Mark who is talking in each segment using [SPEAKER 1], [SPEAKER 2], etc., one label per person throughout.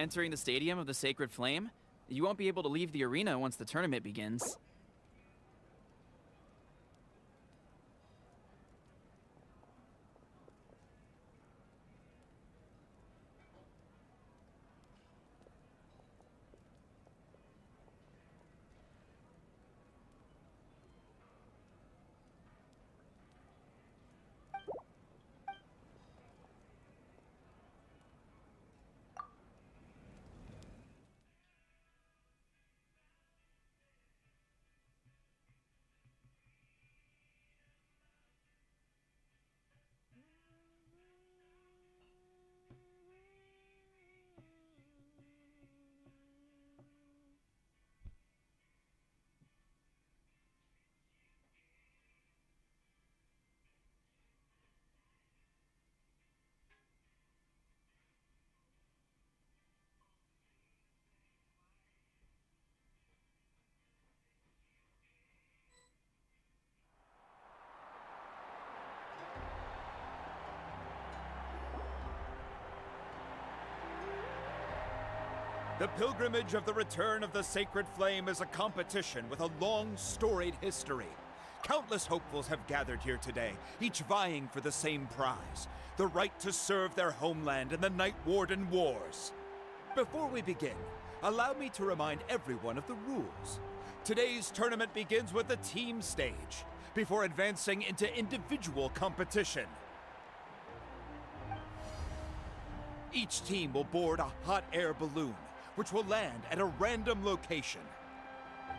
[SPEAKER 1] entering the stadium of the Sacred Flame, you won't be able to leave the arena once the tournament begins.
[SPEAKER 2] The pilgrimage of the return of the Sacred Flame is a competition with a long, storied history. Countless hopefuls have gathered here today, each vying for the same prize, the right to serve their homeland in the Night Warden Wars. Before we begin, allow me to remind everyone of the rules. Today's tournament begins with the team stage, before advancing into individual competition. Each team will board a hot air balloon, which will land at a random location.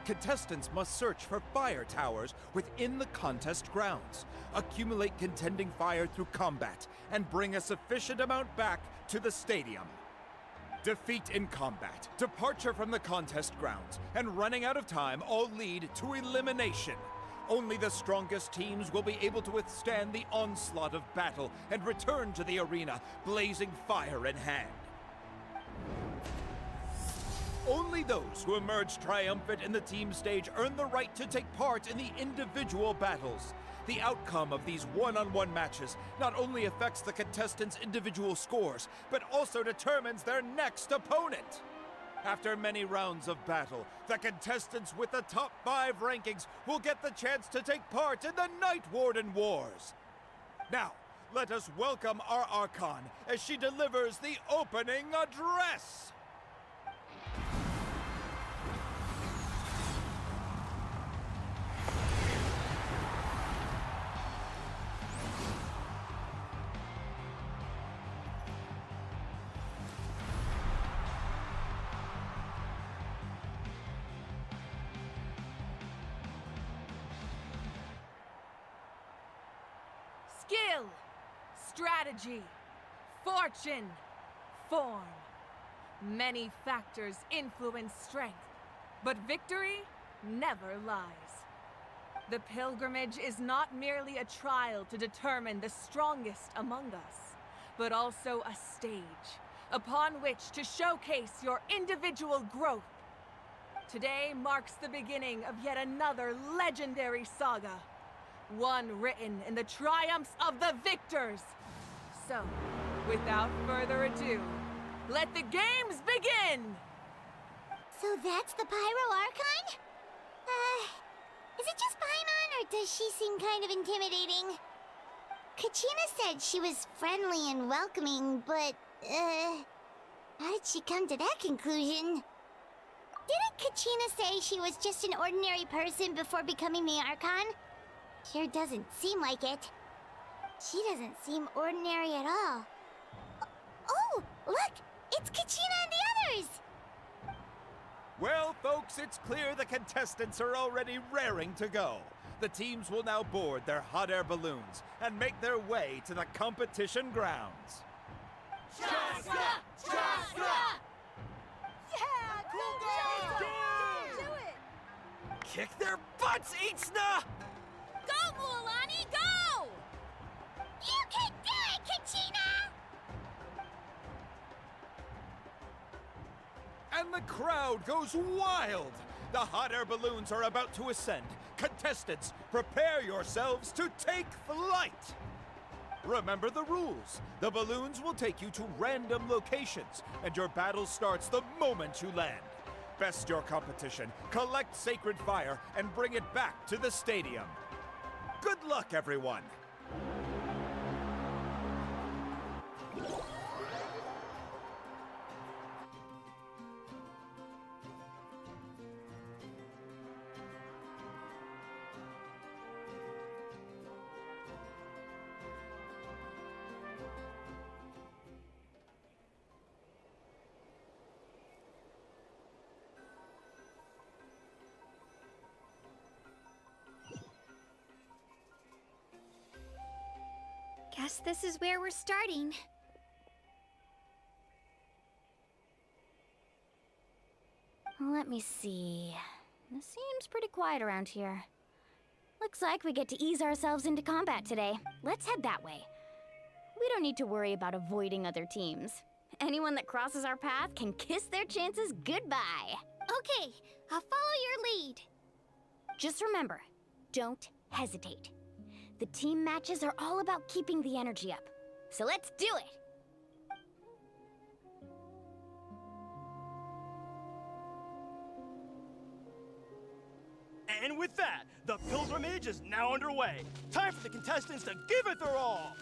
[SPEAKER 2] Contestants must search for fire towers within the contest grounds, accumulate contending fire through combat, and bring a sufficient amount back to the stadium. Defeat in combat, departure from the contest grounds, and running out of time all lead to elimination. Only the strongest teams will be able to withstand the onslaught of battle and return to the arena, blazing fire in hand. Only those who emerge triumphant in the team stage earn the right to take part in the individual battles. The outcome of these one-on-one matches not only affects the contestants' individual scores, but also determines their next opponent. After many rounds of battle, the contestants with the top 5 rankings will get the chance to take part in the Night Warden Wars. Now, let us welcome our Archone as she delivers the opening address.
[SPEAKER 3] Skill, strategy, fortune, form. Many factors influence strength, but victory never lies. The pilgrimage is not merely a trial to determine the strongest among us, but also a stage upon which to showcase your individual growth. Today marks the beginning of yet another legendary saga. One written in the triumphs of the victors. So, without further ado, let the games begin!
[SPEAKER 4] So that's the Pyro Archone? Is it just Paimon, or does she seem kind of intimidating? Kachina said she was friendly and welcoming, but, how did she come to that conclusion? Didn't Kachina say she was just an ordinary person before becoming the Archone? Sure doesn't seem like it. She doesn't seem ordinary at all. Oh, look! It's Kachina and the others!
[SPEAKER 2] Well, folks, it's clear the contestants are already raring to go. The teams will now board their hot air balloons and make their way to the competition grounds.
[SPEAKER 3] Chaska! Chaska! Yeah! Cool guys! Do it!
[SPEAKER 2] Kick their butts, Itzna!
[SPEAKER 4] Go, Mualani, go! You can do it, Kachina!
[SPEAKER 2] And the crowd goes wild! The hot air balloons are about to ascend. Contestants, prepare yourselves to take flight! Remember the rules. The balloons will take you to random locations, and your battle starts the moment you land. Best your competition, collect sacred fire, and bring it back to the stadium. Good luck, everyone!
[SPEAKER 4] Guess this is where we're starting. Let me see. This seems pretty quiet around here. Looks like we get to ease ourselves into combat today. Let's head that way. We don't need to worry about avoiding other teams. Anyone that crosses our path can kiss their chances goodbye. Okay, I'll follow your lead. Just remember, don't hesitate. The team matches are all about keeping the energy up. So let's do it!
[SPEAKER 5] And with that, the pilgrimage is now underway. Time for the contestants to give it their all!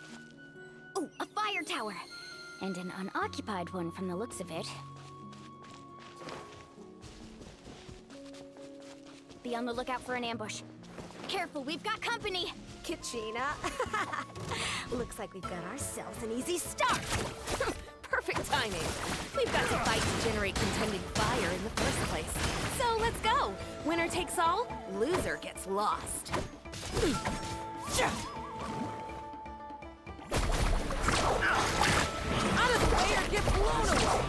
[SPEAKER 4] Oh, a fire tower! And an unoccupied one from the looks of it. Be on the lookout for an ambush. Careful, we've got company!
[SPEAKER 6] Kachina. Looks like we've got ourselves an easy start. Perfect timing. We've got to fight to generate contending fire in the first place. So let's go. Winner takes all, loser gets lost. Out of the way or get blown away.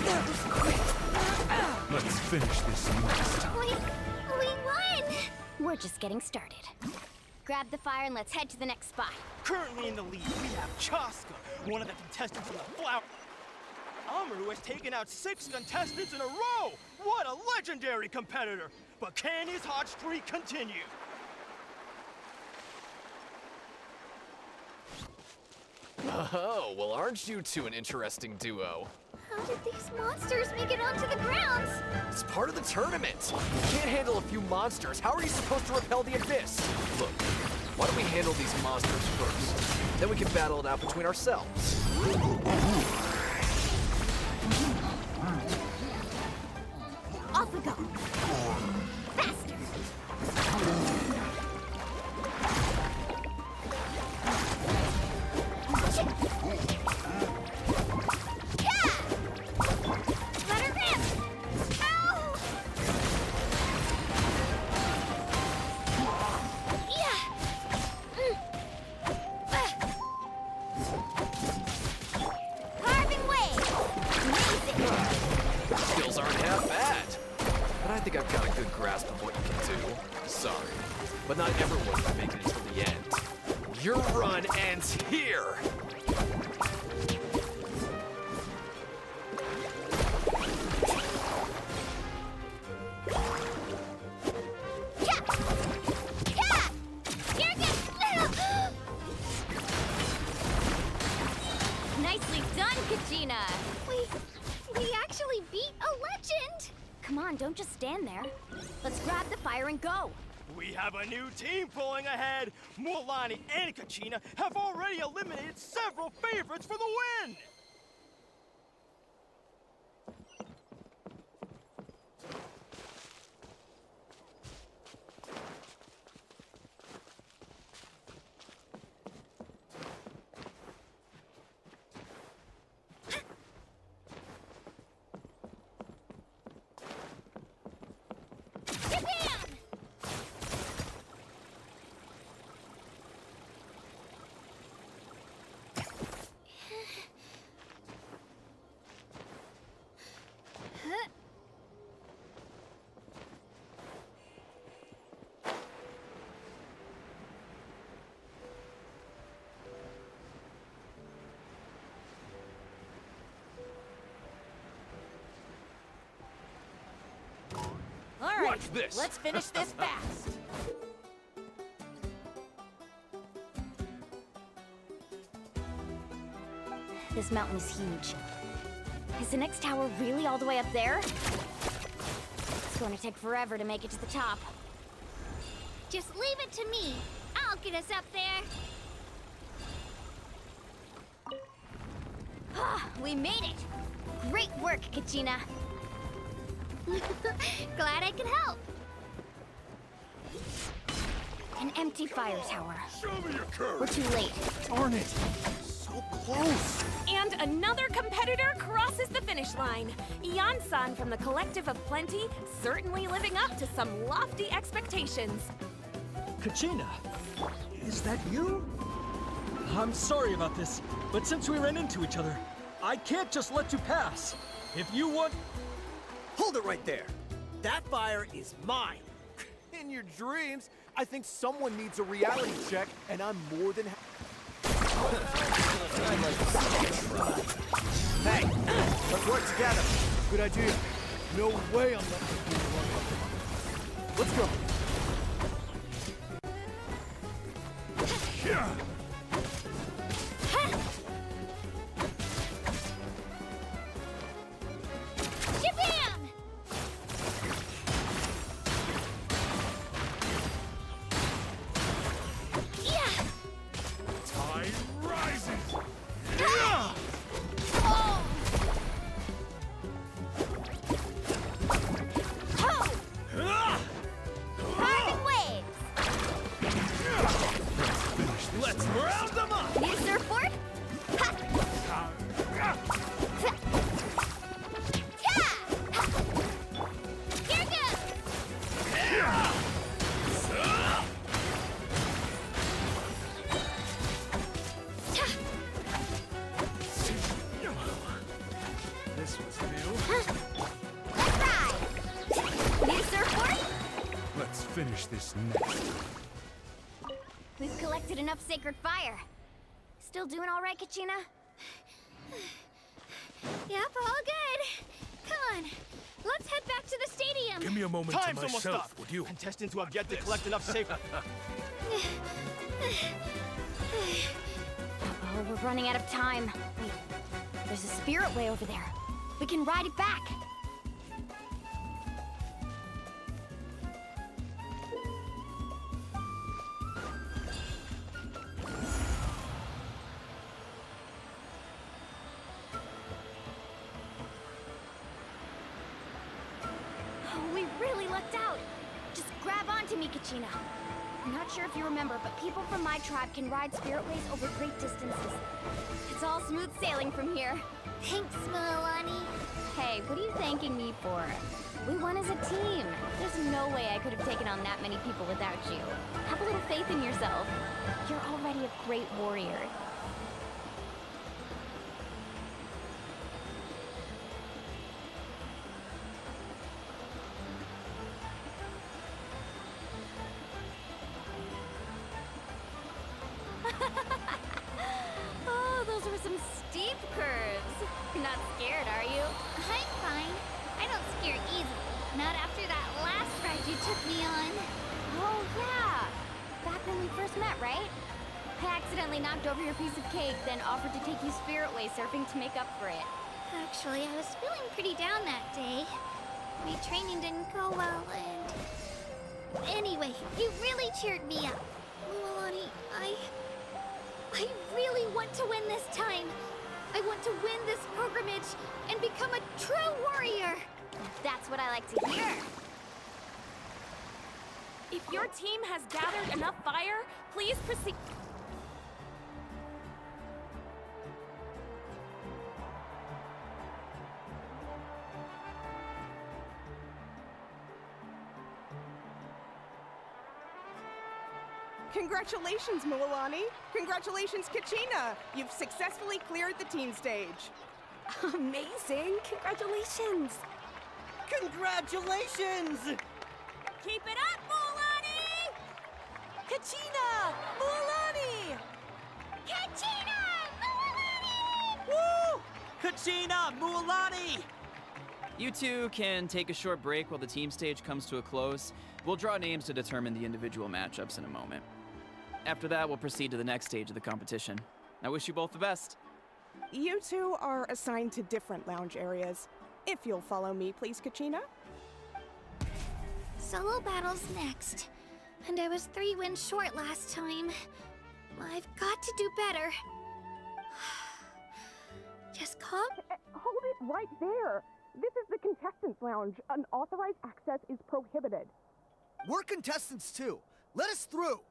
[SPEAKER 6] That was quick.
[SPEAKER 2] Let's finish this next time.
[SPEAKER 4] We won! We're just getting started. Grab the fire and let's head to the next spot.
[SPEAKER 5] Currently in the lead, we have Chaska, one of the contestants from the Flower. Amaru has taken out 6 contestants in a row! What a legendary competitor! But can his hot streak continue?
[SPEAKER 7] Oh, well, aren't you two an interesting duo?
[SPEAKER 4] How did these monsters make it onto the grounds?
[SPEAKER 7] It's part of the tournament. You can't handle a few monsters. How are you supposed to repel the abyss? Look, why don't we handle these monsters first? Then we can battle it out between ourselves.
[SPEAKER 4] Off we go. Faster! Let her rip! Ow! Carving wave! Amazing!
[SPEAKER 7] Skills aren't half bad. But I think I've got a good grasp of what you can do. Sorry, but not everyone can make it until the end. Your run ends here!
[SPEAKER 4] Nicely done, Kachina! We actually beat a legend! Come on, don't just stand there. Let's grab the fire and go.
[SPEAKER 5] We have a new team pulling ahead. Mualani and Kachina have already eliminated several favorites for the win!
[SPEAKER 6] All right,
[SPEAKER 7] Watch this.
[SPEAKER 6] let's finish this fast. This mountain is huge. Is the next tower really all the way up there? It's going to take forever to make it to the top.
[SPEAKER 4] Just leave it to me. I'll get us up there.
[SPEAKER 6] We made it! Great work, Kachina.
[SPEAKER 4] Glad I could help.
[SPEAKER 6] An empty fire tower.
[SPEAKER 2] Show me your courage!
[SPEAKER 6] We're too late.
[SPEAKER 2] Darn it! So close!
[SPEAKER 3] And another competitor crosses the finish line. Yan-san from the Collective of Plenty, certainly living up to some lofty expectations.
[SPEAKER 8] Kachina, is that you? I'm sorry about this, but since we ran into each other, I can't just let you pass. If you want...
[SPEAKER 5] Hold it right there. That fire is mine. In your dreams, I think someone needs a reality check, and I'm more than Hey, let's work together. Good idea. No way I'm letting you do it. Let's go.
[SPEAKER 4] Shabam! Yeah!
[SPEAKER 2] Tide rises!
[SPEAKER 4] Oh! Oh! Carbon waves!
[SPEAKER 5] Let's round them up.
[SPEAKER 6] Need a surfboard?
[SPEAKER 4] Ha! Here goes!
[SPEAKER 2] This was new.
[SPEAKER 4] Let's ride!
[SPEAKER 6] Need a surfboard?
[SPEAKER 2] Let's finish this next.
[SPEAKER 6] We've collected enough sacred fire. Still doing all right, Kachina?
[SPEAKER 4] Yep, all good. Come on, let's head back to the stadium.
[SPEAKER 2] Give me a moment
[SPEAKER 5] Time's
[SPEAKER 2] to
[SPEAKER 5] almost
[SPEAKER 2] myself,
[SPEAKER 5] up.
[SPEAKER 2] would you?
[SPEAKER 5] Contestants who have yet to collect enough sacred.
[SPEAKER 6] Oh, we're running out of time. Wait, there's a spirit way over there. We can ride it back. Oh, we really lucked out. Just grab onto me, Kachina. I'm not sure if you remember, but people from my tribe can ride spiritways over great distances. It's all smooth sailing from here.
[SPEAKER 4] Thanks, Milani.
[SPEAKER 6] Hey, what are you thanking me for? We won as a team. There's no way I could have taken on that many people without you. Have a little faith in yourself. You're already a great warrior. Oh, those were some steep curves. You're not scared, are you?
[SPEAKER 4] I'm fine. I don't scare easily. Not after that last ride you took me on.
[SPEAKER 6] Oh, yeah. Back when we first met, right? I accidentally knocked over your piece of cake, then offered to take you spiritway surfing to make up for it.
[SPEAKER 4] Actually, I was feeling pretty down that day. My training didn't go well, and... Anyway, you really cheered me up. Milani, I really want to win this time. I want to win this pilgrimage and become a true warrior.
[SPEAKER 6] That's what I like to hear.
[SPEAKER 3] If your team has gathered enough fire, please proceed.
[SPEAKER 9] Congratulations, Milani. Congratulations, Kachina. You've successfully cleared the team stage.
[SPEAKER 3] Amazing! Congratulations!
[SPEAKER 5] Congratulations!
[SPEAKER 3] Keep it up, Mulani! Kachina! Mulani!
[SPEAKER 4] Kachina! Milani!
[SPEAKER 5] Woo! Kachina, Mualani!
[SPEAKER 1] You two can take a short break while the team stage comes to a close. We'll draw names to determine the individual matchups in a moment. After that, we'll proceed to the next stage of the competition. I wish you both the best.
[SPEAKER 9] You two are assigned to different lounge areas. If you'll follow me, please, Kachina.
[SPEAKER 4] Solo battle's next. And I was 3 wins short last time. I've got to do better. Just calm.
[SPEAKER 9] Hold it right there. This is the contestants' lounge. Unauthorized access is prohibited.
[SPEAKER 5] We're contestants too. Let us through.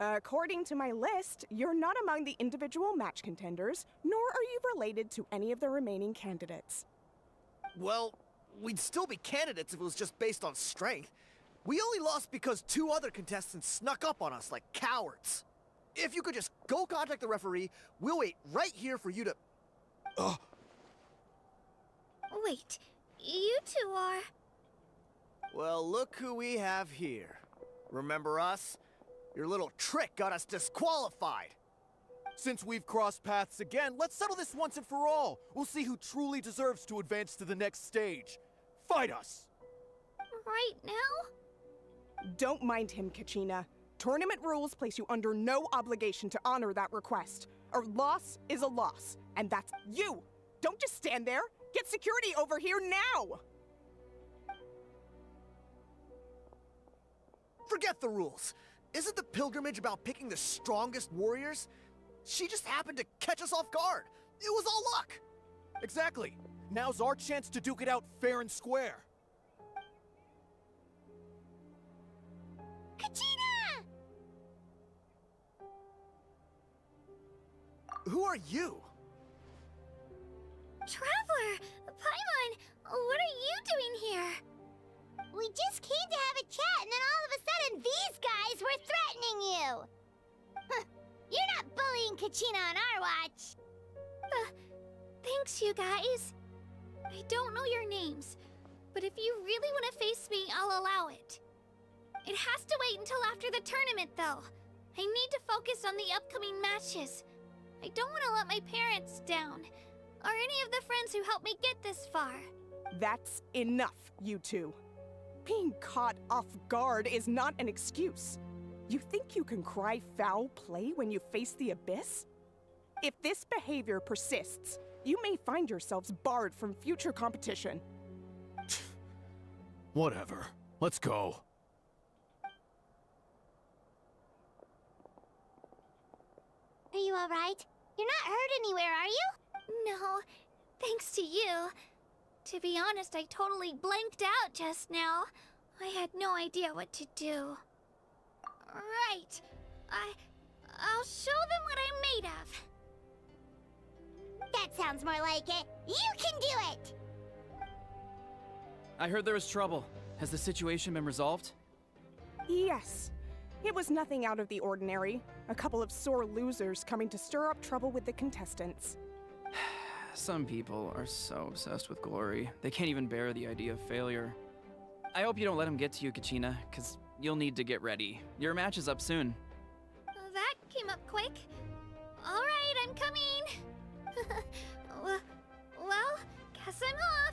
[SPEAKER 9] According to my list, you're not among the individual match contenders, nor are you related to any of the remaining candidates.
[SPEAKER 5] Well, we'd still be candidates if it was just based on strength. We only lost because 2 other contestants snuck up on us like cowards. If you could just go contact the referee, we'll wait right here for you to...
[SPEAKER 4] Wait, you two are...
[SPEAKER 5] Well, look who we have here. Remember us? Your little trick got us disqualified. Since we've crossed paths again, let's settle this once and for all. We'll see who truly deserves to advance to the next stage. Fight us!
[SPEAKER 4] Right now?
[SPEAKER 9] Don't mind him, Kachina. Tournament rules place you under no obligation to honor that request. A loss is a loss, and that's you! Don't just stand there! Get security over here now!
[SPEAKER 5] Forget the rules. Isn't the pilgrimage about picking the strongest warriors? She just happened to catch us off guard. It was all luck. Exactly. Now's our chance to duke it out fair and square.
[SPEAKER 4] Kachina!
[SPEAKER 5] Who are you?
[SPEAKER 4] Traveler! Paimon! What are you doing here? We just came to have a chat, and then all of a sudden these guys were threatening you! Huh, you're not bullying Kachina on our watch! Thanks, you guys. I don't know your names, but if you really want to face me, I'll allow it. It has to wait until after the tournament, though. I need to focus on the upcoming matches. I don't want to let my parents down, or any of the friends who helped me get this far.
[SPEAKER 9] That's enough, you two. Being caught off guard is not an excuse. You think you can cry foul play when you face the abyss? If this behavior persists, you may find yourselves barred from future competition.
[SPEAKER 7] Whatever. Let's go.
[SPEAKER 4] Are you alright? You're not hurt anywhere, are you? No, thanks to you. To be honest, I totally blanked out just now. I had no idea what to do. Right. I'll show them what I'm made of. That sounds more like it. You can do it!
[SPEAKER 1] I heard there was trouble. Has the situation been resolved?
[SPEAKER 9] Yes. It was nothing out of the ordinary. A couple of sore losers coming to stir up trouble with the contestants.
[SPEAKER 1] Some people are so obsessed with glory, they can't even bear the idea of failure. I hope you don't let them get to you, Kachina, because you'll need to get ready. Your match is up soon.
[SPEAKER 4] That came up quick. Alright, I'm coming. Well, guess I'm off.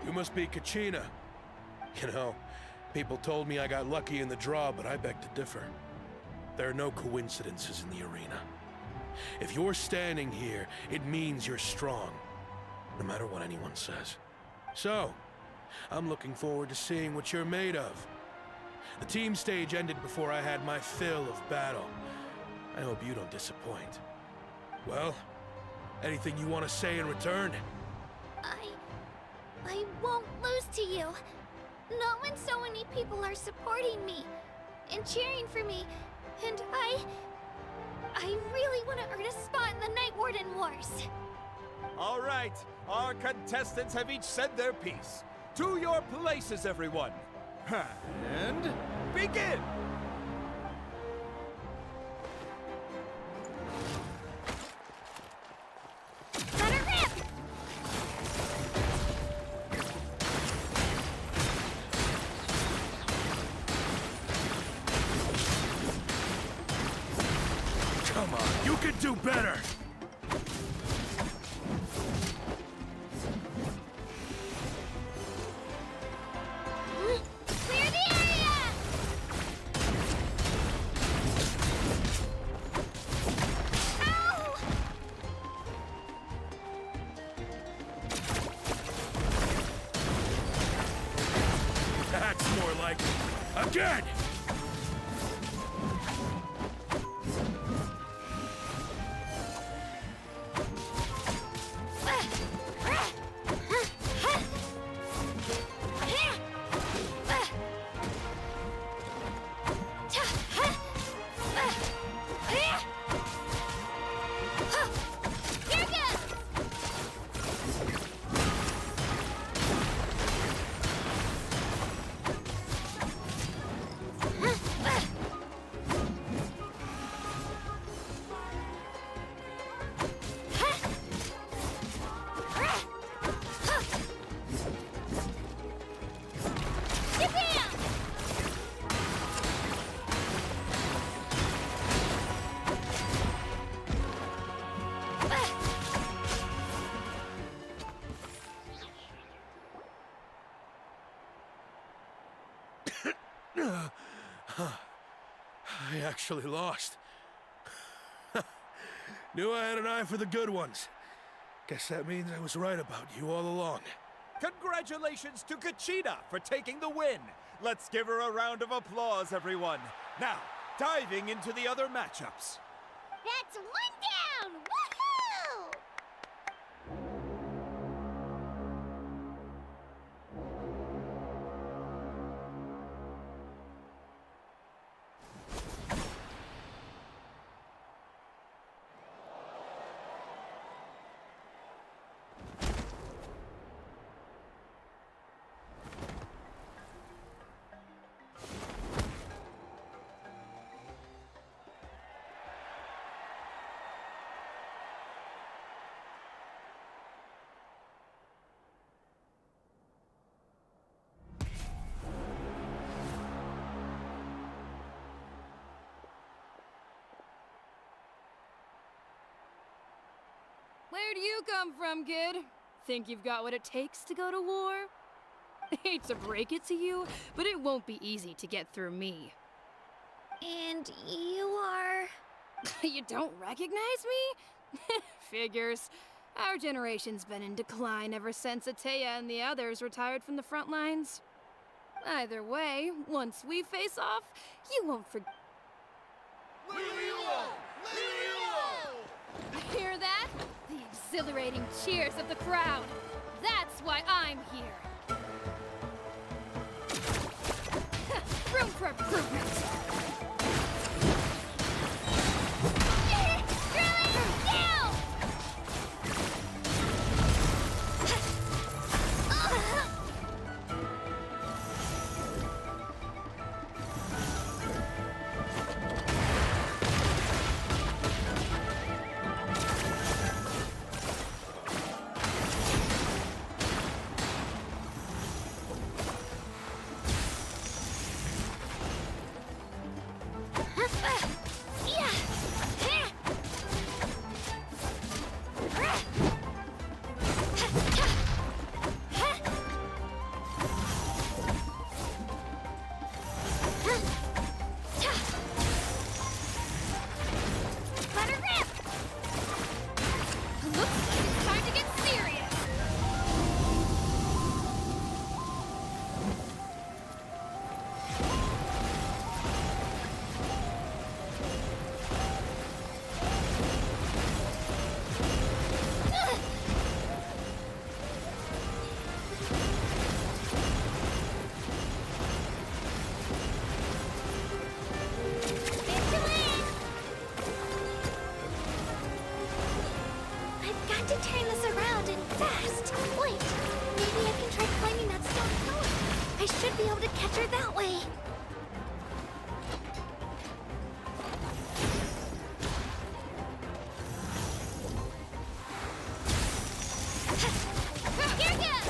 [SPEAKER 10] You must be Kachina. You know, people told me I got lucky in the draw, but I beg to differ. There are no coincidences in the arena. If you're standing here, it means you're strong, no matter what anyone says. So, I'm looking forward to seeing what you're made of. The team stage ended before I had my fill of battle. I hope you don't disappoint. Well, anything you want to say in return?
[SPEAKER 4] I won't lose to you. Not when so many people are supporting me and cheering for me. And I really want to earn a spot in the Night Warden Wars.
[SPEAKER 2] All right, our contestants have each said their piece. To your places, everyone. And begin!
[SPEAKER 4] Let her rip!
[SPEAKER 10] You could do better!
[SPEAKER 4] Clear the area! Ow!
[SPEAKER 10] That's more like it. Again! I actually lost. Knew I had an eye for the good ones. Guess that means I was right about you all along.
[SPEAKER 2] Congratulations to Kachina for taking the win. Let's give her a round of applause, everyone. Now, diving into the other matchups.
[SPEAKER 4] That's one down! Woohoo!
[SPEAKER 11] Where do you come from, kid? Think you've got what it takes to go to war? Hate to break it to you, but it won't be easy to get through me.
[SPEAKER 6] And you are...
[SPEAKER 11] You don't recognize me? Figures. Our generation's been in decline ever since Ateya and the others retired from the front lines. Either way, once we face off, you won't forget. Hear that? The exhilarating cheers of the crowd. That's why I'm here. Room for improvement.
[SPEAKER 4] Should be able to catch her that way. Here goes!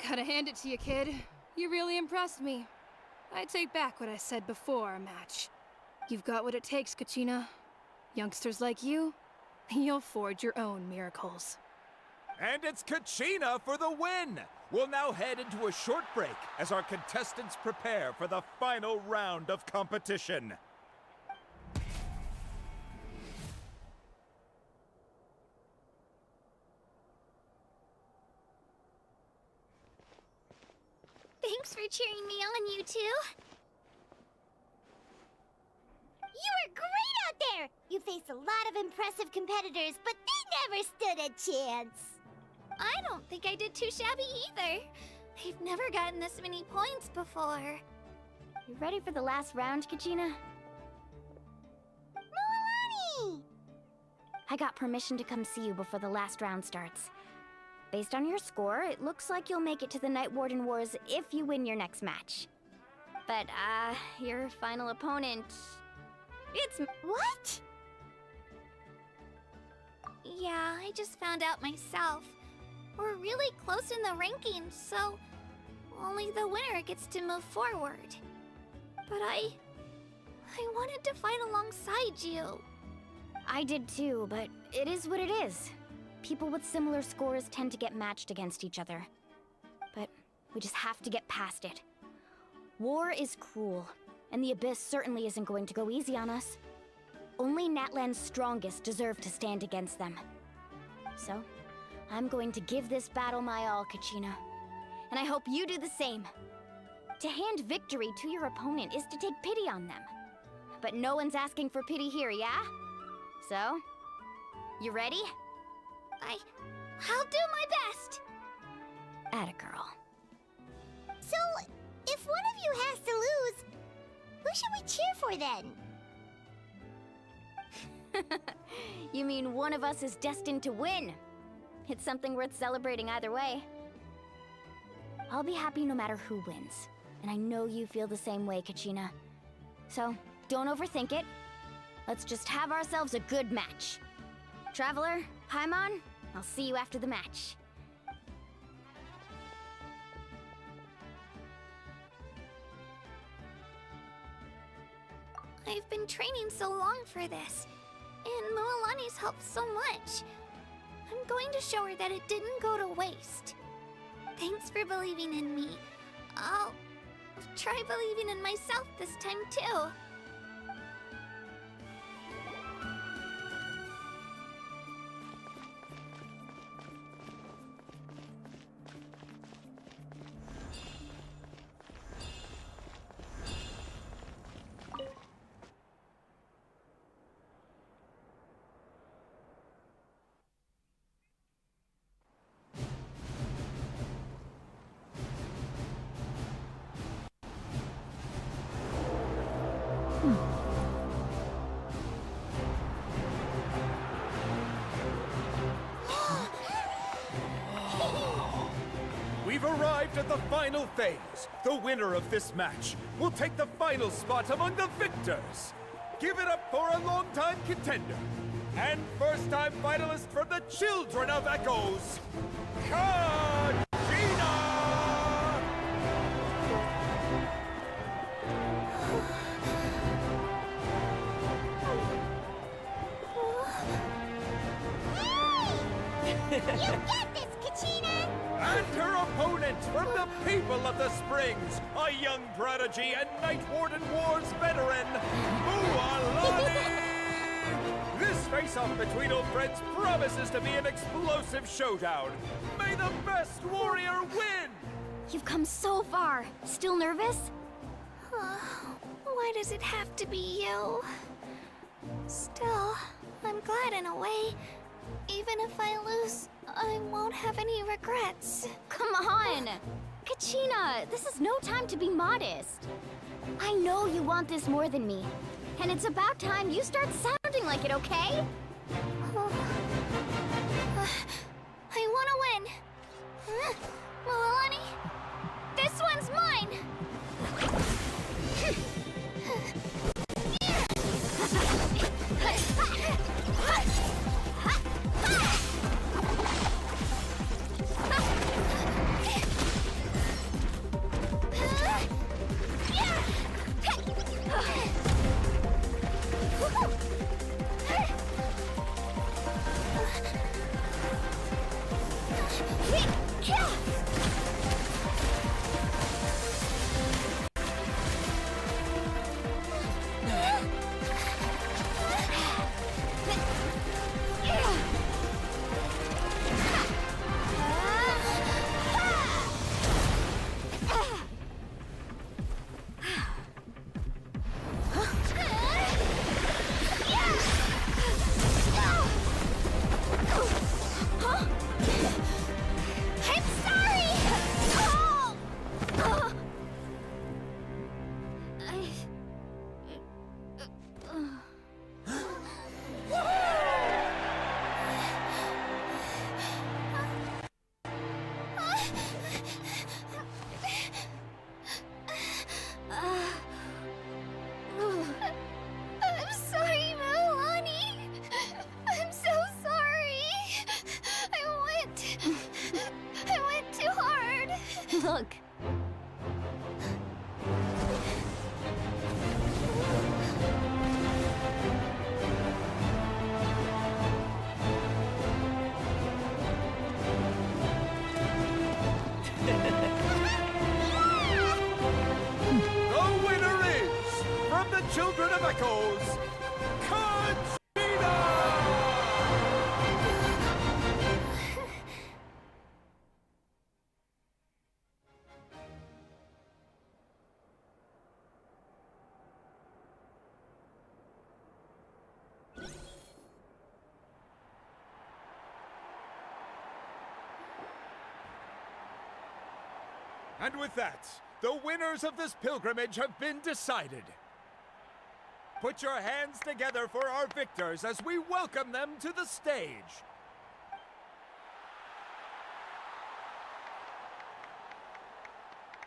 [SPEAKER 11] Gotta hand it to you, kid. You really impressed me. I take back what I said before our match. You've got what it takes, Kachina. Youngsters like you, you'll forge your own miracles.
[SPEAKER 2] And it's Kachina for the win! We'll now head into a short break as our contestants prepare for the final round of competition.
[SPEAKER 4] Thanks for cheering me on, you two. You were great out there! You faced a lot of impressive competitors, but they never stood a chance. I don't think I did too shabby either. I've never gotten this many points before. You ready for the last round, Kachina? Milani! I got permission to come see you before the last round starts. Based on your score, it looks like you'll make it to the Night Warden Wars if you win your next match. But, your final opponent... It's... What? Yeah, I just found out myself. We're really close in the rankings, so... only the winner gets to move forward. But I wanted to fight alongside you. I did too, but it is what it is. People with similar scores tend to get matched against each other. But we just have to get past it. War is cruel, and the Abyss certainly isn't going to go easy on us. Only Natlan's strongest deserve to stand against them. So, I'm going to give this battle my all, Kachina. And I hope you do the same. To hand victory to your opponent is to take pity on them. But no one's asking for pity here, yeah? So, you ready? I'll do my best! Atta girl. So, if one of you has to lose, who should we cheer for then? You mean one of us is destined to win? It's something worth celebrating either way. I'll be happy no matter who wins. And I know you feel the same way, Kachina. So, don't overthink it. Let's just have ourselves a good match. Traveler, Paimon, I'll see you after the match. I've been training so long for this, and Mualani's helped so much. I'm going to show her that it didn't go to waste. Thanks for believing in me. I'll try believing in myself this time too.
[SPEAKER 2] We've arrived at the final phase. The winner of this match will take the final spot among the victors. Give it up for a longtime contender and first-time finalist from the Children of Echoes, Kachina!
[SPEAKER 4] You get this, Kachina!
[SPEAKER 2] And her opponent from the people of the Springs, a young prodigy and Night Warden Wars veteran, Mualani! This face-off between old friends promises to be an explosive showdown. May the best warrior win!
[SPEAKER 4] You've come so far. Still nervous? Why does it have to be you? Still, I'm glad in a way. Even if I lose, I won't have any regrets. Come on! Kachina, this is no time to be modest. I know you want this more than me. And it's about time you start sounding like it, okay? I want to win. Mualani, this one's mine! I'm sorry, Milani. I'm so sorry. I went too hard.
[SPEAKER 6] Look.
[SPEAKER 2] The winner is, from the Children of Echoes, Kachina! And with that, the winners of this pilgrimage have been decided. Put your hands together for our victors as we welcome them to the stage.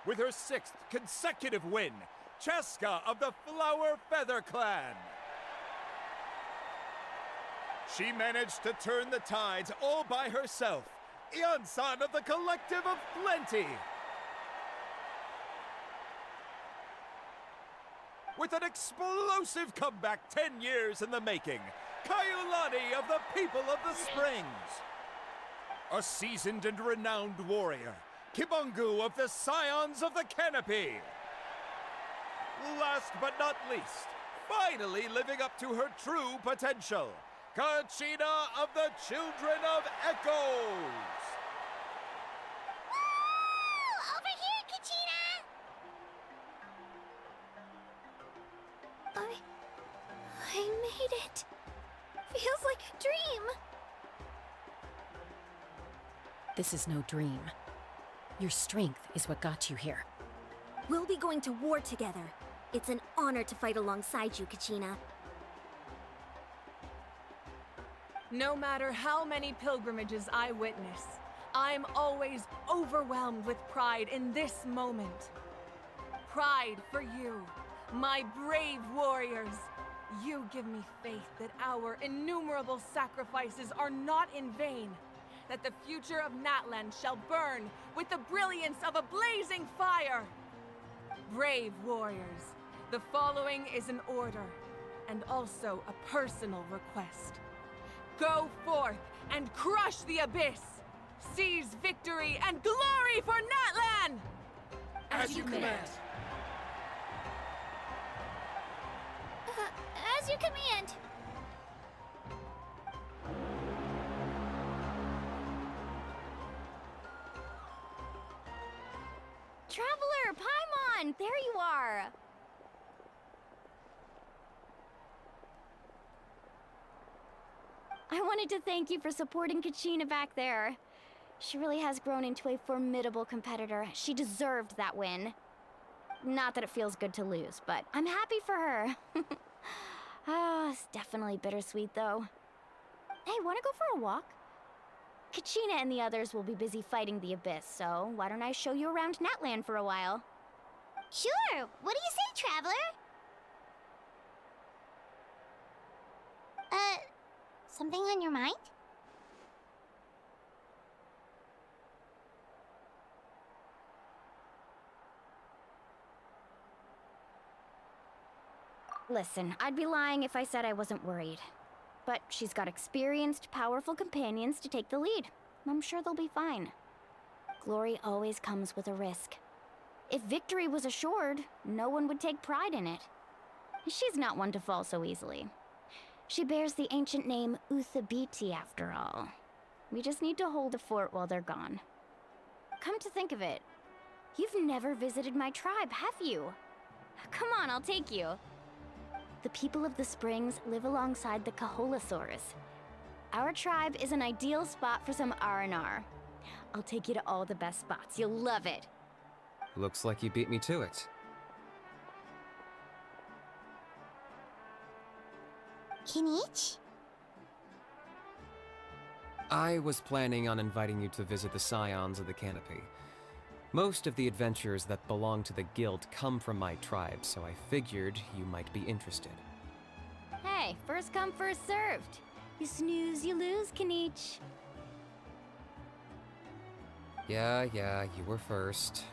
[SPEAKER 2] With her 6th consecutive win, Cheska of the Flower Feather Clan. She managed to turn the tides all by herself. Ian-san of the Collective of Plenty. With an explosive comeback 10 years in the making, Kaiulani of the People of the Springs. A seasoned and renowned warrior, Kibungu of the Scions of the Canopy. Last but not least, finally living up to her true potential, Kachina of the Children of Echoes.
[SPEAKER 4] Woo! Over here, Kachina! I made it. Feels like a dream.
[SPEAKER 6] This is no dream. Your strength is what got you here.
[SPEAKER 12] We'll be going to war together. It's an honor to fight alongside you, Kachina.
[SPEAKER 3] No matter how many pilgrimages I witness, I'm always overwhelmed with pride in this moment. Pride for you, my brave warriors. You give me faith that our innumerable sacrifices are not in vain, that the future of Natlan shall burn with the brilliance of a blazing fire. Brave warriors, the following is an order, and also a personal request. Go forth and crush the abyss! Seize victory and glory for Natlan!
[SPEAKER 2] As you command.
[SPEAKER 4] As you command.
[SPEAKER 12] Traveler, Paimon, there you are. I wanted to thank you for supporting Kachina back there. She really has grown into a formidable competitor. She deserved that win. Not that it feels good to lose, but I'm happy for her. It's definitely bittersweet, though. Hey, wanna go for a walk? Kachina and the others will be busy fighting the Abyss, so why don't I show you around Natlan for a while?
[SPEAKER 4] Sure. What do you say, traveler? Something on your mind?
[SPEAKER 12] Listen, I'd be lying if I said I wasn't worried. But she's got experienced, powerful companions to take the lead. I'm sure they'll be fine. Glory always comes with a risk. If victory was assured, no one would take pride in it. She's not one to fall so easily. She bears the ancient name Uthabiti, after all. We just need to hold the fort while they're gone. Come to think of it, you've never visited my tribe, have you? Come on, I'll take you. The people of the Springs live alongside the Kaholasaurus. Our tribe is an ideal spot for some R&R. I'll take you to all the best spots. You'll love it.
[SPEAKER 13] Looks like you beat me to it.
[SPEAKER 4] Kinich?
[SPEAKER 13] I was planning on inviting you to visit the Scions of the Canopy. Most of the adventurers that belong to the guild come from my tribe, so I figured you might be interested.
[SPEAKER 12] Hey, first come, first served. You snooze, you lose, Kinich.
[SPEAKER 13] Yeah, you were first.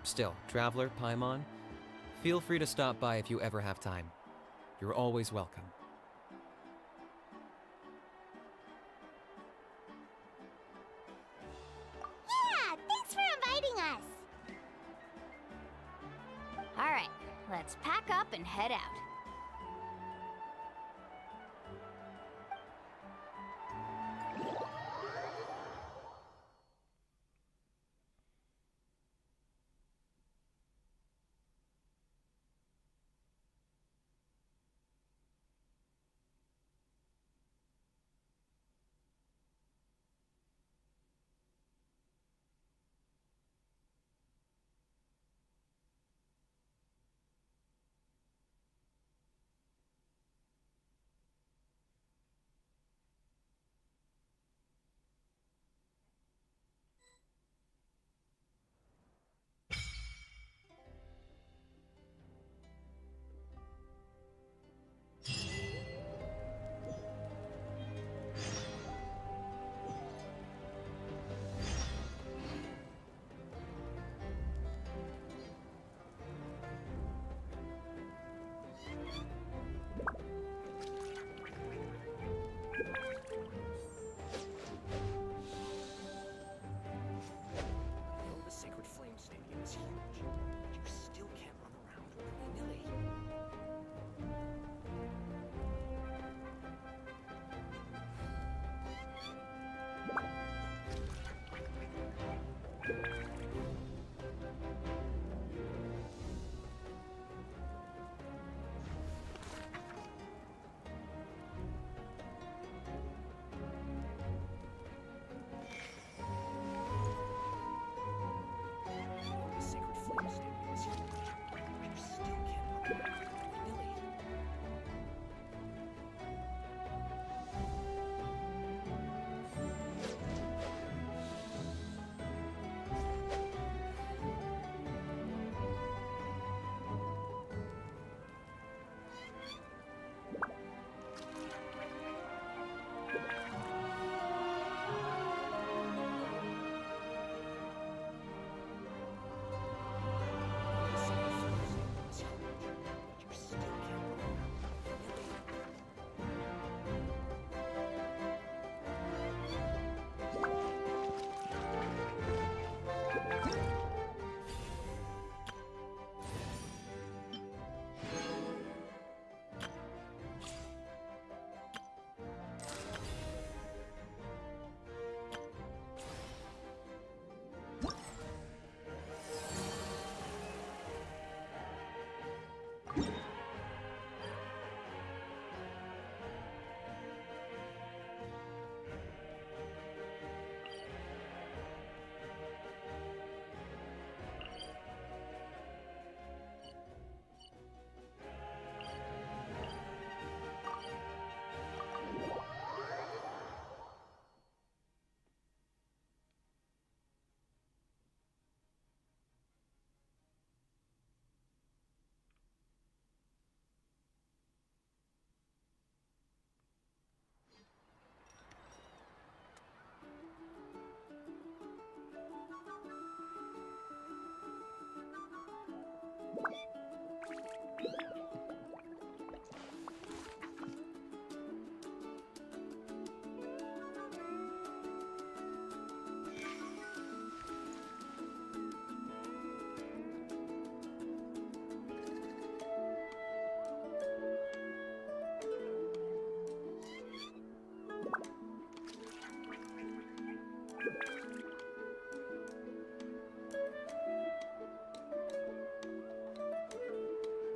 [SPEAKER 13] Still, Traveler, Paimon, feel free to stop by if you ever have time. You're always welcome.
[SPEAKER 4] Yeah, thanks for inviting us.
[SPEAKER 12] All right, let's pack up and head out.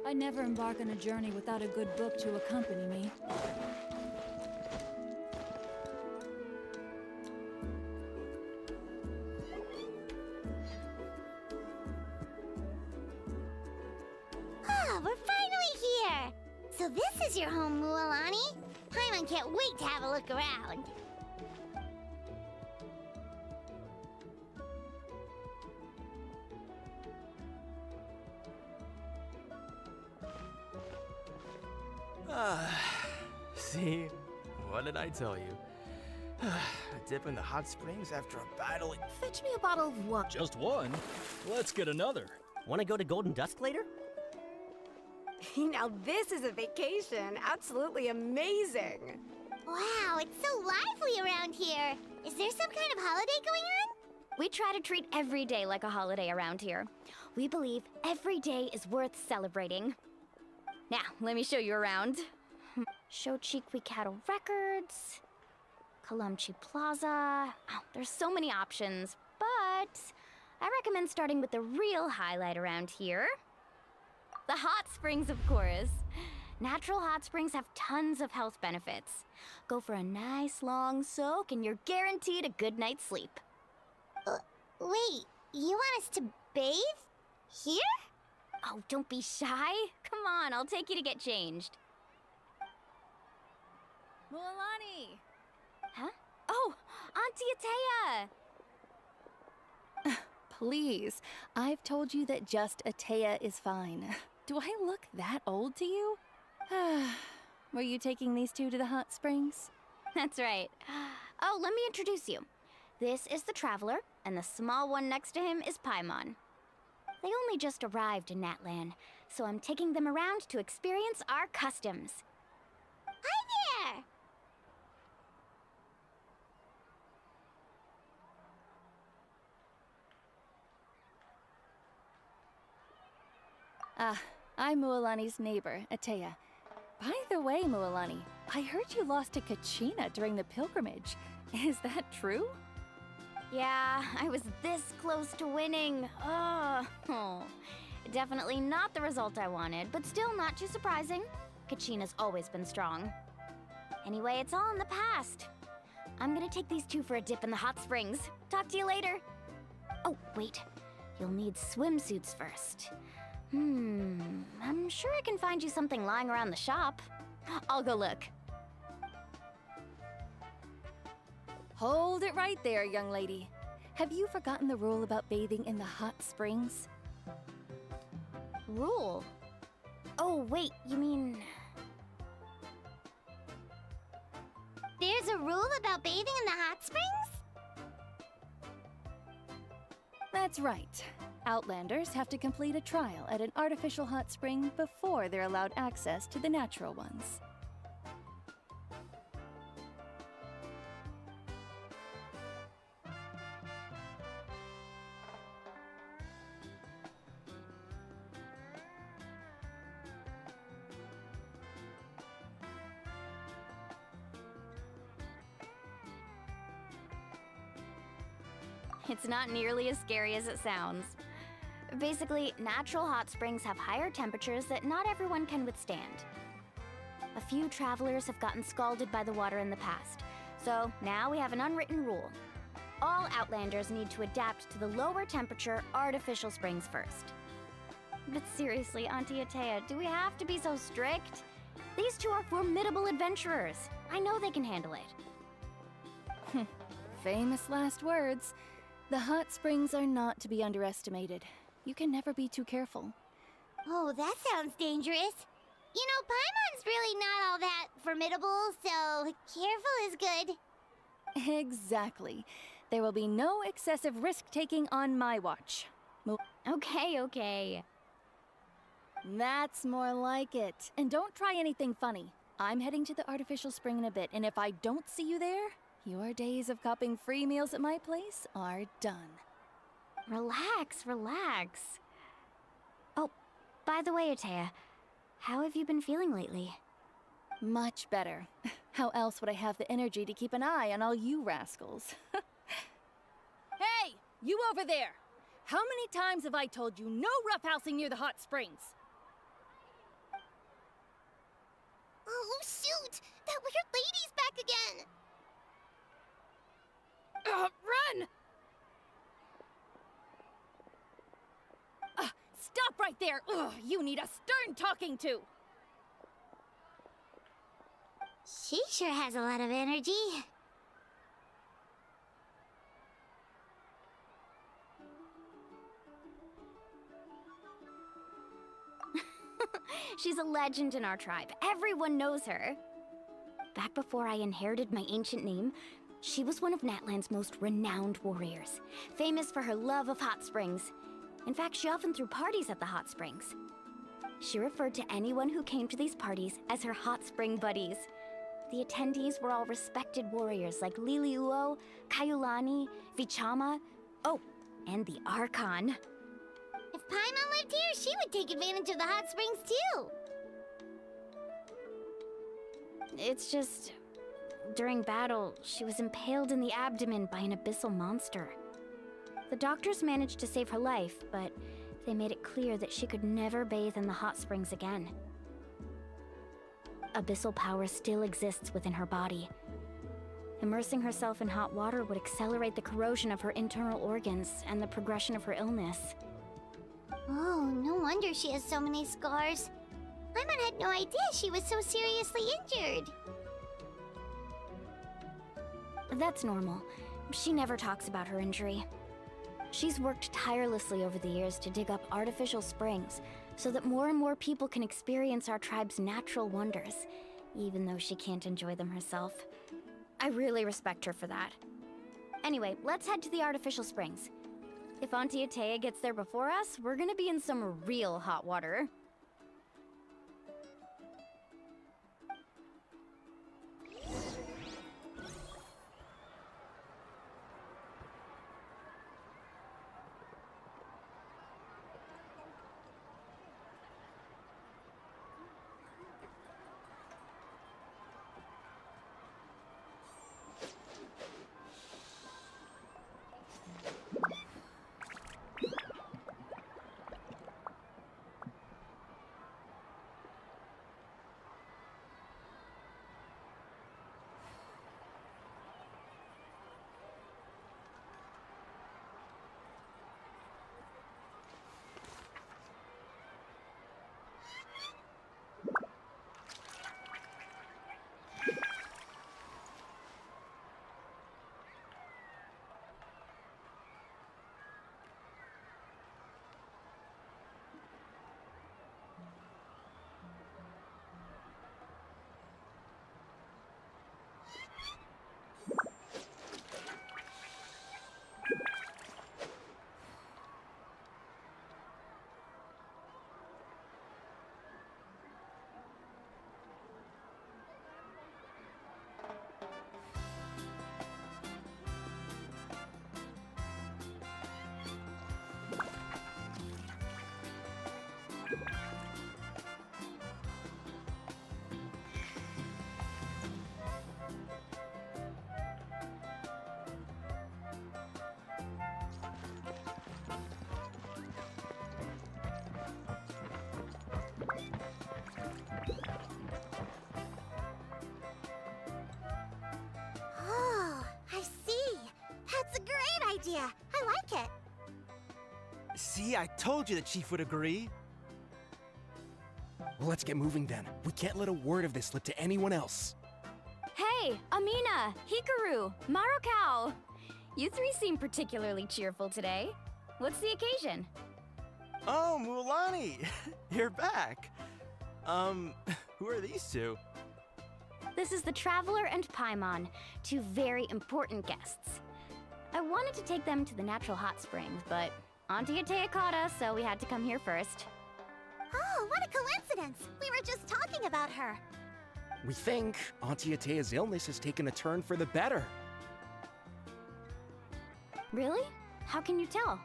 [SPEAKER 14] I never embark on a journey without a good book to accompany me.
[SPEAKER 4] Ah, we're finally here! So this is your home, Mualani? Paimon can't wait to have a look around.
[SPEAKER 5] See? What did I tell you? A dip in the hot springs after a battle.
[SPEAKER 6] Fetch me a bottle of water.
[SPEAKER 8] Just one? Let's get another.
[SPEAKER 15] Want to go to Golden Dusk later?
[SPEAKER 9] Now this is a vacation. Absolutely amazing.
[SPEAKER 4] Wow, it's so lively around here. Is there some kind of holiday going on?
[SPEAKER 12] We try to treat every day like a holiday around here. We believe every day is worth celebrating. Now, let me show you around. Shochiqui Cattle Records, Kalamchi Plaza. Oh, there's so many options, but I recommend starting with the real highlight around here. The hot springs, of course. Natural hot springs have tons of health benefits. Go for a nice long soak and you're guaranteed a good night's sleep.
[SPEAKER 4] Wait, you want us to bathe? Here?
[SPEAKER 12] Oh, don't be shy. Come on, I'll take you to get changed.
[SPEAKER 14] Mualani!
[SPEAKER 12] Huh? Oh, Auntie Atea!
[SPEAKER 16] Please, I've told you that just Atea is fine. Do I look that old to you? Were you taking these two to the hot springs?
[SPEAKER 12] That's right. Oh, let me introduce you. This is the Traveler, and the small one next to him is Paimon. They only just arrived in Natlan, so I'm taking them around to experience our customs.
[SPEAKER 4] Hi there!
[SPEAKER 16] I'm Mualani's neighbor, Atea. By the way, Mualani, I heard you lost to Kachina during the pilgrimage. Is that true?
[SPEAKER 12] Yeah, I was this close to winning. Oh, definitely not the result I wanted, but still not too surprising. Kachina's always been strong. Anyway, it's all in the past. I'm gonna take these two for a dip in the hot springs. Talk to you later. Oh, wait. You'll need swimsuits first. I'm sure I can find you something lying around the shop. I'll go look.
[SPEAKER 16] Hold it right there, young lady. Have you forgotten the rule about bathing in the hot springs?
[SPEAKER 12] Rule? Oh, wait, you mean...
[SPEAKER 4] There's a rule about bathing in the hot springs?
[SPEAKER 16] That's right. Outlanders have to complete a trial at an artificial hot spring before they're allowed access to the natural ones.
[SPEAKER 12] It's not nearly as scary as it sounds. Basically, natural hot springs have higher temperatures that not everyone can withstand. A few travelers have gotten scalded by the water in the past, so now we have an unwritten rule. All Outlanders need to adapt to the lower temperature artificial springs first. But seriously, Auntie Atea, do we have to be so strict? These two are formidable adventurers. I know they can handle it.
[SPEAKER 16] Famous last words. The hot springs are not to be underestimated. You can never be too careful.
[SPEAKER 4] Oh, that sounds dangerous. You know, Paimon's really not all that formidable, so careful is good.
[SPEAKER 16] Exactly. There will be no excessive risk-taking on my watch.
[SPEAKER 12] Okay.
[SPEAKER 16] That's more like it. And don't try anything funny. I'm heading to the artificial spring in a bit, and if I don't see you there, your days of copping free meals at my place are done.
[SPEAKER 12] Relax. Oh, by the way, Atea, how have you been feeling lately?
[SPEAKER 16] Much better. How else would I have the energy to keep an eye on all you rascals?
[SPEAKER 17] Hey, you over there! How many times have I told you no roughhousing near the hot springs?
[SPEAKER 4] Oh, shoot! That weird lady's back again!
[SPEAKER 17] Run! Stop right there! Ugh, you need a stern talking to!
[SPEAKER 4] She sure has a lot of energy.
[SPEAKER 12] She's a legend in our tribe. Everyone knows her. Back before I inherited my ancient name, she was one of Natlan's most renowned warriors, famous for her love of hot springs. In fact, she often threw parties at the hot springs. She referred to anyone who came to these parties as her hot spring buddies. The attendees were all respected warriors like Liliuo, Kaiulani, Vichama, oh, and the Archone.
[SPEAKER 4] If Paimon lived here, she would take advantage of the hot springs too.
[SPEAKER 12] It's just, during battle, she was impaled in the abdomen by an abyssal monster. The doctors managed to save her life, but they made it clear that she could never bathe in the hot springs again. Abyssal power still exists within her body. Immersing herself in hot water would accelerate the corrosion of her internal organs and the progression of her illness.
[SPEAKER 4] Oh, no wonder she has so many scars. Paimon had no idea she was so seriously injured.
[SPEAKER 12] That's normal. She never talks about her injury. She's worked tirelessly over the years to dig up artificial springs so that more and more people can experience our tribe's natural wonders, even though she can't enjoy them herself. I really respect her for that. Anyway, let's head to the artificial springs. If Auntie Atea gets there before us, we're gonna be in some real hot water.
[SPEAKER 4] Oh, I see. That's a great idea. I like it.
[SPEAKER 5] See, I told you the chief would agree.
[SPEAKER 18] Well, let's get moving then. We can't let a word of this slip to anyone else.
[SPEAKER 12] Hey, Amina, Hikaru, Marukao! You three seem particularly cheerful today. What's the occasion?
[SPEAKER 5] Oh, Mulani! You're back. Who are these two?
[SPEAKER 12] This is the Traveler and Paimon, two very important guests. I wanted to take them to the natural hot springs, but Auntie Atea caught us, so we had to come here first.
[SPEAKER 4] Oh, what a coincidence! We were just talking about her.
[SPEAKER 18] We think Auntie Atea's illness has taken a turn for the better.
[SPEAKER 12] Really? How can you tell?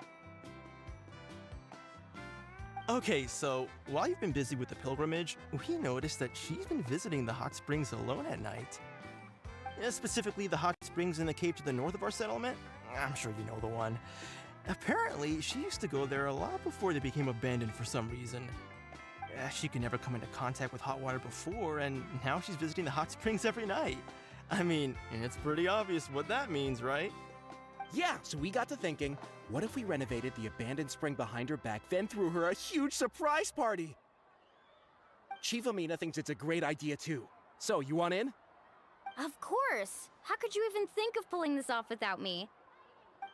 [SPEAKER 5] Okay, so while you've been busy with the pilgrimage, we noticed that she's been visiting the hot springs alone at night. Specifically, the hot springs in the cave to the north of our settlement. I'm sure you know the one. Apparently, she used to go there a lot before they became abandoned for some reason. She could never come into contact with hot water before, and now she's visiting the hot springs every night. I mean, it's pretty obvious what that means, right?
[SPEAKER 18] Yeah, so we got to thinking, what if we renovated the abandoned spring behind her back, then threw her a huge surprise party? Chief Amina thinks it's a great idea too. So, you want in?
[SPEAKER 12] Of course! How could you even think of pulling this off without me?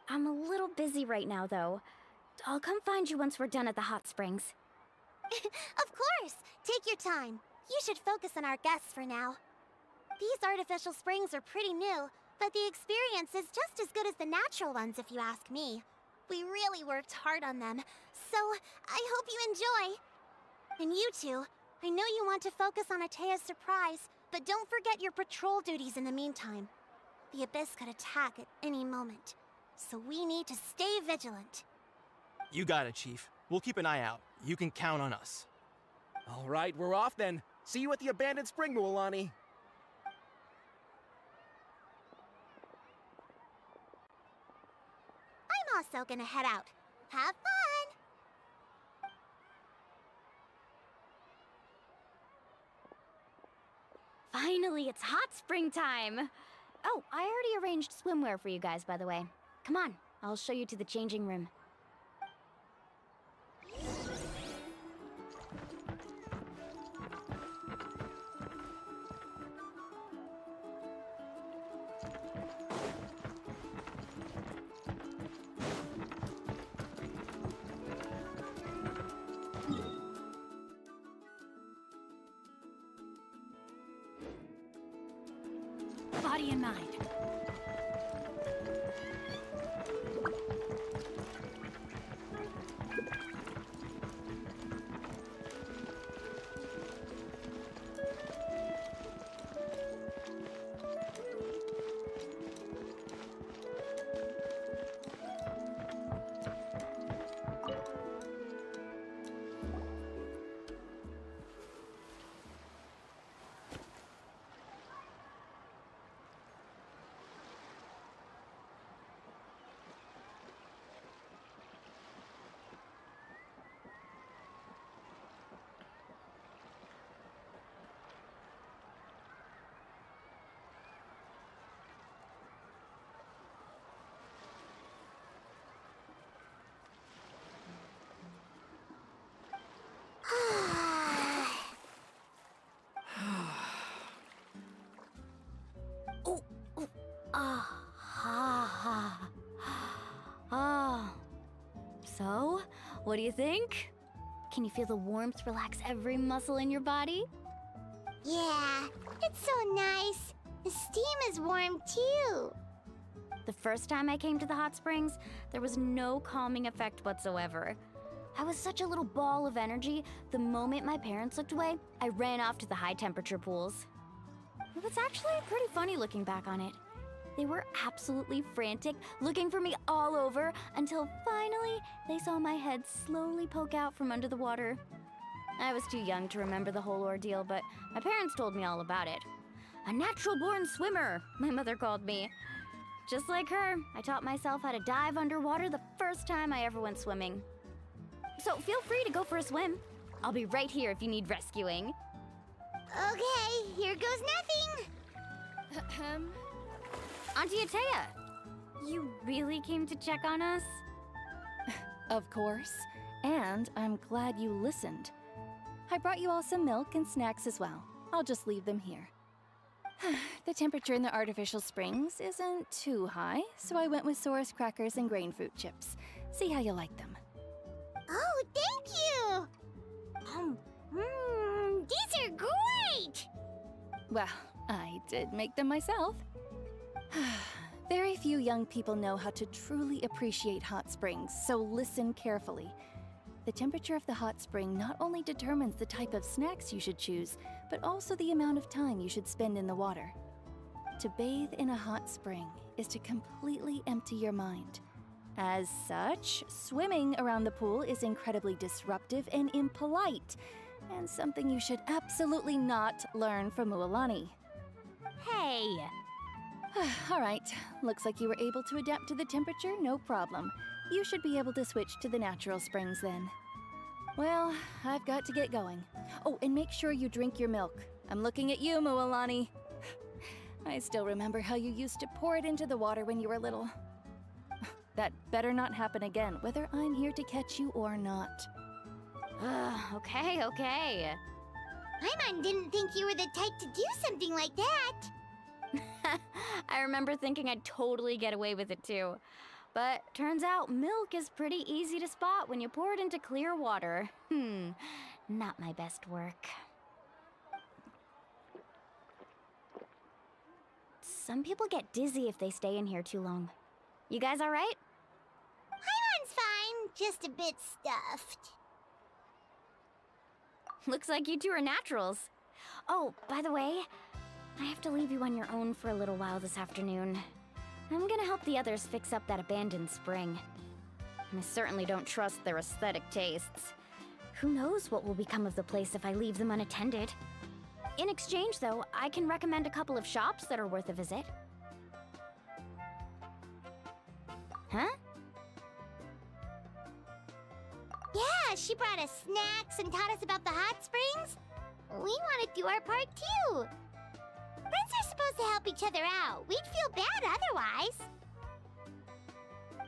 [SPEAKER 12] I'm a little busy right now, though. I'll come find you once we're done at the hot springs.
[SPEAKER 4] Of course! Take your time. You should focus on our guests for now. These artificial springs are pretty new, but the experience is just as good as the natural ones if you ask me. We really worked hard on them, so I hope you enjoy. And you two, I know you want to focus on Atea's surprise, but don't forget your patrol duties in the meantime. The Abyss could attack at any moment, so we need to stay vigilant.
[SPEAKER 5] You got it, Chief. We'll keep an eye out. You can count on us.
[SPEAKER 18] All right, we're off then. See you at the abandoned spring, Mualani.
[SPEAKER 4] I'm also gonna head out. Have fun!
[SPEAKER 12] Finally, it's hot spring time! Oh, I already arranged swimwear for you guys, by the way. Come on, I'll show you to the changing room. Body and mind. So, what do you think? Can you feel the warmth relax every muscle in your body?
[SPEAKER 4] Yeah, it's so nice. The steam is warm too.
[SPEAKER 12] The first time I came to the hot springs, there was no calming effect whatsoever. I was such a little ball of energy, the moment my parents looked away, I ran off to the high temperature pools. It was actually pretty funny looking back on it. They were absolutely frantic, looking for me all over, until finally they saw my head slowly poke out from under the water. I was too young to remember the whole ordeal, but my parents told me all about it. A natural-born swimmer, my mother called me. Just like her, I taught myself how to dive underwater the first time I ever went swimming. So feel free to go for a swim. I'll be right here if you need rescuing.
[SPEAKER 4] Okay, here goes nothing.
[SPEAKER 12] Auntie Atea, you really came to check on us?
[SPEAKER 16] Of course. And I'm glad you listened. I brought you all some milk and snacks as well. I'll just leave them here. The temperature in the artificial springs isn't too high, so I went with Saurus crackers and grain fruit chips. See how you like them.
[SPEAKER 4] Oh, thank you! These are great!
[SPEAKER 16] Well, I did make them myself. Very few young people know how to truly appreciate hot springs, so listen carefully. The temperature of the hot spring not only determines the type of snacks you should choose, but also the amount of time you should spend in the water. To bathe in a hot spring is to completely empty your mind. As such, swimming around the pool is incredibly disruptive and impolite, and something you should absolutely not learn from Mualani.
[SPEAKER 12] Hey!
[SPEAKER 16] All right, looks like you were able to adapt to the temperature, no problem. You should be able to switch to the natural springs then. Well, I've got to get going. Oh, and make sure you drink your milk. I'm looking at you, Mualani. I still remember how you used to pour it into the water when you were little. That better not happen again, whether I'm here to catch you or not.
[SPEAKER 12] Okay.
[SPEAKER 4] Paimon didn't think you were the type to do something like that.
[SPEAKER 12] I remember thinking I'd totally get away with it too. But turns out milk is pretty easy to spot when you pour it into clear water. Not my best work. Some people get dizzy if they stay in here too long. You guys all right?
[SPEAKER 4] Paimon's fine, just a bit stuffed.
[SPEAKER 12] Looks like you two are naturals. Oh, by the way, I have to leave you on your own for a little while this afternoon. I'm gonna help the others fix up that abandoned spring. I certainly don't trust their aesthetic tastes. Who knows what will become of the place if I leave them unattended? In exchange, though, I can recommend a couple of shops that are worth a visit. Huh?
[SPEAKER 4] Yeah, she brought us snacks and taught us about the hot springs. We want to do our part too. Friends are supposed to help each other out. We'd feel bad otherwise.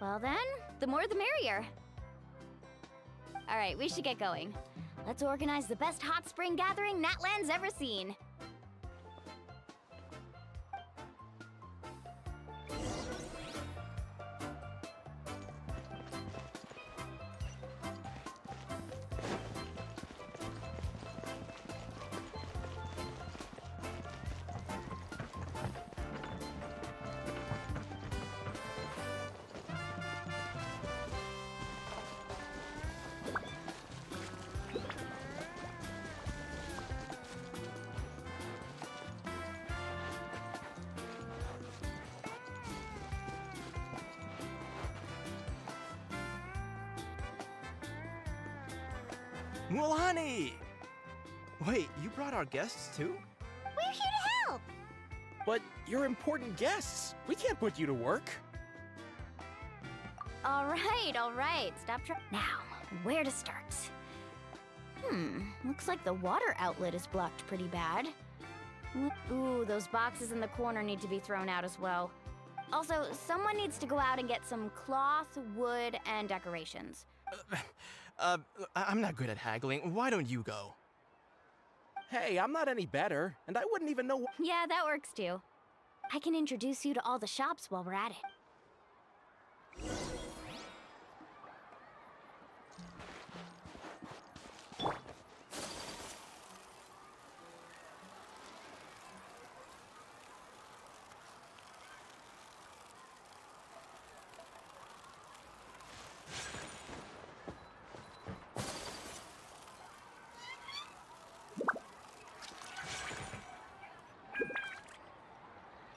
[SPEAKER 12] Well then, the more the merrier. All right, we should get going. Let's organize the best hot spring gathering Natland's ever seen.
[SPEAKER 5] Mualani! Wait, you brought our guests too?
[SPEAKER 4] We're here to help.
[SPEAKER 18] But you're important guests. We can't put you to work.
[SPEAKER 12] All right. Stop trying. Now, where to start? Looks like the water outlet is blocked pretty bad. Ooh, those boxes in the corner need to be thrown out as well. Also, someone needs to go out and get some cloth, wood, and decorations.
[SPEAKER 5] I'm not good at haggling. Why don't you go?
[SPEAKER 18] Hey, I'm not any better, and I wouldn't even know.
[SPEAKER 12] Yeah, that works too. I can introduce you to all the shops while we're at it.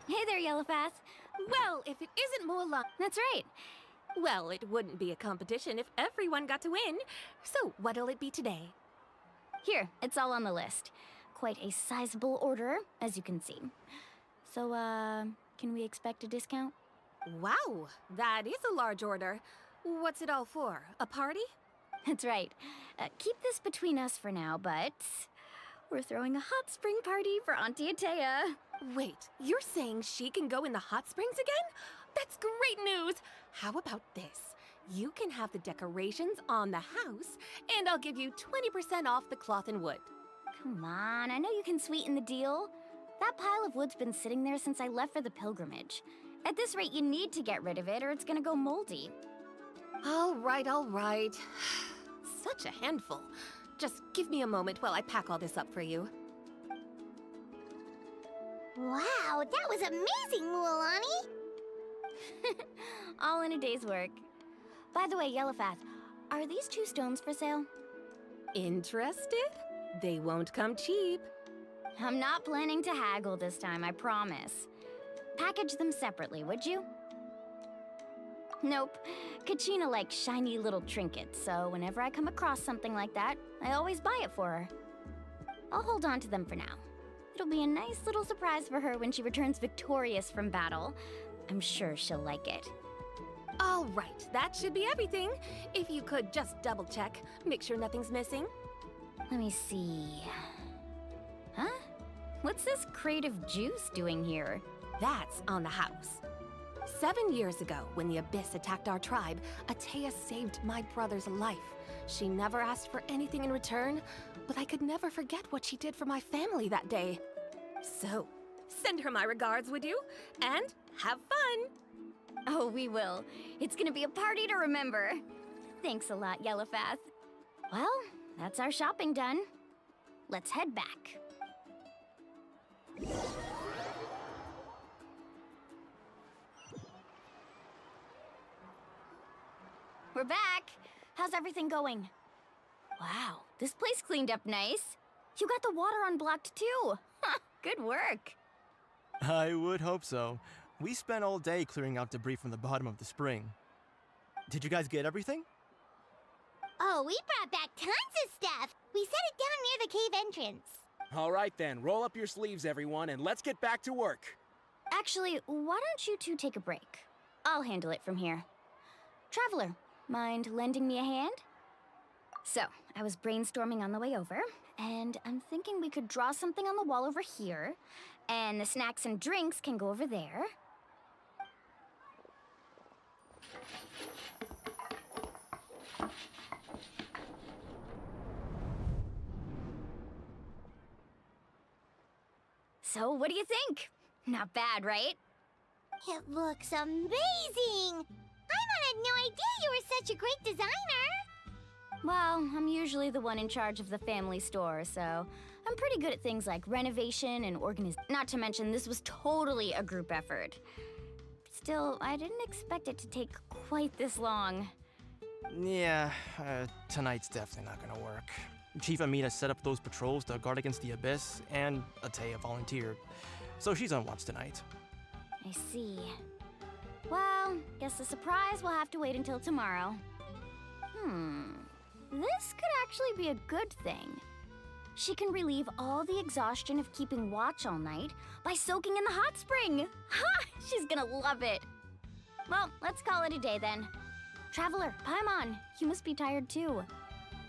[SPEAKER 12] Hey there, Yellowfath.
[SPEAKER 6] Well, if it isn't Mualani.
[SPEAKER 12] That's right.
[SPEAKER 6] Well, it wouldn't be a competition if everyone got to win. So, what'll it be today?
[SPEAKER 12] Here, it's all on the list. Quite a sizable order, as you can see. So, can we expect a discount?
[SPEAKER 6] Wow, that is a large order. What's it all for? A party?
[SPEAKER 12] That's right. Keep this between us for now, but we're throwing a hot spring party for Auntie Atea.
[SPEAKER 6] Wait, you're saying she can go in the hot springs again? That's great news! How about this? You can have the decorations on the house, and I'll give you 20% off the cloth and wood.
[SPEAKER 12] Come on, I know you can sweeten the deal. That pile of wood's been sitting there since I left for the pilgrimage. At this rate, you need to get rid of it or it's gonna go moldy.
[SPEAKER 6] All right. Such a handful. Just give me a moment while I pack all this up for you.
[SPEAKER 4] Wow, that was amazing, Mualani.
[SPEAKER 12] All in a day's work. By the way, Yellowfath, are these 2 stones for sale?
[SPEAKER 6] Interested? They won't come cheap.
[SPEAKER 12] I'm not planning to haggle this time, I promise. Package them separately, would you? Nope. Kachina likes shiny little trinkets, so whenever I come across something like that, I always buy it for her. I'll hold on to them for now. It'll be a nice little surprise for her when she returns victorious from battle. I'm sure she'll like it.
[SPEAKER 6] All right, that should be everything. If you could just double check, make sure nothing's missing.
[SPEAKER 12] Let me see. Huh? What's this creative juice doing here?
[SPEAKER 6] That's on the house. 7 years ago, when the Abyss attacked our tribe, Atea saved my brother's life. She never asked for anything in return, but I could never forget what she did for my family that day. So, send her my regards, would you? And have fun!
[SPEAKER 12] Oh, we will. It's gonna be a party to remember. Thanks a lot, Yellowfath. Well, that's our shopping done. Let's head back. We're back. How's everything going? Wow, this place cleaned up nice. You got the water unblocked too. Good work.
[SPEAKER 5] I would hope so. We spent all day clearing out debris from the bottom of the spring. Did you guys get everything?
[SPEAKER 4] Oh, we brought back tons of stuff. We set it down near the cave entrance.
[SPEAKER 18] All right then, roll up your sleeves, everyone, and let's get back to work.
[SPEAKER 12] Actually, why don't you two take a break? I'll handle it from here. Traveler, mind lending me a hand? So, I was brainstorming on the way over, and I'm thinking we could draw something on the wall over here, and the snacks and drinks can go over there. So, what do you think? Not bad, right?
[SPEAKER 4] It looks amazing! Paimon had no idea you were such a great designer!
[SPEAKER 12] Well, I'm usually the one in charge of the family store, so I'm pretty good at things like renovation and organization. Not to mention, this was totally a group effort. Still, I didn't expect it to take quite this long.
[SPEAKER 5] Yeah, tonight's definitely not gonna work. Chief Amita set up those patrols to guard against the Abyss, and Atea volunteered. So she's on watch tonight.
[SPEAKER 12] I see. Well, guess the surprise will have to wait until tomorrow. This could actually be a good thing. She can relieve all the exhaustion of keeping watch all night by soaking in the hot spring. Ha! She's gonna love it. Well, let's call it a day then. Traveler, Paimon, you must be tired too.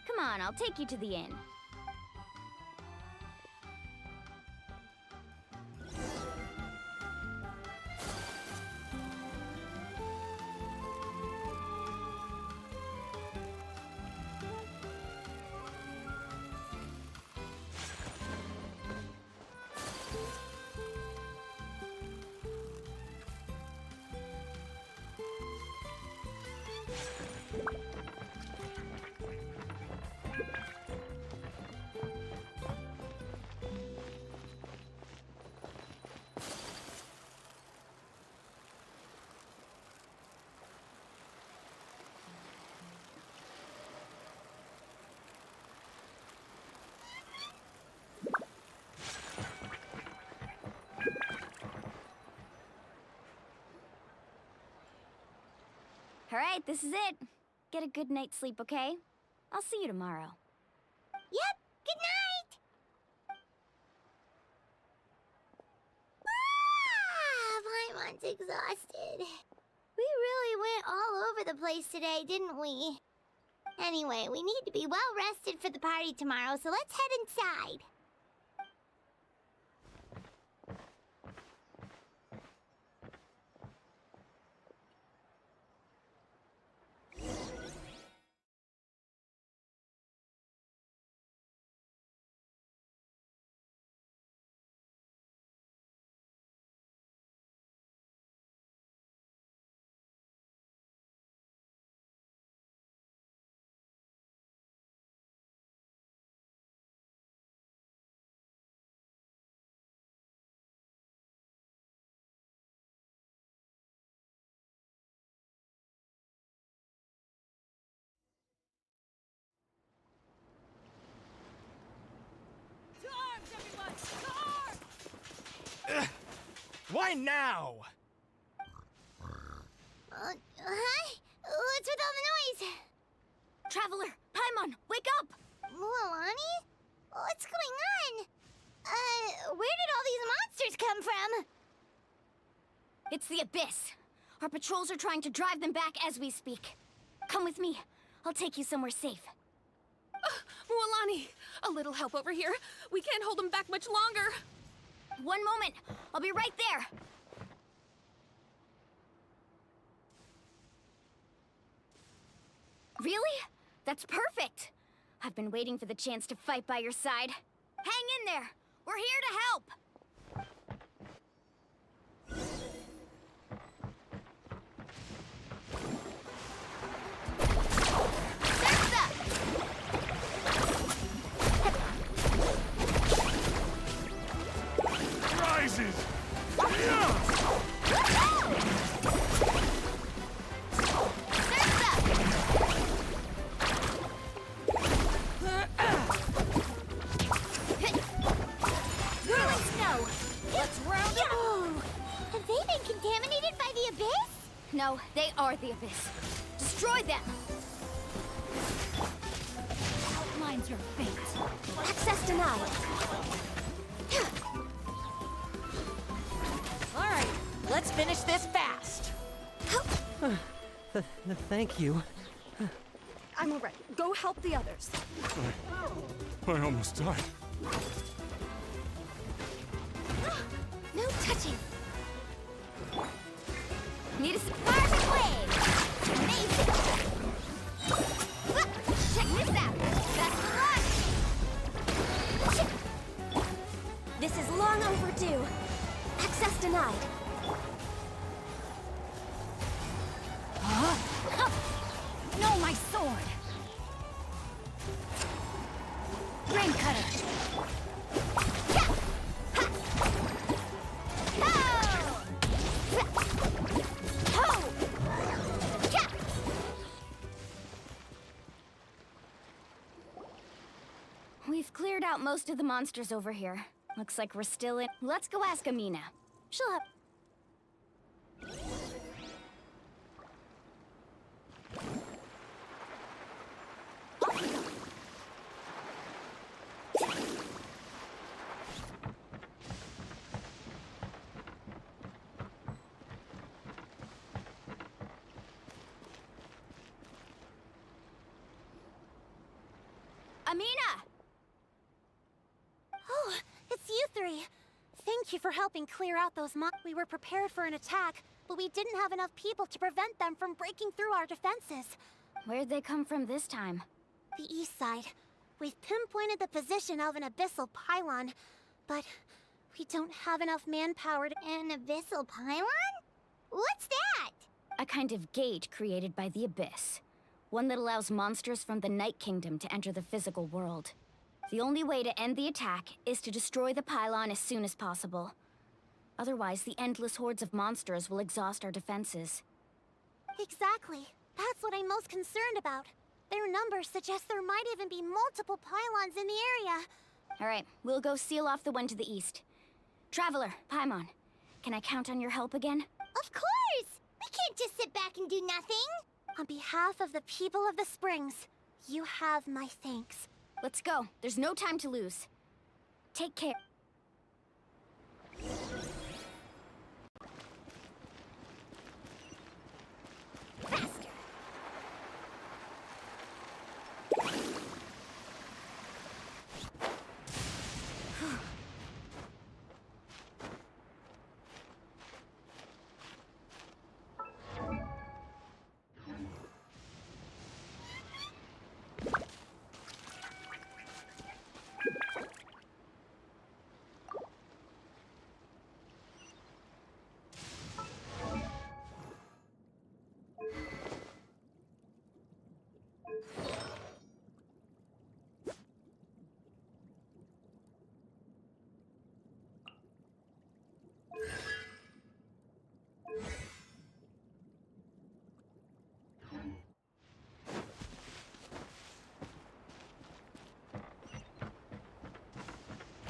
[SPEAKER 12] Come on, I'll take you to the inn. All right, this is it. Get a good night's sleep, okay? I'll see you tomorrow.
[SPEAKER 4] Yep, good night! Paimon's exhausted. We really went all over the place today, didn't we? Anyway, we need to be well rested for the party tomorrow, so let's head inside.
[SPEAKER 5] Why now?
[SPEAKER 4] Huh? What's with all the noise?
[SPEAKER 12] Traveler, Paimon, wake up!
[SPEAKER 4] Mualani? What's going on? Where did all these monsters come from?
[SPEAKER 12] It's the Abyss. Our patrols are trying to drive them back as we speak. Come with me. I'll take you somewhere safe.
[SPEAKER 6] Mualani, a little help over here. We can't hold them back much longer.
[SPEAKER 12] One moment. I'll be right there. Really? That's perfect. I've been waiting for the chance to fight by your side. Hang in there. We're here to help.
[SPEAKER 10] Rises!
[SPEAKER 4] Have they been contaminated by the abyss?
[SPEAKER 12] No, they are the abyss. Destroy them!
[SPEAKER 14] Outlines your fate.
[SPEAKER 12] Access denied.
[SPEAKER 15] All right, let's finish this fast. Thank you.
[SPEAKER 9] I'm all right. Go help the others.
[SPEAKER 10] I almost died.
[SPEAKER 12] No touching. Need a spark wave. Amazing. Check this out. That's the rush. This is long overdue. Access denied. Huh? No, my sword. Brain cutter. We've cleared out most of the monsters over here. Looks like we're still in. Let's go ask Amina. She'll have. Amina!
[SPEAKER 4] Oh, it's you three. Thank you for helping clear out those We were prepared for an attack, but we didn't have enough people to prevent them from breaking through our defenses.
[SPEAKER 12] Where'd they come from this time?
[SPEAKER 4] The east side. We've pinpointed the position of an abyssal pylon, but we don't have enough manpower to— An abyssal pylon? What's that?
[SPEAKER 12] A kind of gate created by the abyss. One that allows monsters from the Night Kingdom to enter the physical world. The only way to end the attack is to destroy the pylon as soon as possible. Otherwise, the endless hordes of monsters will exhaust our defenses.
[SPEAKER 4] Exactly. That's what I'm most concerned about. Their numbers suggest there might even be multiple pylons in the area.
[SPEAKER 12] All right, we'll go seal off the one to the east. Traveler, Paimon, can I count on your help again?
[SPEAKER 4] Of course! We can't just sit back and do nothing! On behalf of the people of the Springs, you have my thanks.
[SPEAKER 12] Let's go. There's no time to lose. Take care. Faster!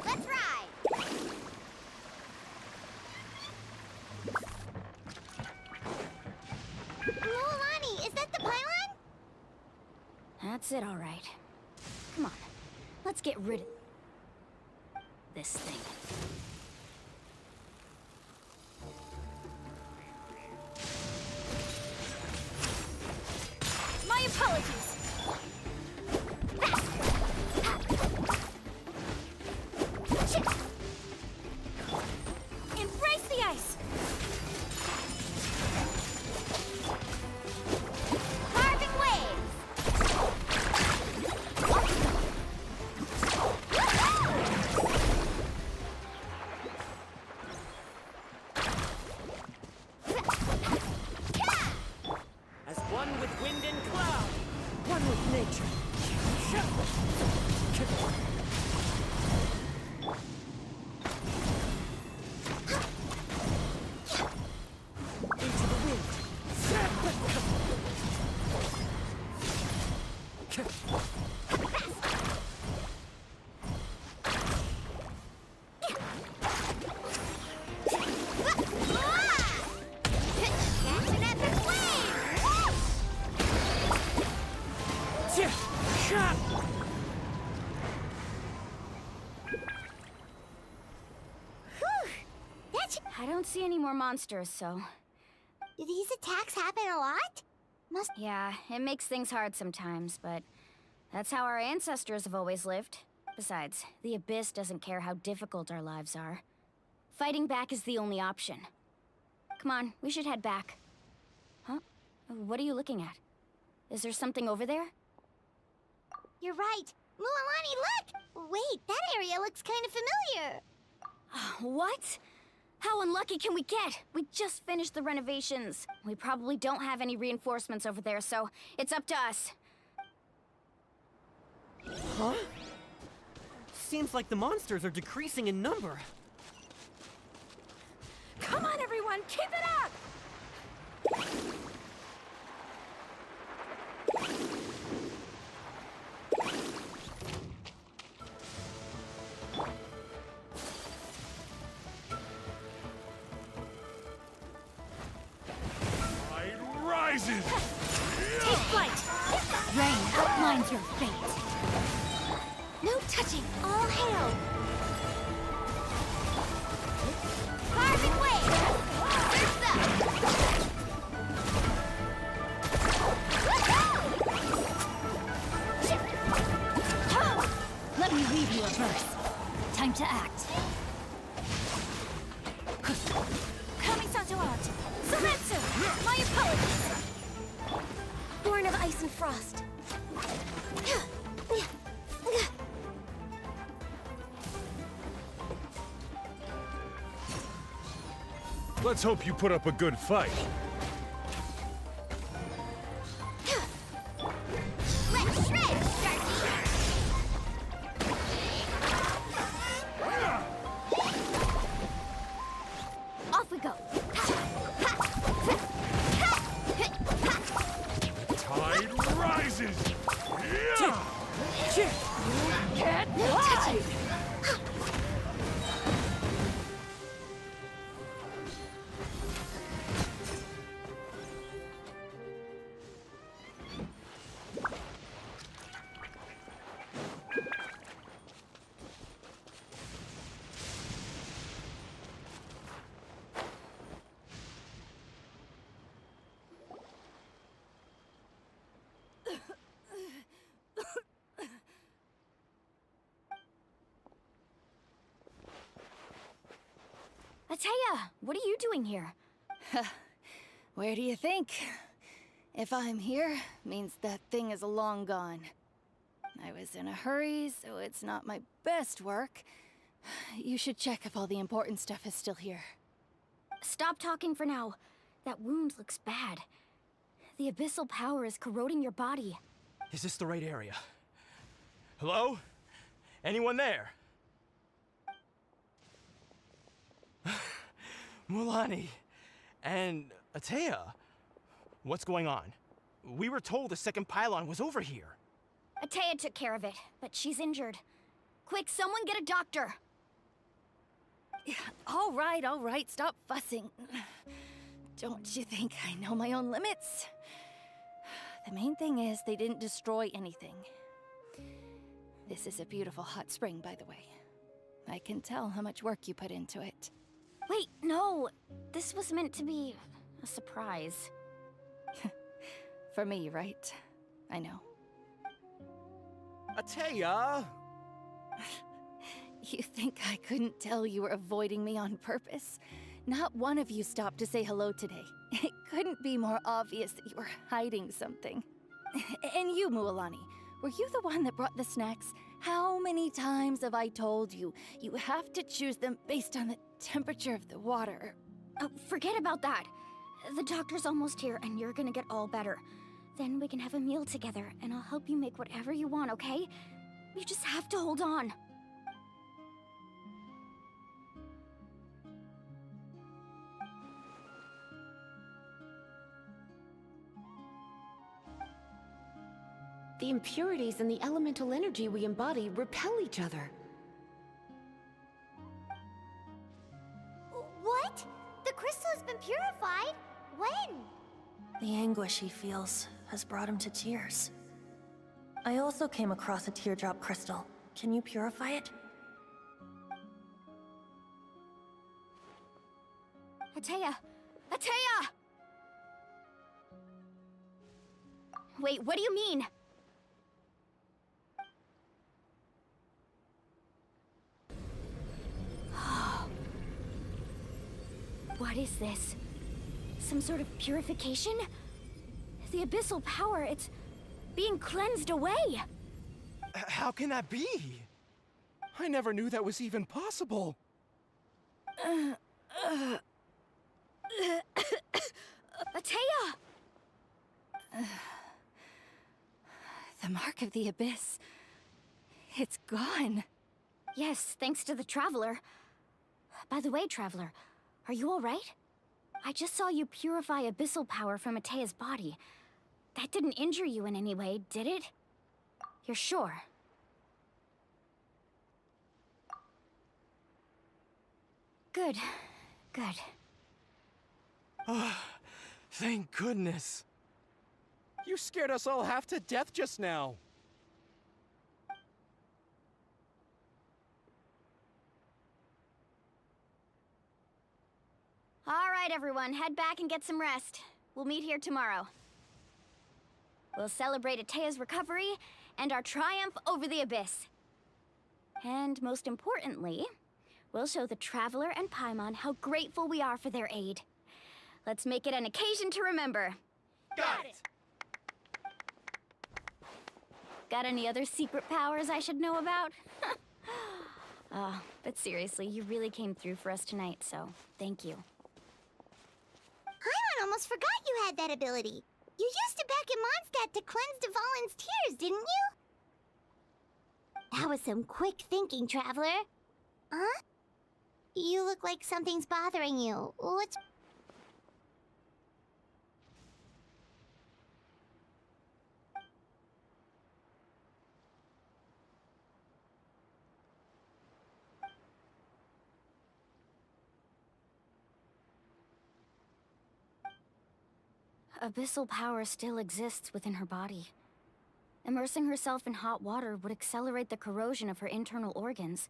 [SPEAKER 4] Let's ride! Mualani, is that the pylon?
[SPEAKER 12] That's it, all right. Come on, let's get rid of this thing.
[SPEAKER 6] apologies. Embrace the ice. Carving waves.
[SPEAKER 15] As one with wind and cloud.
[SPEAKER 9] One with nature. Into the wind.
[SPEAKER 4] Catch an epic wave! Whew!
[SPEAKER 12] I don't see any more monsters, so...
[SPEAKER 4] Do these attacks happen a lot?
[SPEAKER 12] Yeah, it makes things hard sometimes, but that's how our ancestors have always lived. Besides, the Abyss doesn't care how difficult our lives are. Fighting back is the only option. Come on, we should head back. Huh? What are you looking at? Is there something over there?
[SPEAKER 4] You're right. Mualani, look! Wait, that area looks kind of familiar.
[SPEAKER 12] What? How unlucky can we get? We just finished the renovations. We probably don't have any reinforcements over there, so it's up to us.
[SPEAKER 15] Huh? Seems like the monsters are decreasing in number.
[SPEAKER 6] Come on, everyone, keep it up!
[SPEAKER 10] Tide rises!
[SPEAKER 6] Take flight! Rain outlines your fate. No touching!
[SPEAKER 4] All hail! Carving wave! First up!
[SPEAKER 14] Let me read you a verse. Time to act.
[SPEAKER 6] Kamisato out! Saretsu! My apologies!
[SPEAKER 12] Born of ice and frost.
[SPEAKER 10] Let's hope you put up a good fight.
[SPEAKER 4] Let's shred, Sharky!
[SPEAKER 12] Off we go.
[SPEAKER 10] Tide rises! Yeah!
[SPEAKER 6] Get touching!
[SPEAKER 12] Ateya, what are you doing here?
[SPEAKER 16] Where do you think? If I'm here, means that thing is long gone. I was in a hurry, so it's not my best work. You should check if all the important stuff is still here.
[SPEAKER 12] Stop talking for now. That wound looks bad. The abyssal power is corroding your body.
[SPEAKER 5] Is this the right area? Hello? Anyone there? Mulani and Ateya, what's going on? We were told the second pylon was over here.
[SPEAKER 12] Ateya took care of it, but she's injured. Quick, someone get a doctor!
[SPEAKER 16] All right, stop fussing. Don't you think I know my own limits? The main thing is they didn't destroy anything. This is a beautiful hot spring, by the way. I can tell how much work you put into it.
[SPEAKER 12] Wait, no! This was meant to be a surprise.
[SPEAKER 16] For me, right? I know.
[SPEAKER 18] Ateya!
[SPEAKER 16] You think I couldn't tell you were avoiding me on purpose? Not one of you stopped to say hello today. It couldn't be more obvious that you were hiding something. And you, Mualani, were you the one that brought the snacks? How many times have I told you, you have to choose them based on the temperature of the water?
[SPEAKER 12] Oh, forget about that. The doctor's almost here, and you're gonna get all better. Then we can have a meal together, and I'll help you make whatever you want, okay? You just have to hold on.
[SPEAKER 19] The impurities and the elemental energy we embody repel each other.
[SPEAKER 4] What? The crystal has been purified? When?
[SPEAKER 20] The anguish he feels has brought him to tears. I also came across a teardrop crystal. Can you purify it?
[SPEAKER 12] Ateya! Ateya! Wait, what do you mean? What is this? Some sort of purification? The abyssal power, it's being cleansed away!
[SPEAKER 18] How can that be? I never knew that was even possible.
[SPEAKER 12] Ateya!
[SPEAKER 16] The mark of the abyss. It's gone.
[SPEAKER 12] Yes, thanks to the Traveler. By the way, Traveler, are you alright? I just saw you purify abyssal power from Ateya's body. That didn't injure you in any way, did it? You're sure? Good. Good.
[SPEAKER 18] Oh, thank goodness. You scared us all half to death just now.
[SPEAKER 12] All right, everyone, head back and get some rest. We'll meet here tomorrow. We'll celebrate Ateya's recovery and our triumph over the abyss. And most importantly, we'll show the Traveler and Paimon how grateful we are for their aid. Let's make it an occasion to remember.
[SPEAKER 5] Got it!
[SPEAKER 12] Got any other secret powers I should know about? Oh, but seriously, you really came through for us tonight, so thank you.
[SPEAKER 4] Paimon almost forgot you had that ability. You used it back in Mondstadt to cleanse Dvalin's tears, didn't you? That was some quick thinking, Traveler. Huh? You look like something's bothering you. What's...
[SPEAKER 12] Abyssal power still exists within her body. Immersing herself in hot water would accelerate the corrosion of her internal organs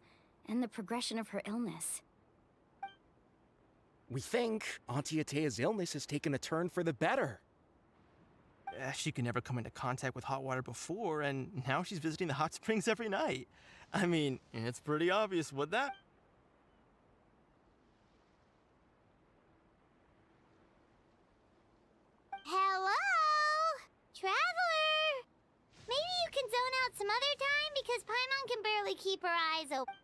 [SPEAKER 12] and the progression of her illness.
[SPEAKER 18] We think Auntie Ateya's illness has taken a turn for the better.
[SPEAKER 5] She could never come into contact with hot water before, and now she's visiting the hot springs every night. I mean, it's pretty obvious what that...
[SPEAKER 4] Hello? Traveler! Maybe you can zone out some other time because Paimon can barely keep her eyes open.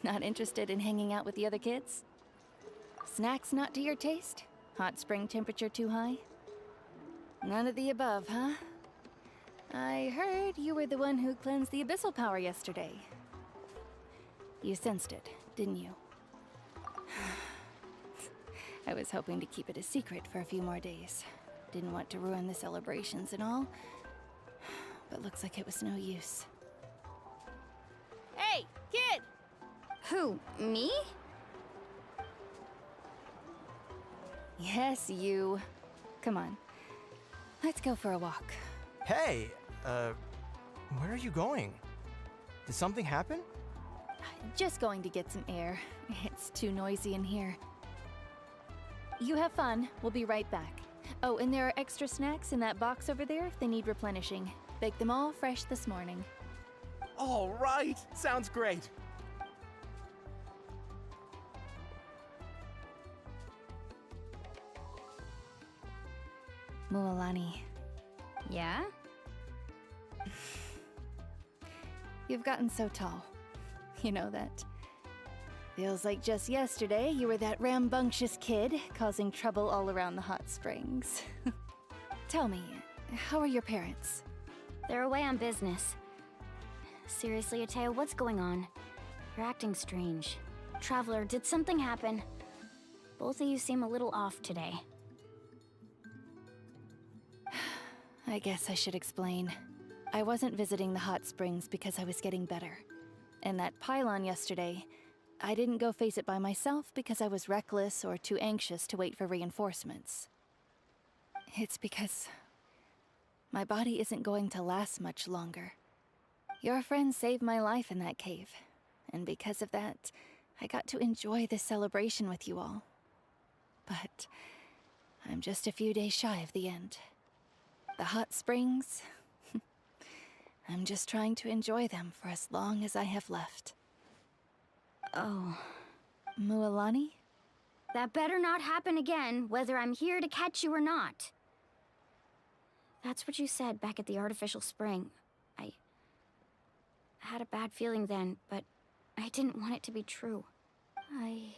[SPEAKER 16] Not interested in hanging out with the other kids? Snacks not to your taste? Hot spring temperature too high? None of the above, huh? I heard you were the one who cleansed the abyssal power yesterday. You sensed it, didn't you? I was hoping to keep it a secret for a few more days. Didn't want to ruin the celebrations and all. But looks like it was no use.
[SPEAKER 6] Hey, kid!
[SPEAKER 12] Who, me?
[SPEAKER 16] Yes, you. Come on. Let's go for a walk.
[SPEAKER 5] Hey, where are you going? Did something happen?
[SPEAKER 16] Just going to get some air. It's too noisy in here. You have fun. We'll be right back. Oh, and there are extra snacks in that box over there if they need replenishing. Baked them all fresh this morning.
[SPEAKER 18] All right, sounds great.
[SPEAKER 16] Mualani.
[SPEAKER 12] Yeah?
[SPEAKER 16] You've gotten so tall. You know that. Feels like just yesterday you were that rambunctious kid causing trouble all around the hot springs. Tell me, how are your parents?
[SPEAKER 12] They're away on business. Seriously, Ateo, what's going on? You're acting strange. Traveler, did something happen? Both of you seem a little off today.
[SPEAKER 16] I guess I should explain. I wasn't visiting the hot springs because I was getting better. And that pylon yesterday, I didn't go face it by myself because I was reckless or too anxious to wait for reinforcements. It's because my body isn't going to last much longer. Your friend saved my life in that cave, and because of that, I got to enjoy this celebration with you all. But I'm just a few days shy of the end. The hot springs, I'm just trying to enjoy them for as long as I have left.
[SPEAKER 12] Oh.
[SPEAKER 16] Mualani?
[SPEAKER 12] That better not happen again, whether I'm here to catch you or not. That's what you said back at the artificial spring. I had a bad feeling then, but I didn't want it to be true. I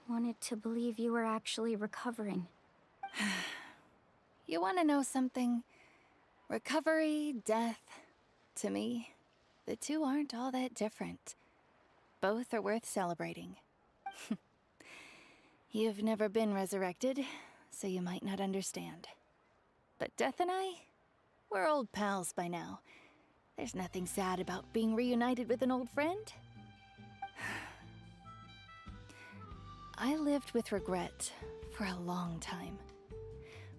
[SPEAKER 12] wanted to believe you were actually recovering.
[SPEAKER 16] You want to know something? Recovery, death, to me, the two aren't all that different. Both are worth celebrating. You've never been resurrected, so you might not understand. But Death and I, we're old pals by now. There's nothing sad about being reunited with an old friend. I lived with regret for a long time.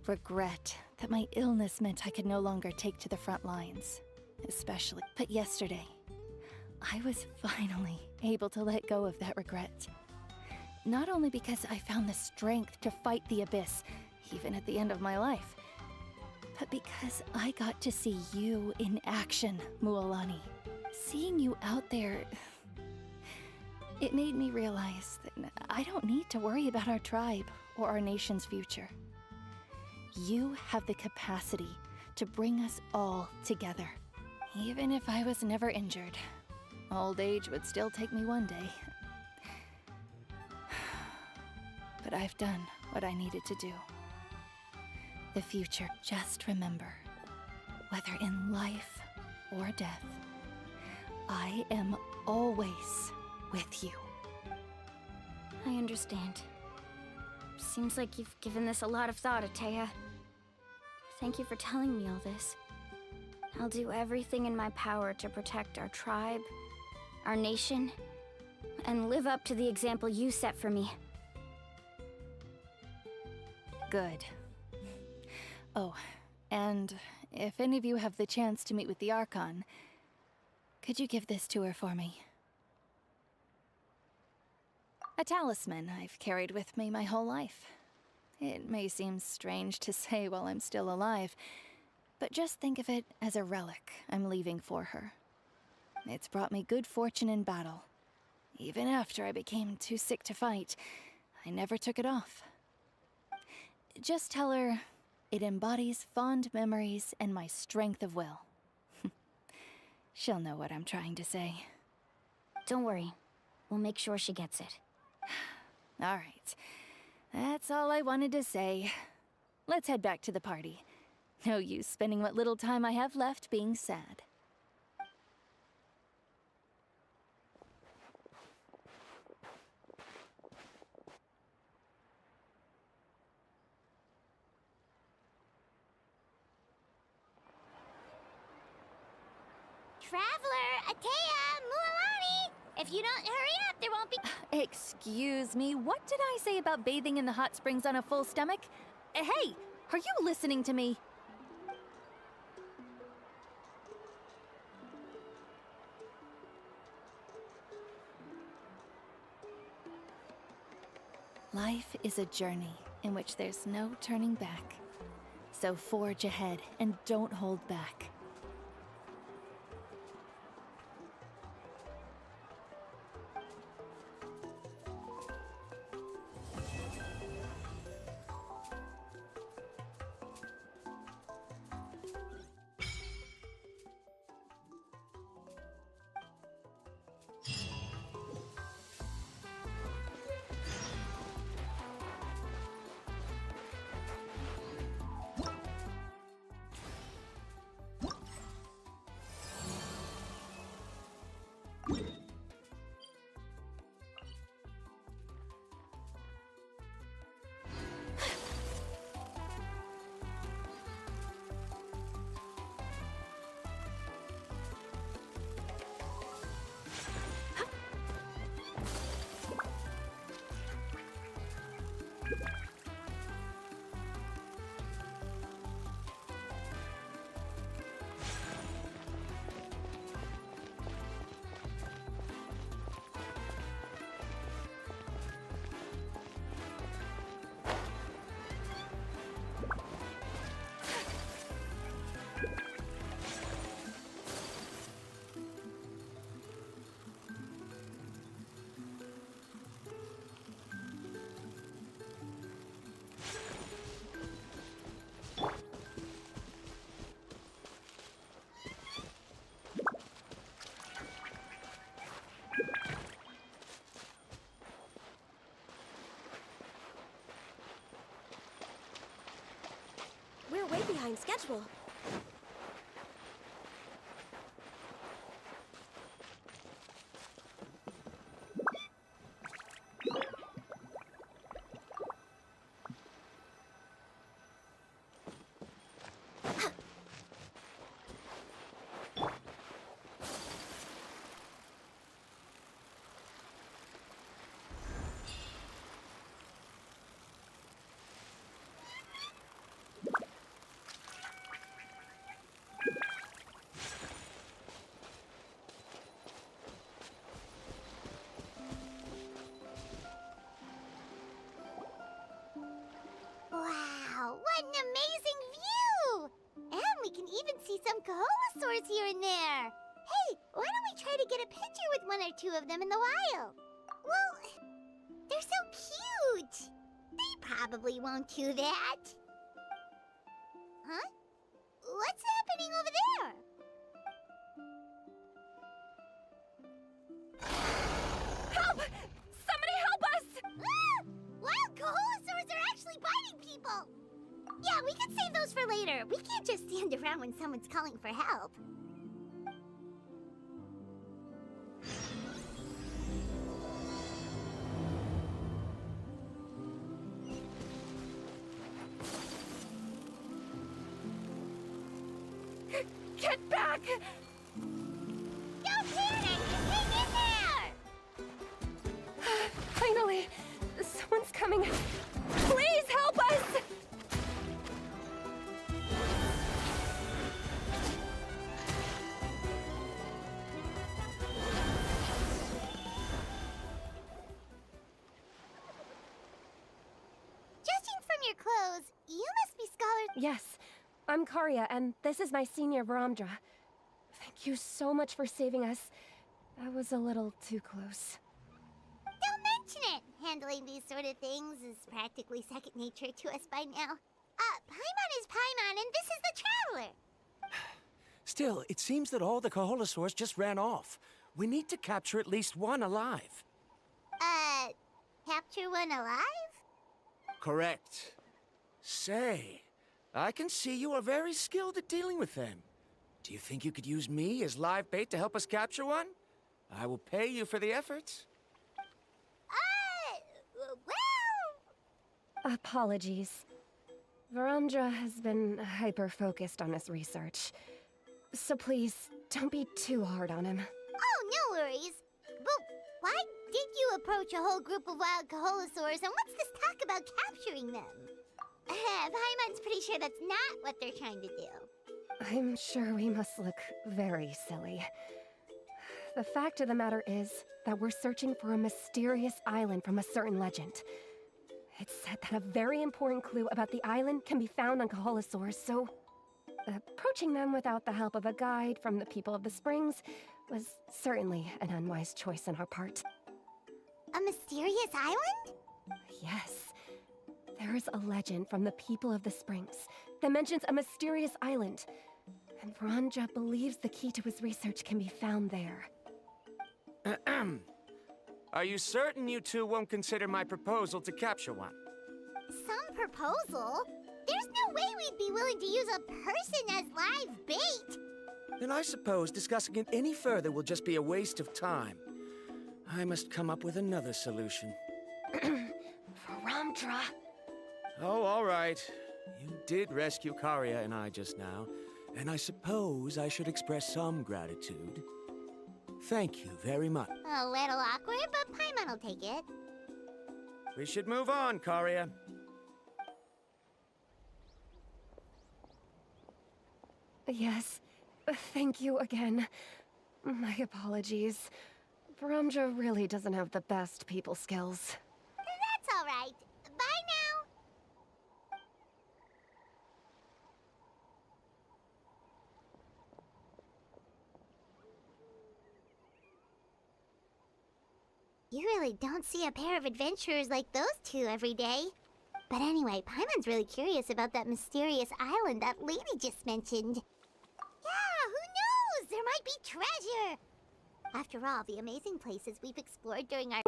[SPEAKER 16] Regret that my illness meant I could no longer take to the front lines, especially. But yesterday, I was finally able to let go of that regret. Not only because I found the strength to fight the abyss, even at the end of my life, but because I got to see you in action, Mualani. Seeing you out there, it made me realize that I don't need to worry about our tribe or our nation's future. You have the capacity to bring us all together. Even if I was never injured, old age would still take me one day. But I've done what I needed to do. The future, just remember, whether in life or death, I am always with you.
[SPEAKER 12] I understand. Seems like you've given this a lot of thought, Ateo. Thank you for telling me all this. I'll do everything in my power to protect our tribe, our nation, and live up to the example you set for me.
[SPEAKER 16] Good. Oh, and if any of you have the chance to meet with the Archone, could you give this to her for me? A talisman I've carried with me my whole life. It may seem strange to say while I'm still alive, but just think of it as a relic I'm leaving for her. It's brought me good fortune in battle. Even after I became too sick to fight, I never took it off. Just tell her it embodies fond memories and my strength of will. She'll know what I'm trying to say.
[SPEAKER 12] Don't worry. We'll make sure she gets it.
[SPEAKER 16] All right. That's all I wanted to say. Let's head back to the party. No use spending what little time I have left being sad.
[SPEAKER 4] Traveler, Atea, Mualani! If you don't hurry up, there won't be...
[SPEAKER 16] Excuse me, what did I say about bathing in the hot springs on a full stomach? Hey, are you listening to me? Life is a journey in which there's no turning back. So forge ahead and don't hold back.
[SPEAKER 6] We're way behind schedule.
[SPEAKER 4] Wow, what an amazing view! And we can even see some Kaholosaurs here and there. Hey, why don't we try to get a picture with one or two of them in the wild? Well, they're so cute. They probably won't do that. Huh? What's happening over there?
[SPEAKER 6] Help! Somebody help us!
[SPEAKER 4] Ah! Wild Kaholosaurs are actually biting people! Yeah, we can save those for later. We can't just stand around when someone's calling for help.
[SPEAKER 6] Get back!
[SPEAKER 4] Don't panic! Hang in there!
[SPEAKER 6] Finally! Someone's coming. Please help us!
[SPEAKER 4] suppose you must be Scholar...
[SPEAKER 21] Yes, I'm Karya, and this is my senior Varamdra. Thank you so much for saving us. That was a little too close.
[SPEAKER 4] Don't mention it! Handling these sort of things is practically second nature to us by now. Paimon is Paimon, and this is the Traveler!
[SPEAKER 22] Still, it seems that all the Kaholosaurs just ran off. We need to capture at least one alive.
[SPEAKER 4] Capture one alive?
[SPEAKER 22] Correct. Say, I can see you are very skilled at dealing with them. Do you think you could use me as live bait to help us capture one? I will pay you for the efforts.
[SPEAKER 4] Well...
[SPEAKER 21] Apologies. Varamdra has been hyper-focused on his research. So please, don't be too hard on him.
[SPEAKER 4] Oh, no worries. But why did you approach a whole group of wild Kaholosaurs, and what's this talk about capturing them? Paimon's pretty sure that's not what they're trying to do.
[SPEAKER 21] I'm sure we must look very silly. The fact of the matter is that we're searching for a mysterious island from a certain legend. It's said that a very important clue about the island can be found on Kaholosaurs, so... approaching them without the help of a guide from the people of the Springs was certainly an unwise choice on our part.
[SPEAKER 4] A mysterious island?
[SPEAKER 21] Yes. There is a legend from the people of the Springs that mentions a mysterious island, and Varamdra believes the key to his research can be found there.
[SPEAKER 22] Are you certain you two won't consider my proposal to capture one?
[SPEAKER 4] Some proposal? There's no way we'd be willing to use a person as live bait!
[SPEAKER 22] Then I suppose discussing it any further will just be a waste of time. I must come up with another solution.
[SPEAKER 21] Varamdra!
[SPEAKER 22] Oh, all right. You did rescue Karya and I just now, and I suppose I should express some gratitude. Thank you very much.
[SPEAKER 4] A little awkward, but Paimon will take it.
[SPEAKER 22] We should move on, Karya.
[SPEAKER 21] Yes. Thank you again. My apologies. Varamdra really doesn't have the best people skills.
[SPEAKER 4] That's all right. Bye now. You really don't see a pair of adventurers like those two every day. But anyway, Paimon's really curious about that mysterious island that lady just mentioned. Yeah, who knows? There might be treasure! After all, the amazing places we've explored during our...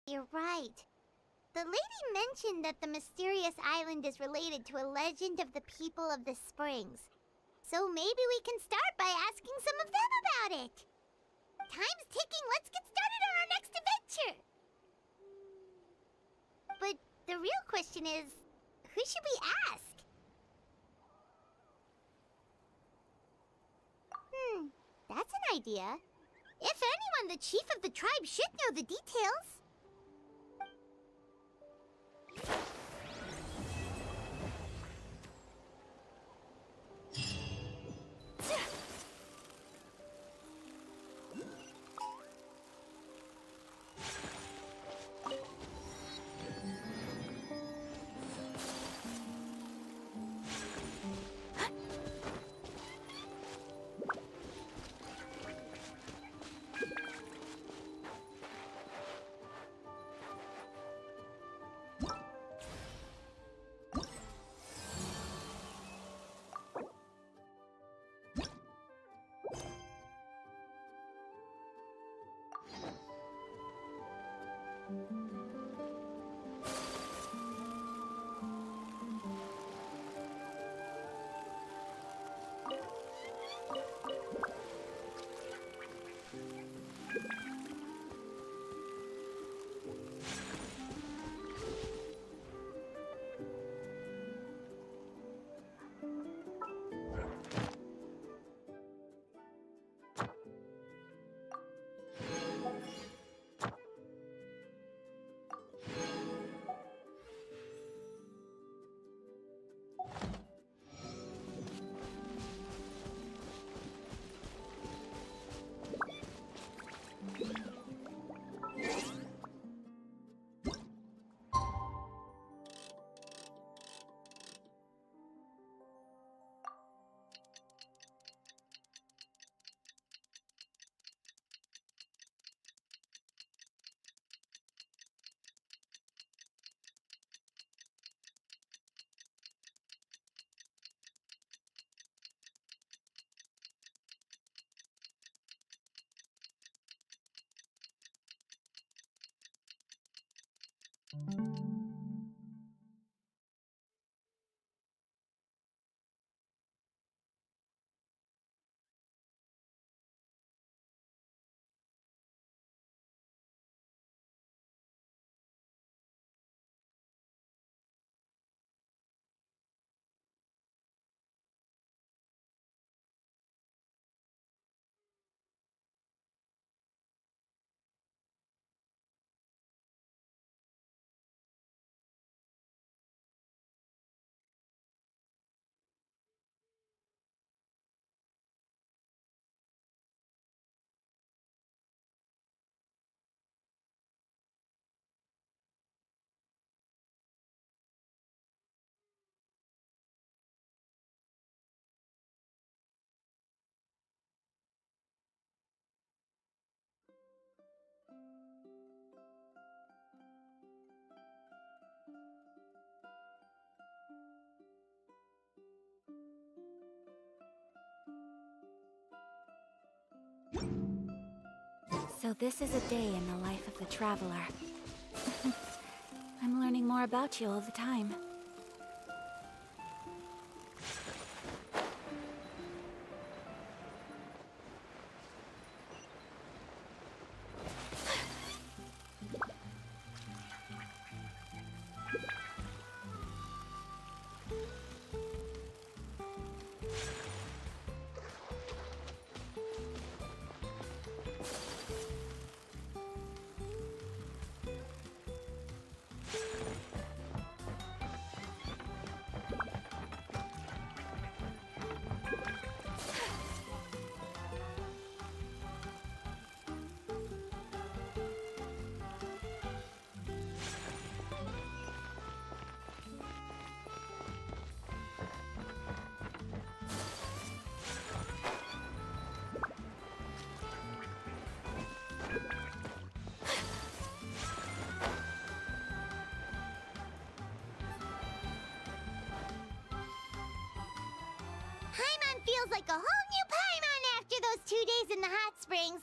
[SPEAKER 4] You're right. The lady mentioned that the mysterious island is related to a legend of the people of the Springs. So maybe we can start by asking some of them about it. Time's ticking. Let's get started on our next adventure. But the real question is, who should we ask? That's an idea. If anyone, the chief of the tribe should know the details.
[SPEAKER 12] So this is a day in the life of the traveler. I'm learning more about you all the time.
[SPEAKER 4] Paimon feels like a whole new Paimon after those 2 days in the hot springs.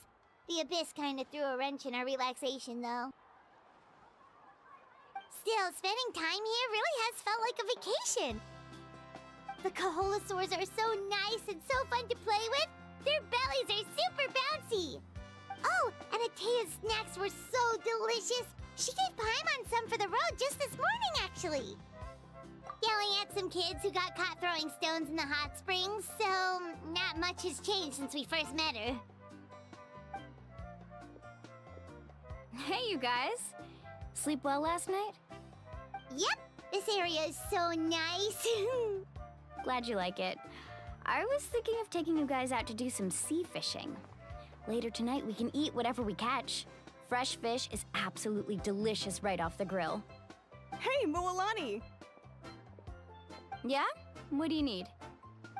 [SPEAKER 4] The Abyss kind of threw a wrench in our relaxation, though. Still, spending time here really has felt like a vacation. The Kaholosaurs are so nice and so fun to play with. Their bellies are super bouncy. Oh, and Atea's snacks were so delicious. She gave Paimon some for the road just this morning, actually. Yelling at some kids who got caught throwing stones in the hot springs, so not much has changed since we first met her.
[SPEAKER 12] Hey, you guys. Sleep well last night?
[SPEAKER 4] Yep, this area is so nice.
[SPEAKER 12] Glad you like it. I was thinking of taking you guys out to do some sea fishing. Later tonight, we can eat whatever we catch. Fresh fish is absolutely delicious right off the grill.
[SPEAKER 9] Hey, Mualani!
[SPEAKER 12] Yeah? What do you need?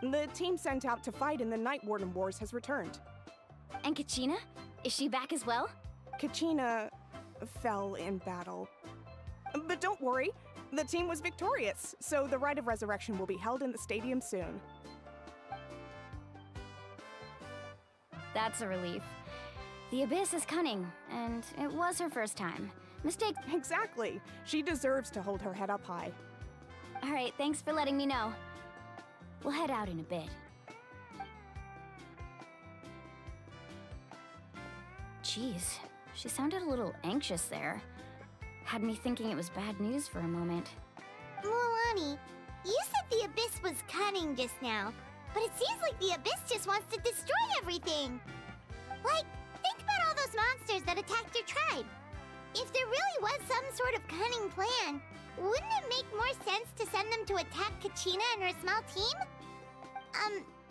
[SPEAKER 9] The team sent out to fight in the Night Warden Wars has returned.
[SPEAKER 12] And Kachina? Is she back as well?
[SPEAKER 9] Kachina fell in battle. But don't worry, the team was victorious, so the Rite of Resurrection will be held in the stadium soon.
[SPEAKER 12] That's a relief. The Abyss is cunning, and it was her first time. Mistake.
[SPEAKER 9] Exactly. She deserves to hold her head up high.
[SPEAKER 12] All right, thanks for letting me know. We'll head out in a bit. Jeez, she sounded a little anxious there. Had me thinking it was bad news for a moment.
[SPEAKER 4] Mualani, you said the Abyss was cunning just now, but it seems like the Abyss just wants to destroy everything. Like, think about all those monsters that attacked your tribe. If there really was some sort of cunning plan, wouldn't it make more sense to send them to attack Kachina and her small team?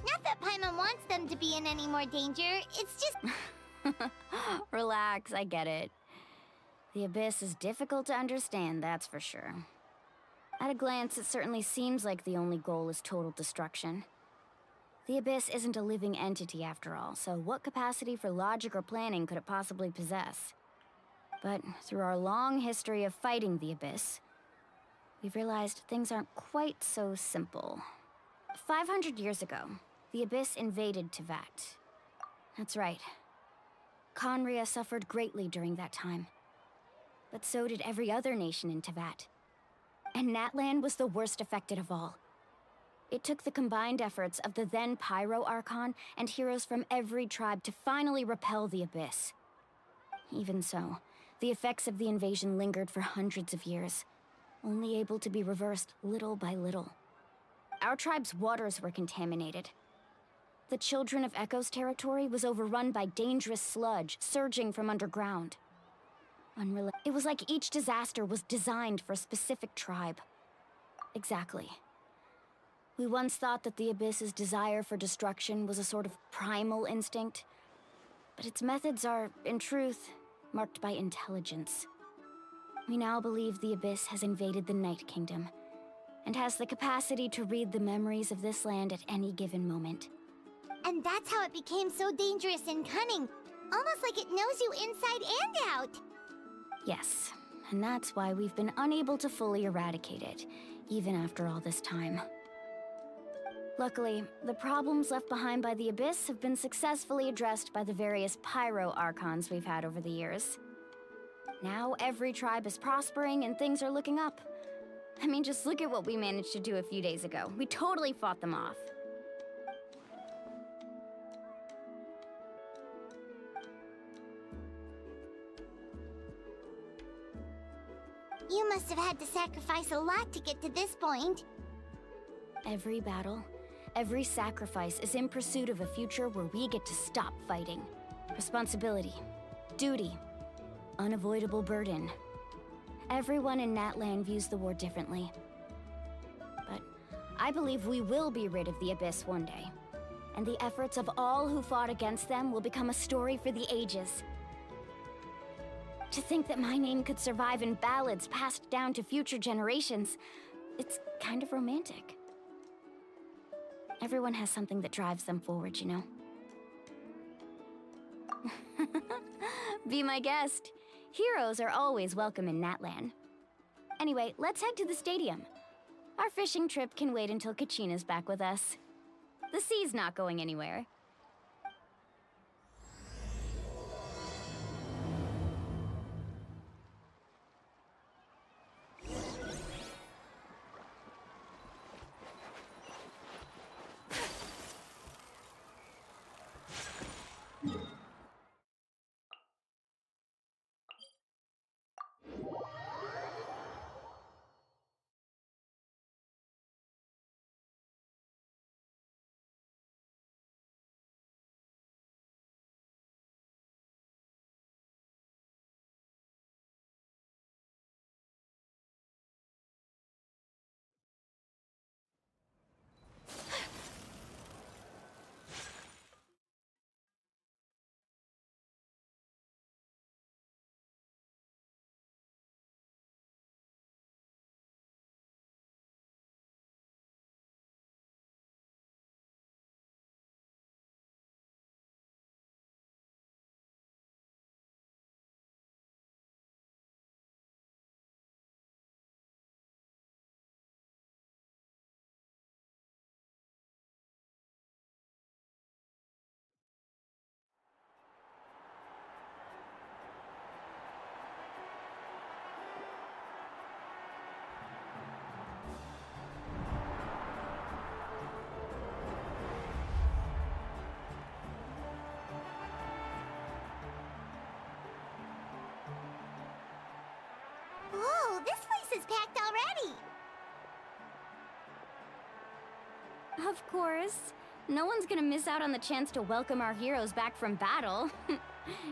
[SPEAKER 4] Not that Paimon wants them to be in any more danger, it's just...
[SPEAKER 12] Relax, I get it. The Abyss is difficult to understand, that's for sure. At a glance, it certainly seems like the only goal is total destruction. The Abyss isn't a living entity after all, so what capacity for logic or planning could it possibly possess? But through our long history of fighting the Abyss, we've realized things aren't quite so simple. 500 years ago, the Abyss invaded Teyvat. That's right. Khaenri'ah suffered greatly during that time. But so did every other nation in Teyvat. And Natlan was the worst affected of all. It took the combined efforts of the then Pyro Archon and heroes from every tribe to finally repel the Abyss. Even so, the effects of the invasion lingered for hundreds of years, only able to be reversed little by little. Our tribe's waters were contaminated. The Children of Echo's territory was overrun by dangerous sludge surging from underground. It was like each disaster was designed for a specific tribe. Exactly. We once thought that the Abyss's desire for destruction was a sort of primal instinct, but its methods are, in truth, marked by intelligence. We now believe the Abyss has invaded the Night Kingdom, and has the capacity to read the memories of this land at any given moment.
[SPEAKER 4] And that's how it became so dangerous and cunning, almost like it knows you inside and out.
[SPEAKER 12] Yes, and that's why we've been unable to fully eradicate it, even after all this time. Luckily, the problems left behind by the Abyss have been successfully addressed by the various pyro archons we've had over the years. Now every tribe is prospering and things are looking up. I mean, just look at what we managed to do a few days ago. We totally fought them off.
[SPEAKER 4] You must have had to sacrifice a lot to get to this point.
[SPEAKER 12] Every battle, every sacrifice is in pursuit of a future where we get to stop fighting. Responsibility, duty, unavoidable burden. Everyone in Natlan views the war differently. But I believe we will be rid of the Abyss one day. And the efforts of all who fought against them will become a story for the ages. To think that my name could survive in ballads passed down to future generations, it's kind of romantic. Everyone has something that drives them forward, you know? Be my guest. Heroes are always welcome in Natlan. Anyway, let's head to the stadium. Our fishing trip can wait until Kachina's back with us. The sea's not going anywhere.
[SPEAKER 4] Whoa, this place is packed already!
[SPEAKER 12] Of course. No one's gonna miss out on the chance to welcome our heroes back from battle.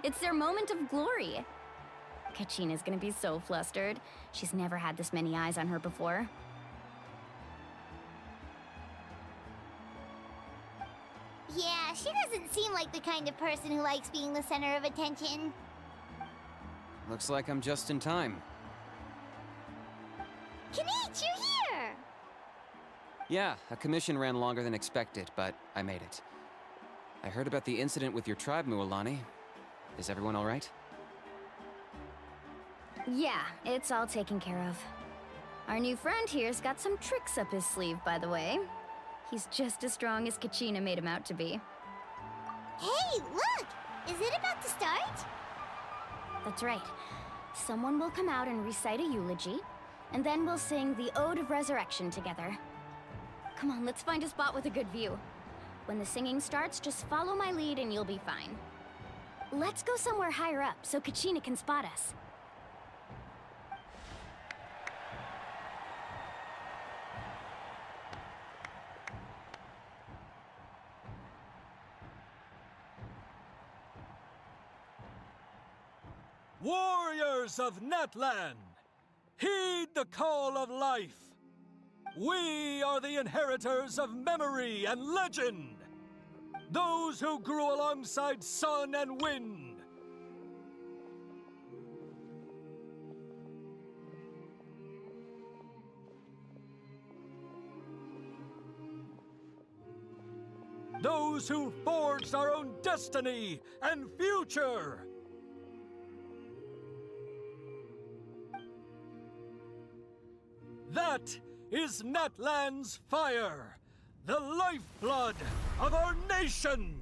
[SPEAKER 12] It's their moment of glory. Kachina's gonna be so flustered. She's never had this many eyes on her before.
[SPEAKER 4] Yeah, she doesn't seem like the kind of person who likes being the center of attention.
[SPEAKER 13] Looks like I'm just in time.
[SPEAKER 4] Kinich, you're here!
[SPEAKER 13] Yeah, a commission ran longer than expected, but I made it. I heard about the incident with your tribe, Mualani. Is everyone all right?
[SPEAKER 12] Yeah, it's all taken care of. Our new friend here's got some tricks up his sleeve, by the way. He's just as strong as Kachina made him out to be.
[SPEAKER 4] Hey, look! Is it about to start?
[SPEAKER 12] That's right. Someone will come out and recite a eulogy, and then we'll sing the Ode of Resurrection together. Come on, let's find a spot with a good view. When the singing starts, just follow my lead and you'll be fine. Let's go somewhere higher up so Kachina can spot us.
[SPEAKER 8] Warriors of Natlan, heed the call of life. We are the inheritors of memory and legend. Those who grew alongside sun and wind. Those who forged our own destiny and future. That is Natlan's fire, the lifeblood of our nation!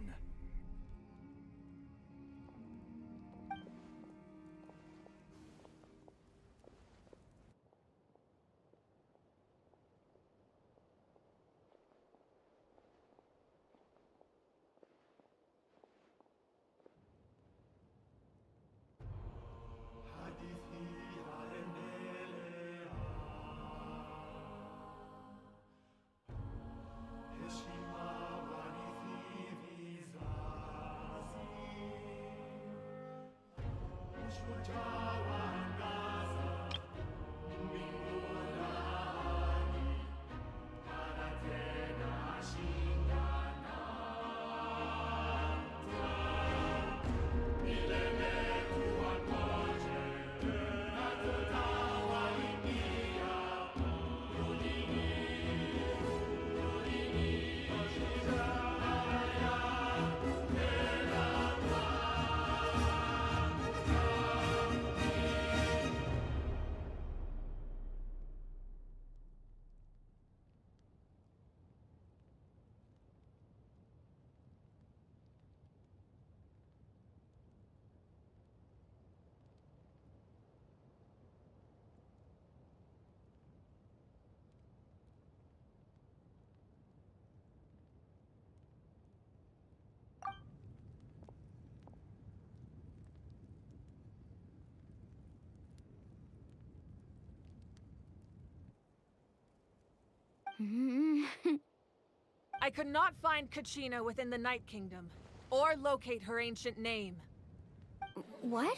[SPEAKER 3] I could not find Kachina within the Night Kingdom, or locate her ancient name.
[SPEAKER 12] What?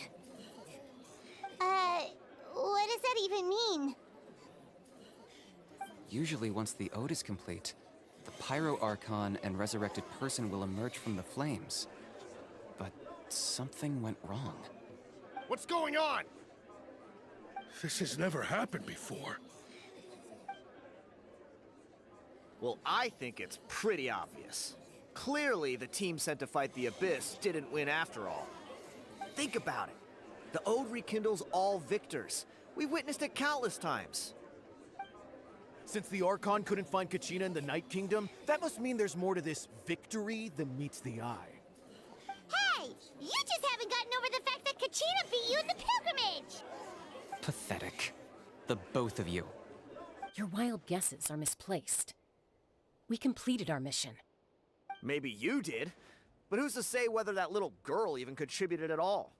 [SPEAKER 4] What does that even mean?
[SPEAKER 13] Usually once the ode is complete, the Pyro Archon and resurrected person will emerge from the flames. But something went wrong.
[SPEAKER 10] What's going on? This has never happened before.
[SPEAKER 5] Well, I think it's pretty obvious. Clearly, the team sent to fight the Abyss didn't win after all. Think about it. The Ode rekindles all victors. We witnessed it countless times. Since the Archon couldn't find Kachina in the Night Kingdom, that must mean there's more to this victory than meets the eye.
[SPEAKER 4] Hey! You just haven't gotten over the fact that Kachina beat you in the pilgrimage!
[SPEAKER 13] Pathetic. The both of you.
[SPEAKER 6] Your wild guesses are misplaced. We completed our mission.
[SPEAKER 5] Maybe you did, but who's to say whether that little girl even contributed at all?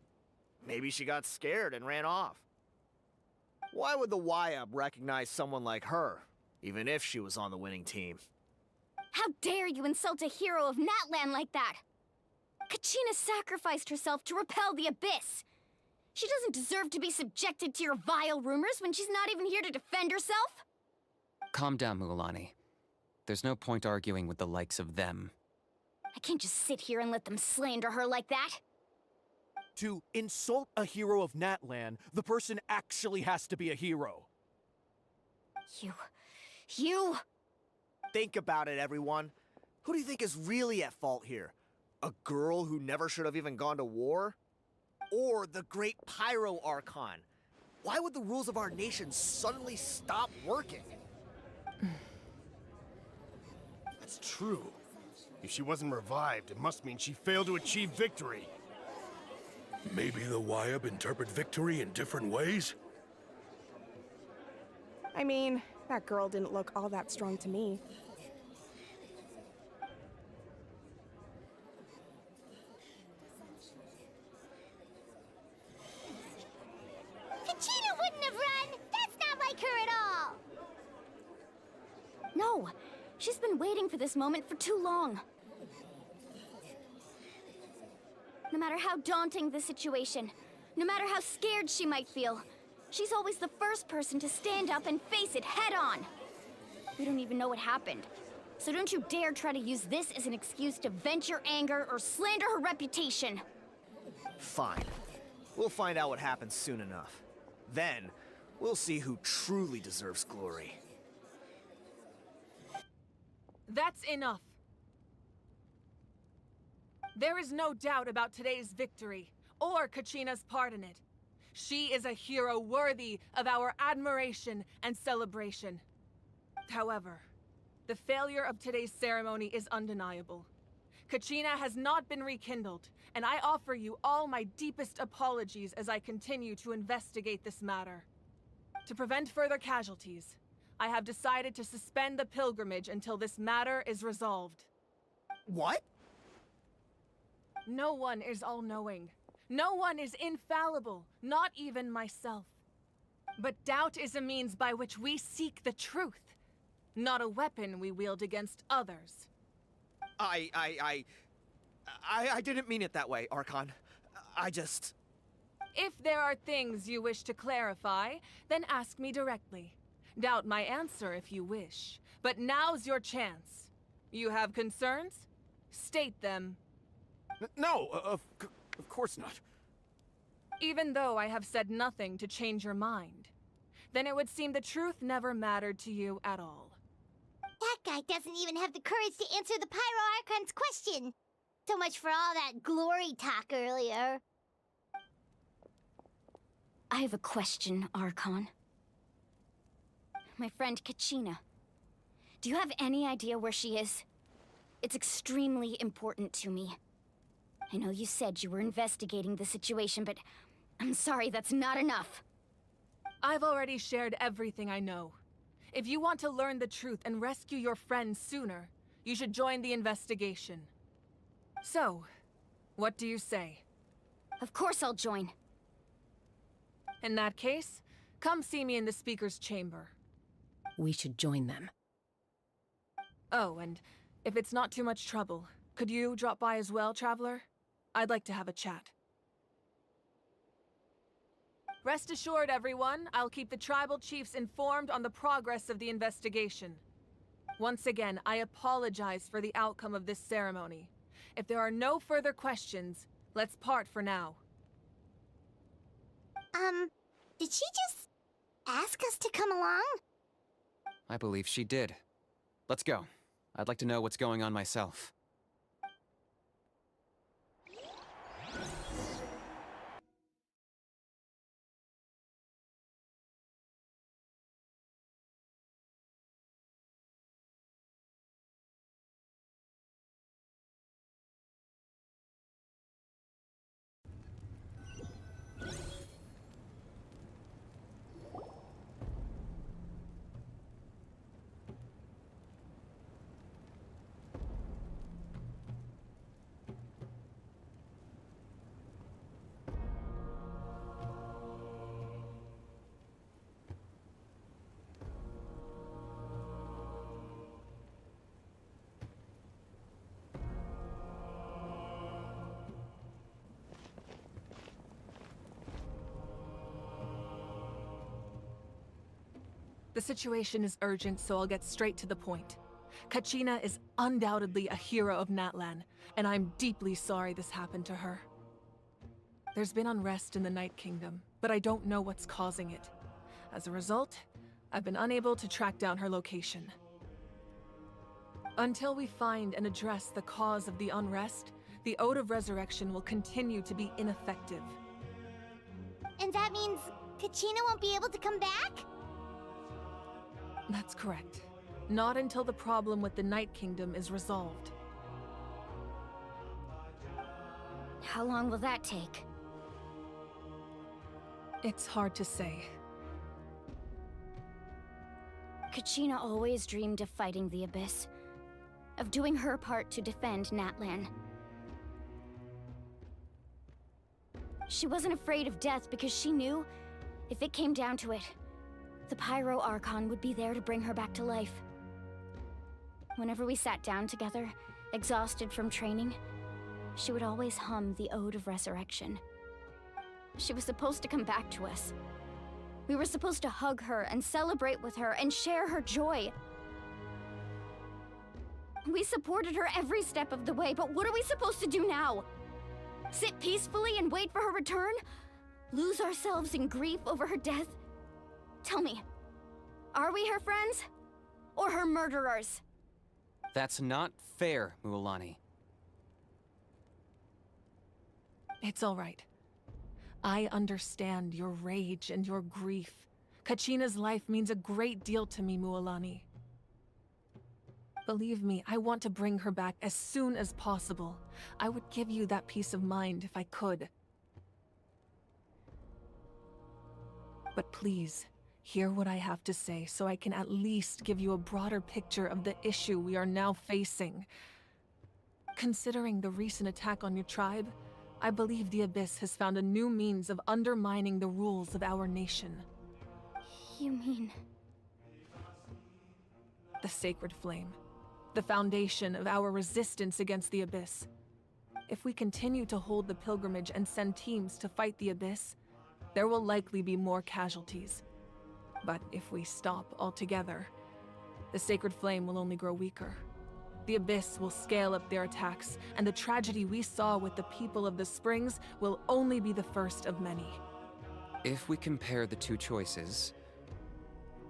[SPEAKER 5] Maybe she got scared and ran off. Why would the YUB recognize someone like her, even if she was on the winning team?
[SPEAKER 12] How dare you insult a hero of Natlan like that? Kachina sacrificed herself to repel the Abyss. She doesn't deserve to be subjected to your vile rumors when she's not even here to defend herself.
[SPEAKER 13] Calm down, Mualani. There's no point arguing with the likes of them.
[SPEAKER 12] I can't just sit here and let them slander her like that.
[SPEAKER 5] To insult a hero of Natlan, the person actually has to be a hero.
[SPEAKER 12] You...
[SPEAKER 5] Think about it, everyone. Who do you think is really at fault here? A girl who never should have even gone to war? Or the great Pyro Archon? Why would the rules of our nation suddenly stop working?
[SPEAKER 10] That's true. If she wasn't revived, it must mean she failed to achieve victory. Maybe the YUB interpret victory in different ways?
[SPEAKER 9] I mean, that girl didn't look all that strong to me.
[SPEAKER 4] Kachina wouldn't have run! That's not like her at all!
[SPEAKER 12] No, she's been waiting for this moment for too long. No matter how daunting the situation, no matter how scared she might feel, she's always the first person to stand up and face it head on. We don't even know what happened. So don't you dare try to use this as an excuse to vent your anger or slander her reputation.
[SPEAKER 5] Fine. We'll find out what happens soon enough. Then, we'll see who truly deserves glory.
[SPEAKER 3] That's enough. There is no doubt about today's victory, or Kachina's part in it. She is a hero worthy of our admiration and celebration. However, The failure of today's ceremony is undeniable. Kachina has not been rekindled, and I offer you all my deepest apologies as I continue to investigate this matter. To prevent further casualties, I have decided to suspend the pilgrimage until this matter is resolved.
[SPEAKER 5] What?
[SPEAKER 3] No one is all-knowing. No one is infallible, not even myself. But doubt is a means by which we seek the truth, not a weapon we wield against others.
[SPEAKER 5] I didn't mean it that way, Archon. I just...
[SPEAKER 3] If there are things you wish to clarify, then ask me directly. Doubt my answer if you wish, but now's your chance. You have concerns? State them.
[SPEAKER 5] No, of course not.
[SPEAKER 3] Even though I have said nothing to change your mind, then it would seem the truth never mattered to you at all.
[SPEAKER 4] That guy doesn't even have the courage to answer the Pyro Archon's question. So much for all that glory talk earlier.
[SPEAKER 12] I have a question, Archon. My friend Kachina. Do you have any idea where she is? It's extremely important to me. I know you said you were investigating the situation, but I'm sorry, that's not enough.
[SPEAKER 3] I've already shared everything I know. If you want to learn the truth and rescue your friend sooner, you should join the investigation. So, what do you say?
[SPEAKER 12] Of course I'll join.
[SPEAKER 3] In that case, come see me in the speaker's chamber.
[SPEAKER 6] We should join them.
[SPEAKER 3] Oh, and if it's not too much trouble, could you drop by as well, Traveler? I'd like to have a chat. Rest assured, everyone, I'll keep the tribal chiefs informed on the progress of the investigation. Once again, I apologize for the outcome of this ceremony. If there are no further questions, let's part for now.
[SPEAKER 4] Did she just ask us to come along?
[SPEAKER 13] I believe she did. Let's go. I'd like to know what's going on myself.
[SPEAKER 3] The situation is urgent, so I'll get straight to the point. Kachina is undoubtedly a hero of Natlan, and I'm deeply sorry this happened to her. There's been unrest in the Night Kingdom, but I don't know what's causing it. As a result, I've been unable to track down her location. Until we find and address the cause of the unrest, the Ode of Resurrection will continue to be ineffective.
[SPEAKER 4] And that means Kachina won't be able to come back?
[SPEAKER 3] That's correct. Not until the problem with the Night Kingdom is resolved.
[SPEAKER 12] How long will that take?
[SPEAKER 3] It's hard to say.
[SPEAKER 12] Kachina always dreamed of fighting the Abyss, of doing her part to defend Natlan. She wasn't afraid of death because she knew, if it came down to it, the Pyro Archon would be there to bring her back to life. Whenever we sat down together, exhausted from training, she would always hum the Ode of Resurrection. She was supposed to come back to us. We were supposed to hug her and celebrate with her and share her joy. We supported her every step of the way, but what are we supposed to do now? Sit peacefully and wait for her return? Lose ourselves in grief over her death? Tell me, are we her friends? Or her murderers?
[SPEAKER 13] That's not fair, Mualani.
[SPEAKER 3] It's all right. I understand your rage and your grief. Kachina's life means a great deal to me, Mualani. Believe me, I want to bring her back as soon as possible. I would give you that peace of mind if I could. But please, hear what I have to say so I can at least give you a broader picture of the issue we are now facing. Considering the recent attack on your tribe, I believe the Abyss has found a new means of undermining the rules of our nation.
[SPEAKER 12] You mean...
[SPEAKER 3] The Sacred Flame. The foundation of our resistance against the Abyss. If we continue to hold the pilgrimage and send teams to fight the Abyss, there will likely be more casualties. But if we stop altogether, the Sacred Flame will only grow weaker. The Abyss will scale up their attacks, and the tragedy we saw with the people of the Springs will only be the first of many.
[SPEAKER 13] If we compare the two choices,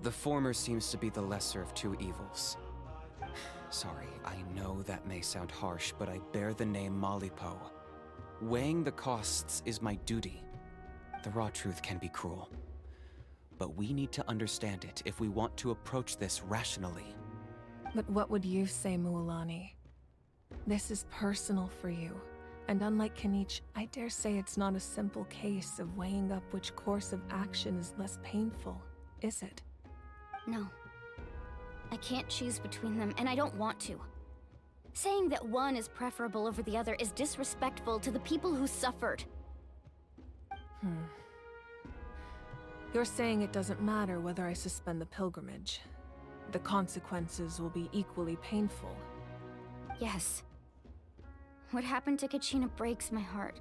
[SPEAKER 13] the former seems to be the lesser of two evils. Sorry, I know that may sound harsh, but I bear the name Malipo. Weighing the costs is my duty. The raw truth can be cruel. But we need to understand it if we want to approach this rationally.
[SPEAKER 3] But what would you say, Mualani? This is personal for you, and unlike Kenichi, I dare say it's not a simple case of weighing up which course of action is less painful, is it?
[SPEAKER 12] No. I can't choose between them, and I don't want to. Saying that one is preferable over the other is disrespectful to the people who suffered.
[SPEAKER 3] You're saying it doesn't matter whether I suspend the pilgrimage. The consequences will be equally painful.
[SPEAKER 12] Yes. What happened to Kachina breaks my heart.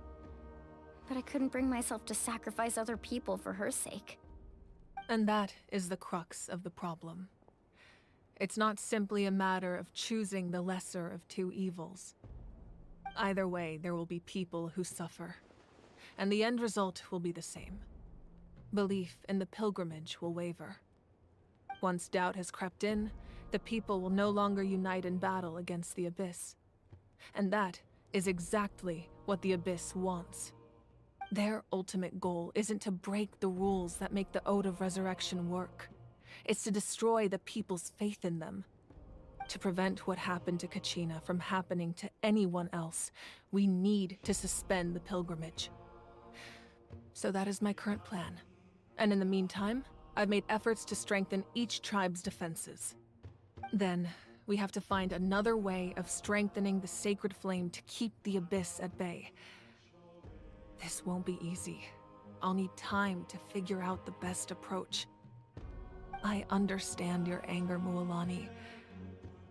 [SPEAKER 12] But I couldn't bring myself to sacrifice other people for her sake.
[SPEAKER 3] And that is the crux of the problem. It's not simply a matter of choosing the lesser of two evils. Either way, there will be people who suffer. And the end result will be the same. Belief in the pilgrimage will waver. Once doubt has crept in, the people will no longer unite in battle against the Abyss. And that is exactly what the Abyss wants. Their ultimate goal isn't to break the rules that make the Ode of Resurrection work. It's to destroy the people's faith in them. To prevent what happened to Kachina from happening to anyone else, we need to suspend the pilgrimage. So that is my current plan. And in the meantime, I've made efforts to strengthen each tribe's defenses. Then, we have to find another way of strengthening the Sacred Flame to keep the Abyss at bay. This won't be easy. I'll need time to figure out the best approach. I understand your anger, Mualani,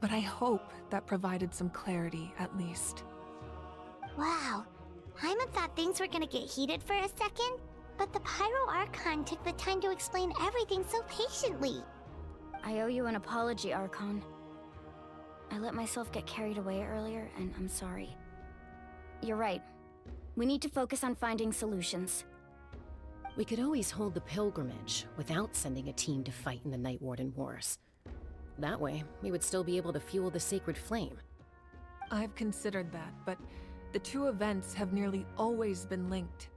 [SPEAKER 3] but I hope that provided some clarity at least.
[SPEAKER 4] Wow, Hyman thought things were gonna get heated for a second, but the Pyro Archon took the time to explain everything so patiently.
[SPEAKER 12] I owe you an apology, Archon. I let myself get carried away earlier, and I'm sorry. You're right. We need to focus on finding solutions.
[SPEAKER 1] We could always hold the pilgrimage without sending a team to fight in the Night Warden Wars. That way, we would still be able to fuel the Sacred Flame.
[SPEAKER 3] I've considered that, but the two events have nearly always been linked.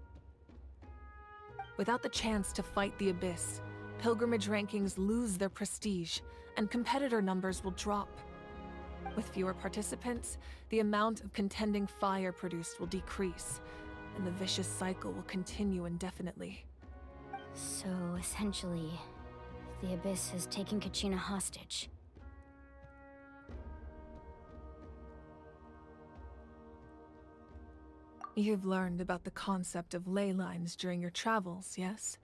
[SPEAKER 3] Without the chance to fight the Abyss, pilgrimage rankings lose their prestige, and competitor numbers will drop. With fewer participants, the amount of contending fire produced will decrease, and the vicious cycle will continue indefinitely.
[SPEAKER 12] So, essentially, the Abyss has taken Kachina hostage.
[SPEAKER 3] You've learned about the concept of ley lines during your travels, yes?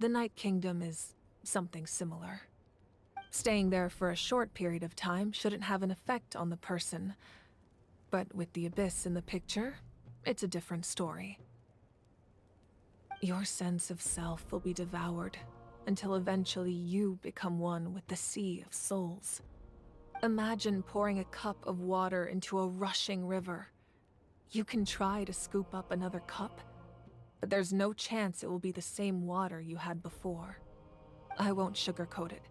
[SPEAKER 3] The Night Kingdom is something similar. Staying there for a short period of time shouldn't have an effect on the person. But with the Abyss in the picture, it's a different story. Your sense of self will be devoured until eventually you become one with the sea of souls. Imagine pouring a cup of water into a rushing river. You can try to scoop up another cup, but there's no chance it will be the same water you had before. I won't sugarcoat it.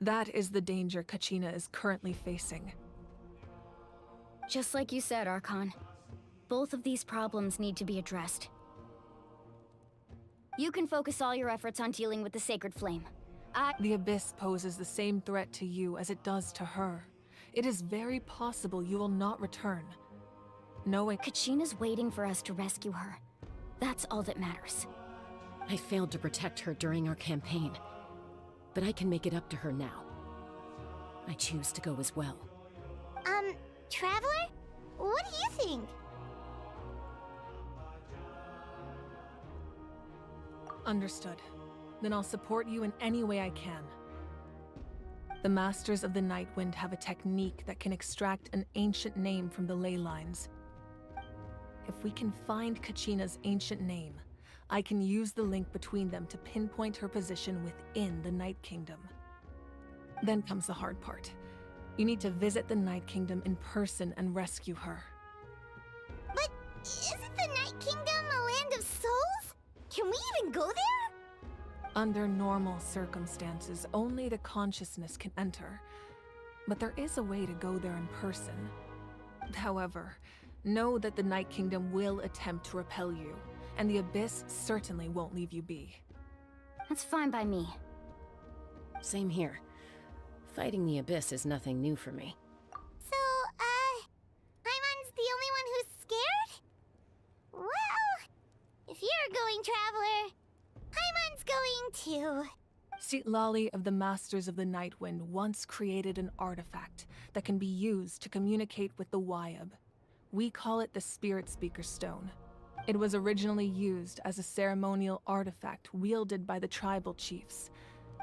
[SPEAKER 3] That is the danger Kachina is currently facing.
[SPEAKER 12] Just like you said, Archon. Both of these problems need to be addressed. You can focus all your efforts on dealing with the Sacred Flame.
[SPEAKER 3] The Abyss poses the same threat to you as it does to her. It is very possible you will not return. Knowing
[SPEAKER 12] Kachina's waiting for us to rescue her. That's all that matters.
[SPEAKER 1] I failed to protect her during our campaign, but I can make it up to her now. I choose to go as well.
[SPEAKER 4] Traveler? What do you think?
[SPEAKER 3] Understood. Then I'll support you in any way I can. The Masters of the Nightwind have a technique that can extract an ancient name from the ley lines. If we can find Kachina's ancient name, I can use the link between them to pinpoint her position within the Night Kingdom. Then comes the hard part. You need to visit the Night Kingdom in person and rescue her.
[SPEAKER 4] But isn't the Night Kingdom a land of souls? Can we even go there?
[SPEAKER 3] Under normal circumstances, only the consciousness can enter. But there is a way to go there in person. However, know that the Night Kingdom will attempt to repel you, and the Abyss certainly won't leave you be.
[SPEAKER 12] That's fine by me.
[SPEAKER 1] Same here. Fighting the Abyss is nothing new for me.
[SPEAKER 4] So, Paimon's the only one who's scared? Well, if you're going, Traveler, Paimon's going too.
[SPEAKER 3] Citlali of the Masters of the Nightwind once created an artifact that can be used to communicate with the Wyab. We call it the Spirit Speaker Stone. It was originally used as a ceremonial artifact wielded by the tribal chiefs.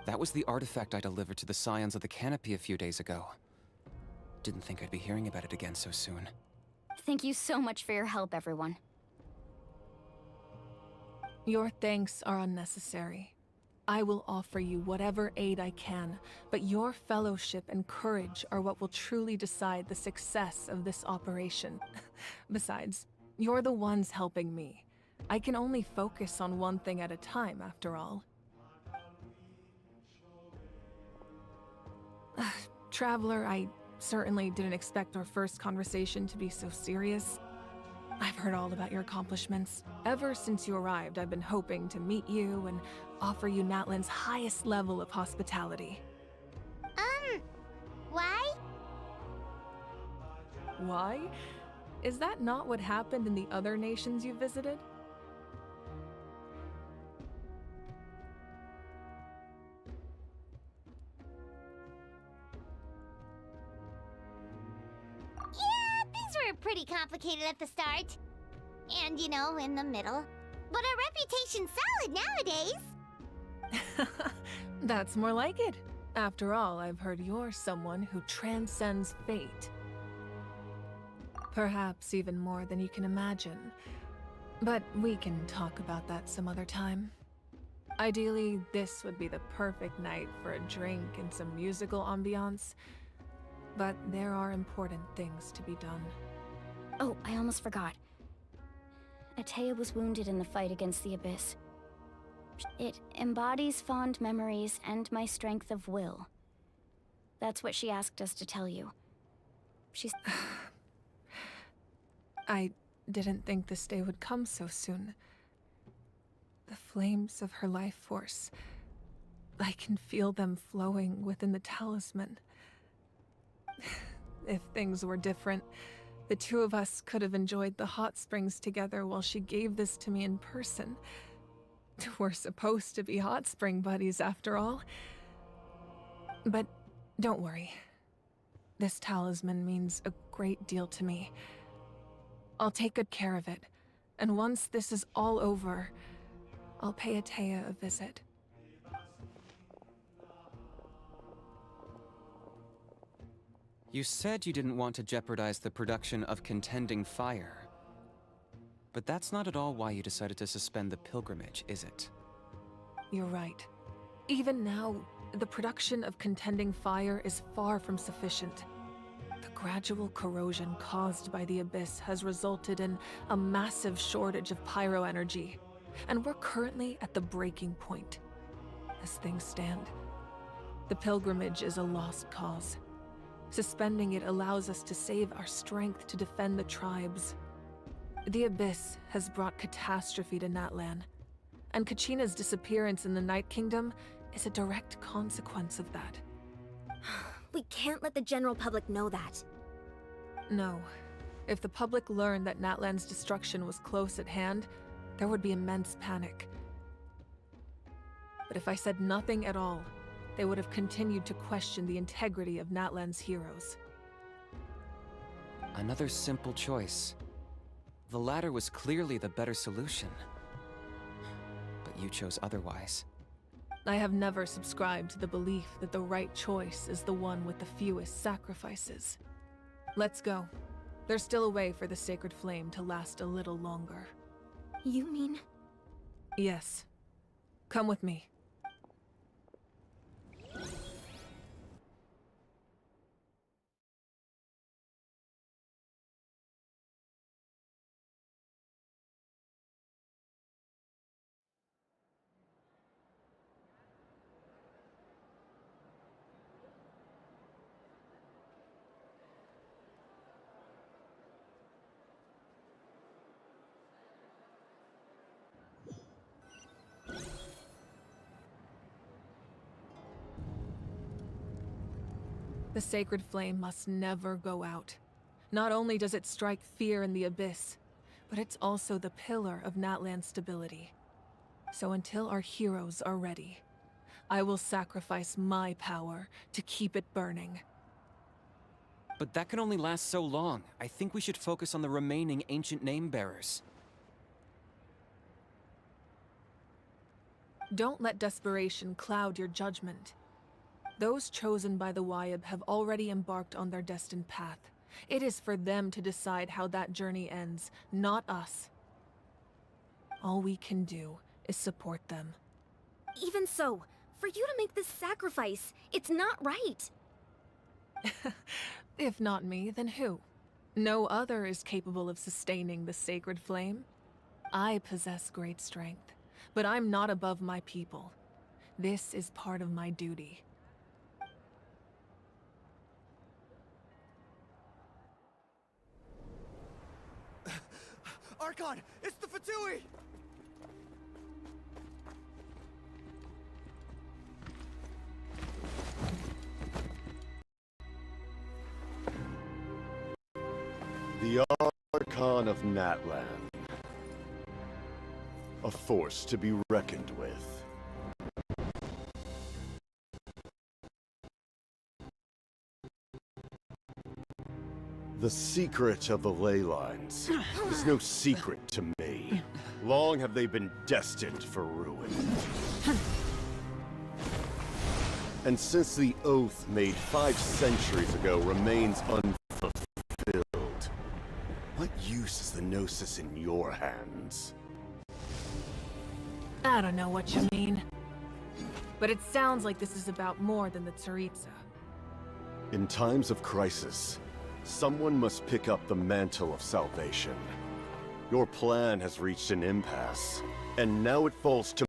[SPEAKER 13] That was the artifact I delivered to the Scions of the Canopy a few days ago. Didn't think I'd be hearing about it again so soon.
[SPEAKER 12] Thank you so much for your help, everyone.
[SPEAKER 3] Your thanks are unnecessary. I will offer you whatever aid I can, but your fellowship and courage are what will truly decide the success of this operation. Besides, you're the ones helping me. I can only focus on one thing at a time, after all. Traveler, I certainly didn't expect our first conversation to be so serious. I've heard all about your accomplishments. Ever since you arrived, I've been hoping to meet you and offer you Natlan's highest level of hospitality.
[SPEAKER 4] Why?
[SPEAKER 3] Why? Is that not what happened in the other nations you visited?
[SPEAKER 4] Yeah, things were pretty complicated at the start. And, you know, in the middle. But our reputation's solid nowadays.
[SPEAKER 3] That's more like it. After all, I've heard you're someone who transcends fate. Perhaps even more than you can imagine. But we can talk about that some other time. Ideally, this would be the perfect night for a drink and some musical ambiance. But there are important things to be done.
[SPEAKER 12] Oh, I almost forgot. Atea was wounded in the fight against the Abyss. It embodies fond memories and my strength of will. That's what she asked us to tell you. She's...
[SPEAKER 3] I didn't think this day would come so soon. The flames of her life force. I can feel them flowing within the talisman. If things were different, the two of us could have enjoyed the hot springs together while she gave this to me in person. We're supposed to be hot spring buddies after all. But don't worry. This talisman means a great deal to me. I'll take good care of it, and once this is all over, I'll pay Atea a visit.
[SPEAKER 13] You said you didn't want to jeopardize the production of Contending Fire. But that's not at all why you decided to suspend the pilgrimage, is it?
[SPEAKER 3] You're right. Even now, the production of Contending Fire is far from sufficient. The gradual corrosion caused by the Abyss has resulted in a massive shortage of pyro energy, and we're currently at the breaking point. As things stand, the pilgrimage is a lost cause. Suspending it allows us to save our strength to defend the tribes. The Abyss has brought catastrophe to Natlan, and Kachina's disappearance in the Night Kingdom is a direct consequence of that.
[SPEAKER 6] We can't let the general public know that.
[SPEAKER 3] No. If the public learned that Natlan's destruction was close at hand, there would be immense panic. But if I said nothing at all, they would have continued to question the integrity of Natlan's heroes.
[SPEAKER 13] Another simple choice. The latter was clearly the better solution. But you chose otherwise.
[SPEAKER 3] I have never subscribed to the belief that the right choice is the one with the fewest sacrifices. Let's go. There's still a way for the sacred flame to last a little longer.
[SPEAKER 6] You mean?
[SPEAKER 3] Yes. Come with me. The sacred flame must never go out. Not only does it strike fear in the abyss, but it's also the pillar of Natlan's stability. So until our heroes are ready, I will sacrifice my power to keep it burning.
[SPEAKER 13] But that can only last so long. I think we should focus on the remaining ancient name-bearers.
[SPEAKER 3] Don't let desperation cloud your judgment. Those chosen by the Wyeb have already embarked on their destined path. It is for them to decide how that journey ends, not us. All we can do is support them.
[SPEAKER 6] Even so, for you to make this sacrifice, it's not right.
[SPEAKER 3] If not me, then who? No other is capable of sustaining the sacred flame. I possess great strength, but I'm not above my people. This is part of my duty.
[SPEAKER 5] Archon, it's the Fatui!
[SPEAKER 7] The Archon of Natlan. A force to be reckoned with. The secret of the ley lines is no secret to me. Long have they been destined for ruin. And since the oath made 5 centuries ago remains unfulfilled, what use is the Gnosis in your hands?
[SPEAKER 3] I don't know what you mean. But it sounds like this is about more than the Tsaritsa.
[SPEAKER 7] In times of crisis, someone must pick up the mantle of salvation. Your plan has reached an impasse, and now it falls to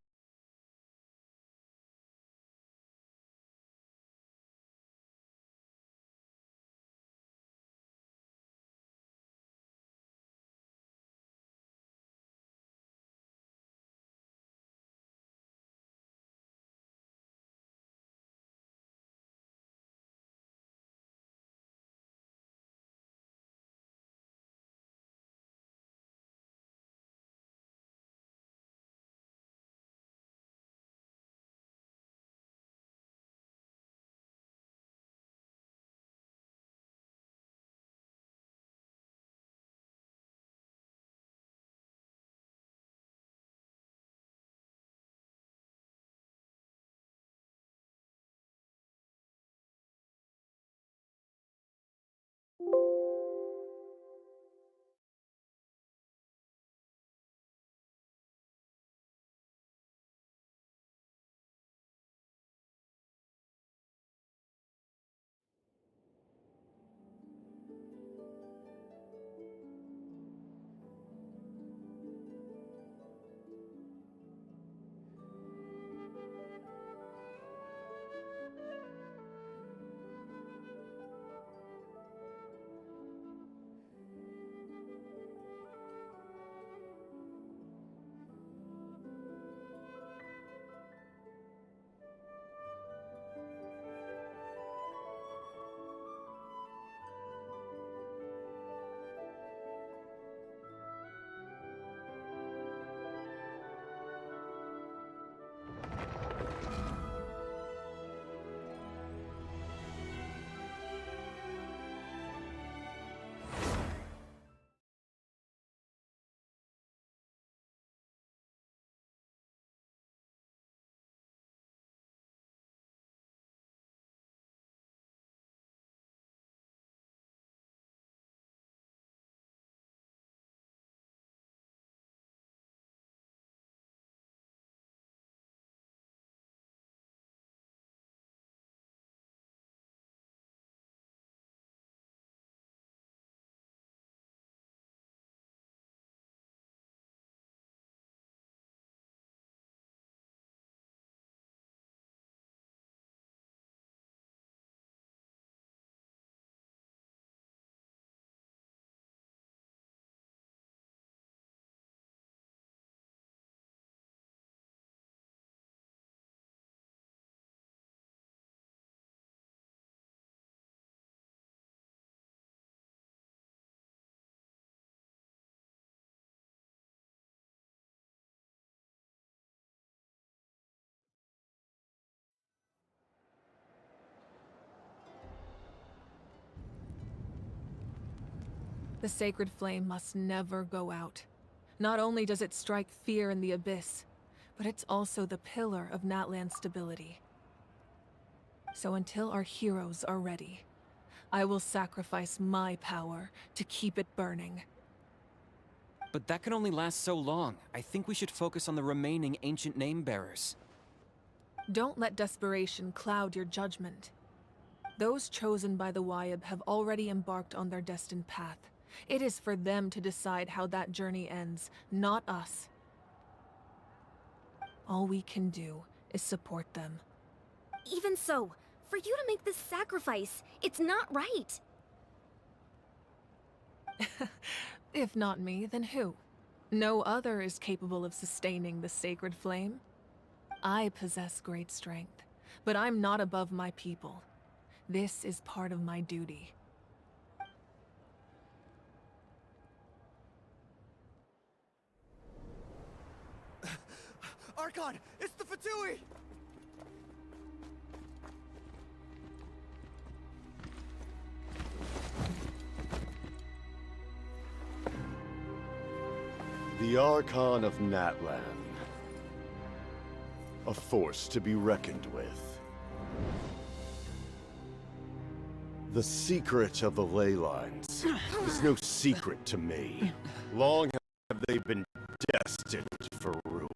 [SPEAKER 3] The sacred flame must never go out. Not only does it strike fear in the abyss, but it's also the pillar of Natlan's stability. So until our heroes are ready, I will sacrifice my power to keep it burning.
[SPEAKER 13] But that can only last so long. I think we should focus on the remaining ancient name-bearers.
[SPEAKER 3] Don't let desperation cloud your judgment. Those chosen by the Wyeb have already embarked on their destined path. It is for them to decide how that journey ends, not us. All we can do is support them.
[SPEAKER 6] Even so, for you to make this sacrifice, it's not right.
[SPEAKER 3] If not me, then who? No other is capable of sustaining the sacred flame. I possess great strength, but I'm not above my people. This is part of my duty.
[SPEAKER 5] Archon, it's the Fatui!
[SPEAKER 7] The Archon of Natlan. A force to be reckoned with. The secret of the ley lines is no secret to me. Long have they been destined for ruin.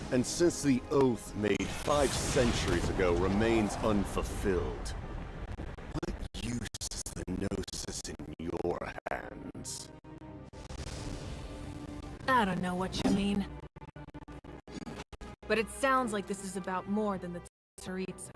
[SPEAKER 7] And since the oath made 5 centuries ago remains unfulfilled, what use is the Gnosis in your hands?
[SPEAKER 3] I don't know what you mean. But it sounds like this is about more than the Tsaritsa.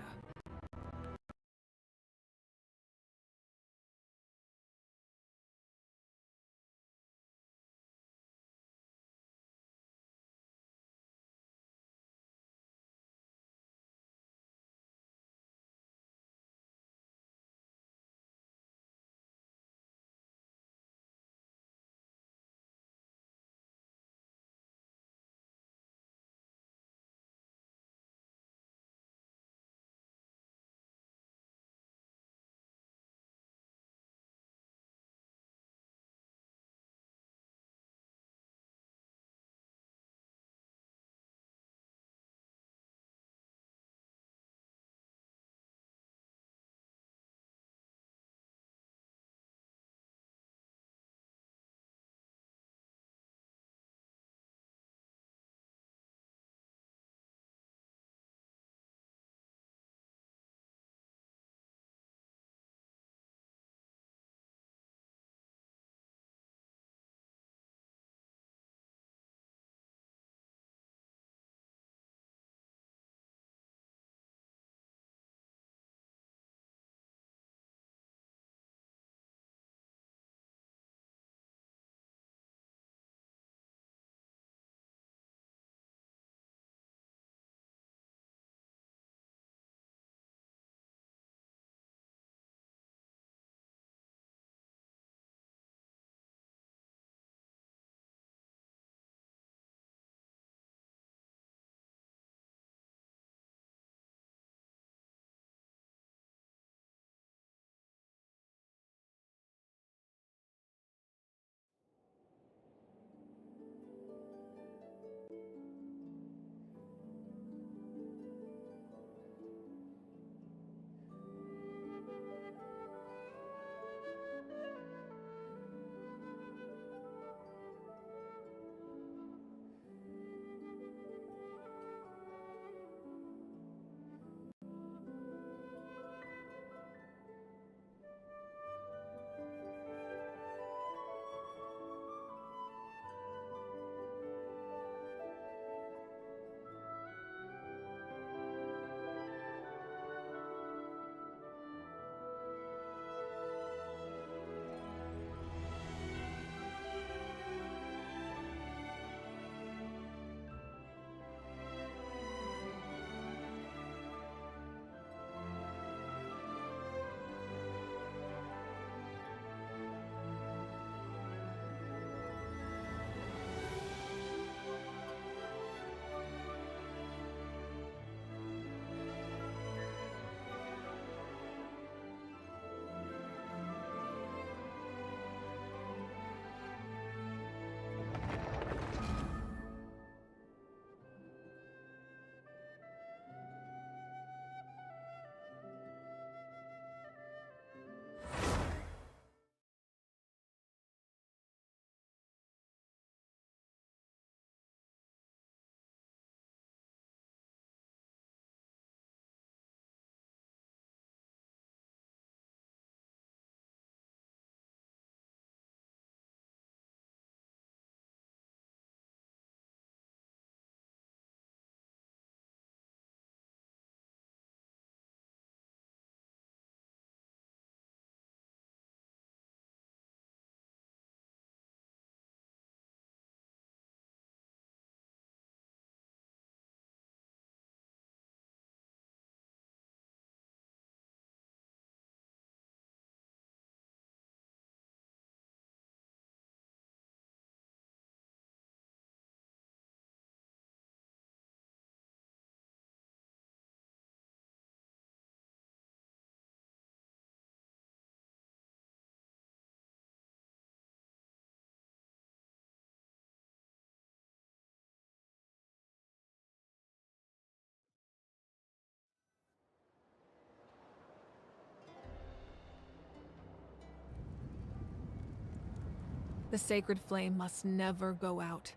[SPEAKER 3] The sacred flame must never go out.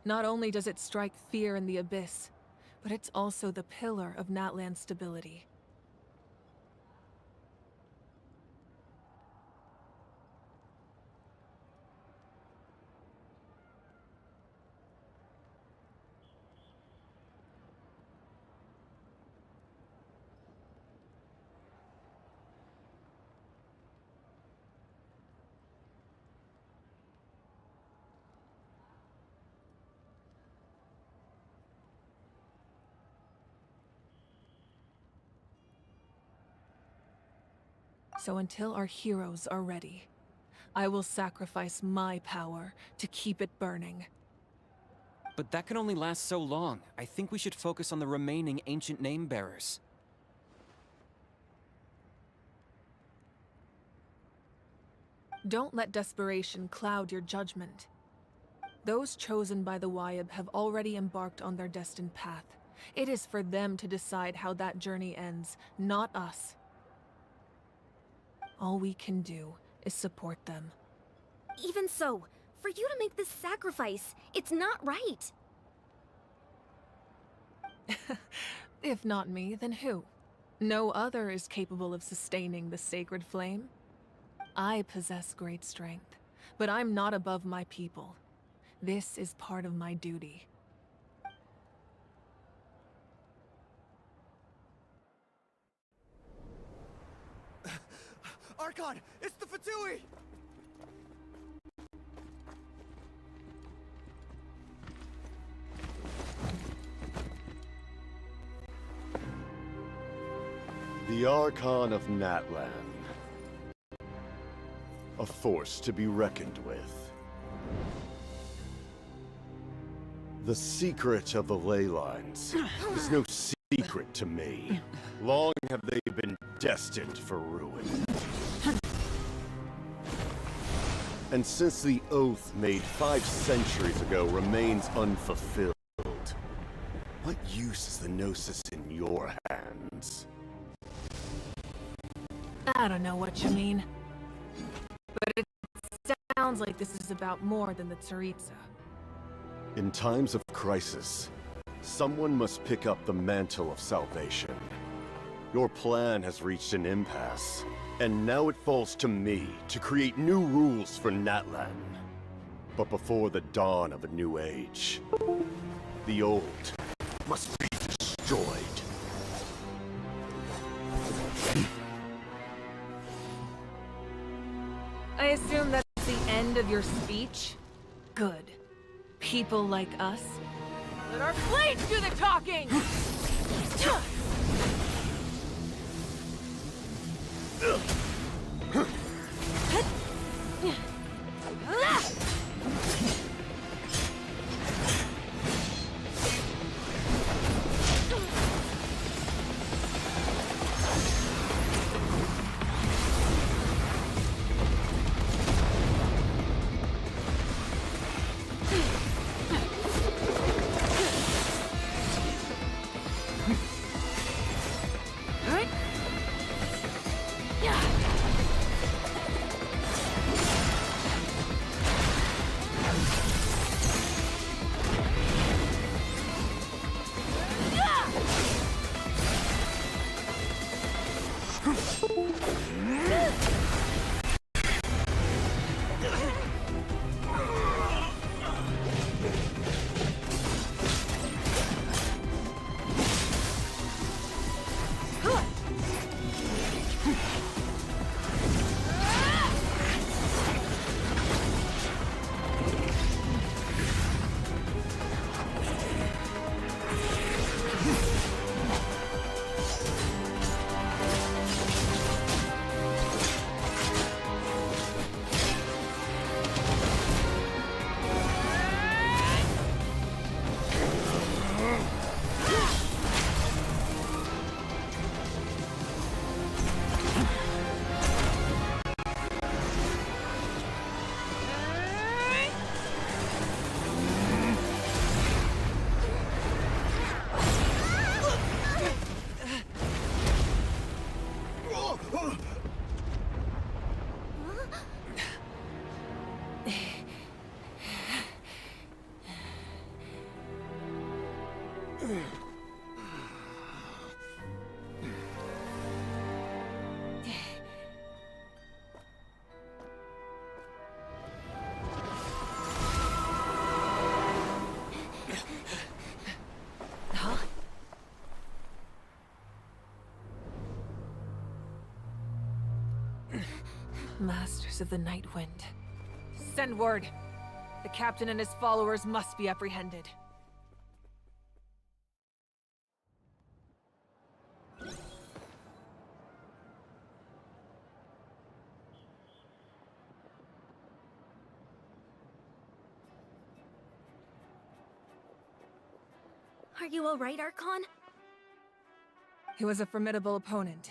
[SPEAKER 3] Not only does it strike fear in the abyss, but it's also the pillar of Natlan's stability. So until our heroes are ready, I will sacrifice my power to keep it burning.
[SPEAKER 13] But that can only last so long. I think we should focus on the remaining ancient name-bearers.
[SPEAKER 3] Don't let desperation cloud your judgment. Those chosen by the Wyeb have already embarked on their destined path. It is for them to decide how that journey ends, not us. All we can do is support them.
[SPEAKER 6] Even so, for you to make this sacrifice, it's not right.
[SPEAKER 3] If not me, then who? No other is capable of sustaining the sacred flame. I possess great strength, but I'm not above my people. This is part of my duty.
[SPEAKER 5] Archon, it's the Fatui!
[SPEAKER 7] The Archon of Natlan. A force to be reckoned with. The secret of the ley lines is no secret to me. Long have they been destined for ruin. And since the oath made 5 centuries ago remains unfulfilled, what use is the Gnosis in your hands?
[SPEAKER 3] I don't know what you mean. But it sounds like this is about more than the Tsaritsa.
[SPEAKER 7] In times of crisis, someone must pick up the mantle of salvation. Your plan has reached an impasse, and now it falls to me to create new rules for Natlan. But before the dawn of a new age, the old must be destroyed.
[SPEAKER 3] I assume that's the end of your speech? Good. People like us, let our blades do the talking!
[SPEAKER 6] Yeah.
[SPEAKER 3] Masters of the Night Wind. Send word. The captain and his followers must be apprehended.
[SPEAKER 6] Are you alright, Archon?
[SPEAKER 3] He was a formidable opponent.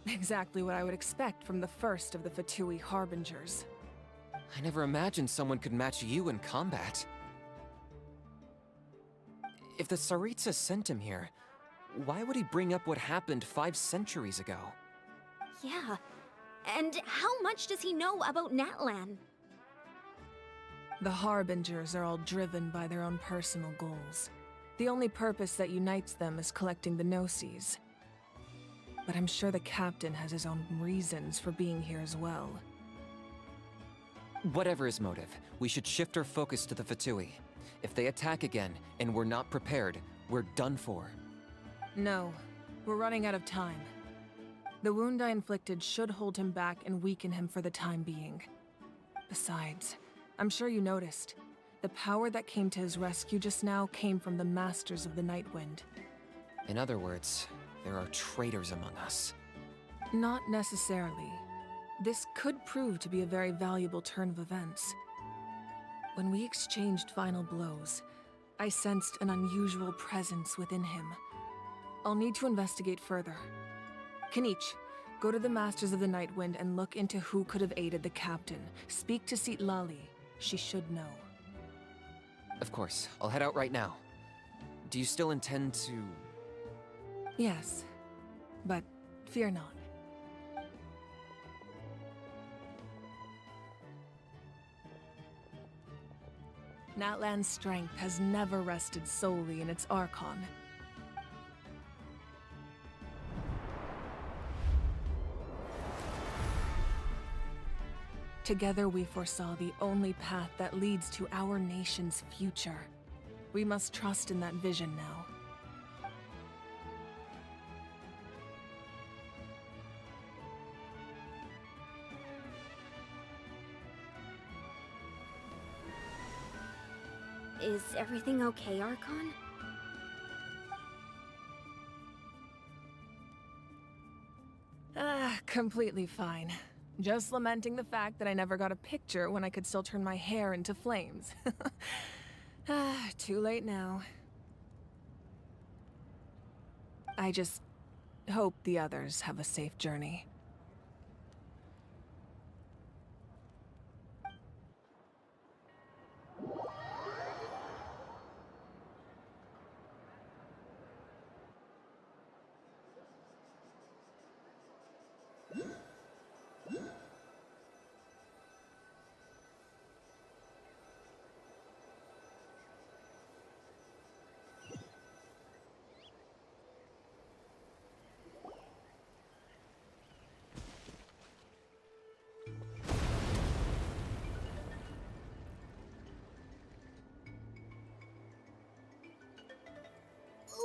[SPEAKER 3] Exactly what I would expect from the first of the Fatui Harbingers.
[SPEAKER 13] I never imagined someone could match you in combat. If the Tsaritsa sent him here, why would he bring up what happened 5 centuries ago?
[SPEAKER 6] Yeah. And how much does he know about Natlan?
[SPEAKER 3] The Harbingers are all driven by their own personal goals. The only purpose that unites them is collecting the Gnosis. But I'm sure the captain has his own reasons for being here as well.
[SPEAKER 13] Whatever his motive, we should shift our focus to the Fatui. If they attack again, and we're not prepared, we're done for.
[SPEAKER 3] No, we're running out of time. The wound I inflicted should hold him back and weaken him for the time being. Besides, I'm sure you noticed, the power that came to his rescue just now came from the Masters of the Night Wind.
[SPEAKER 13] In other words, there are traitors among us.
[SPEAKER 3] Not necessarily. This could prove to be a very valuable turn of events. When we exchanged final blows, I sensed an unusual presence within him. I'll need to investigate further. Kinich, go to the Masters of the Night Wind and look into who could have aided the captain. Speak to Citlali. She should know.
[SPEAKER 13] Of course, I'll head out right now. Do you still intend to...
[SPEAKER 3] Yes, but fear not. Natlan's strength has never rested solely in its Archon. Together we foresaw the only path that leads to our nation's future. We must trust in that vision now.
[SPEAKER 6] Is everything okay, Archon?
[SPEAKER 3] Completely fine. Just lamenting the fact that I never got a picture when I could still turn my hair into flames. Too late now. I just hope the others have a safe journey.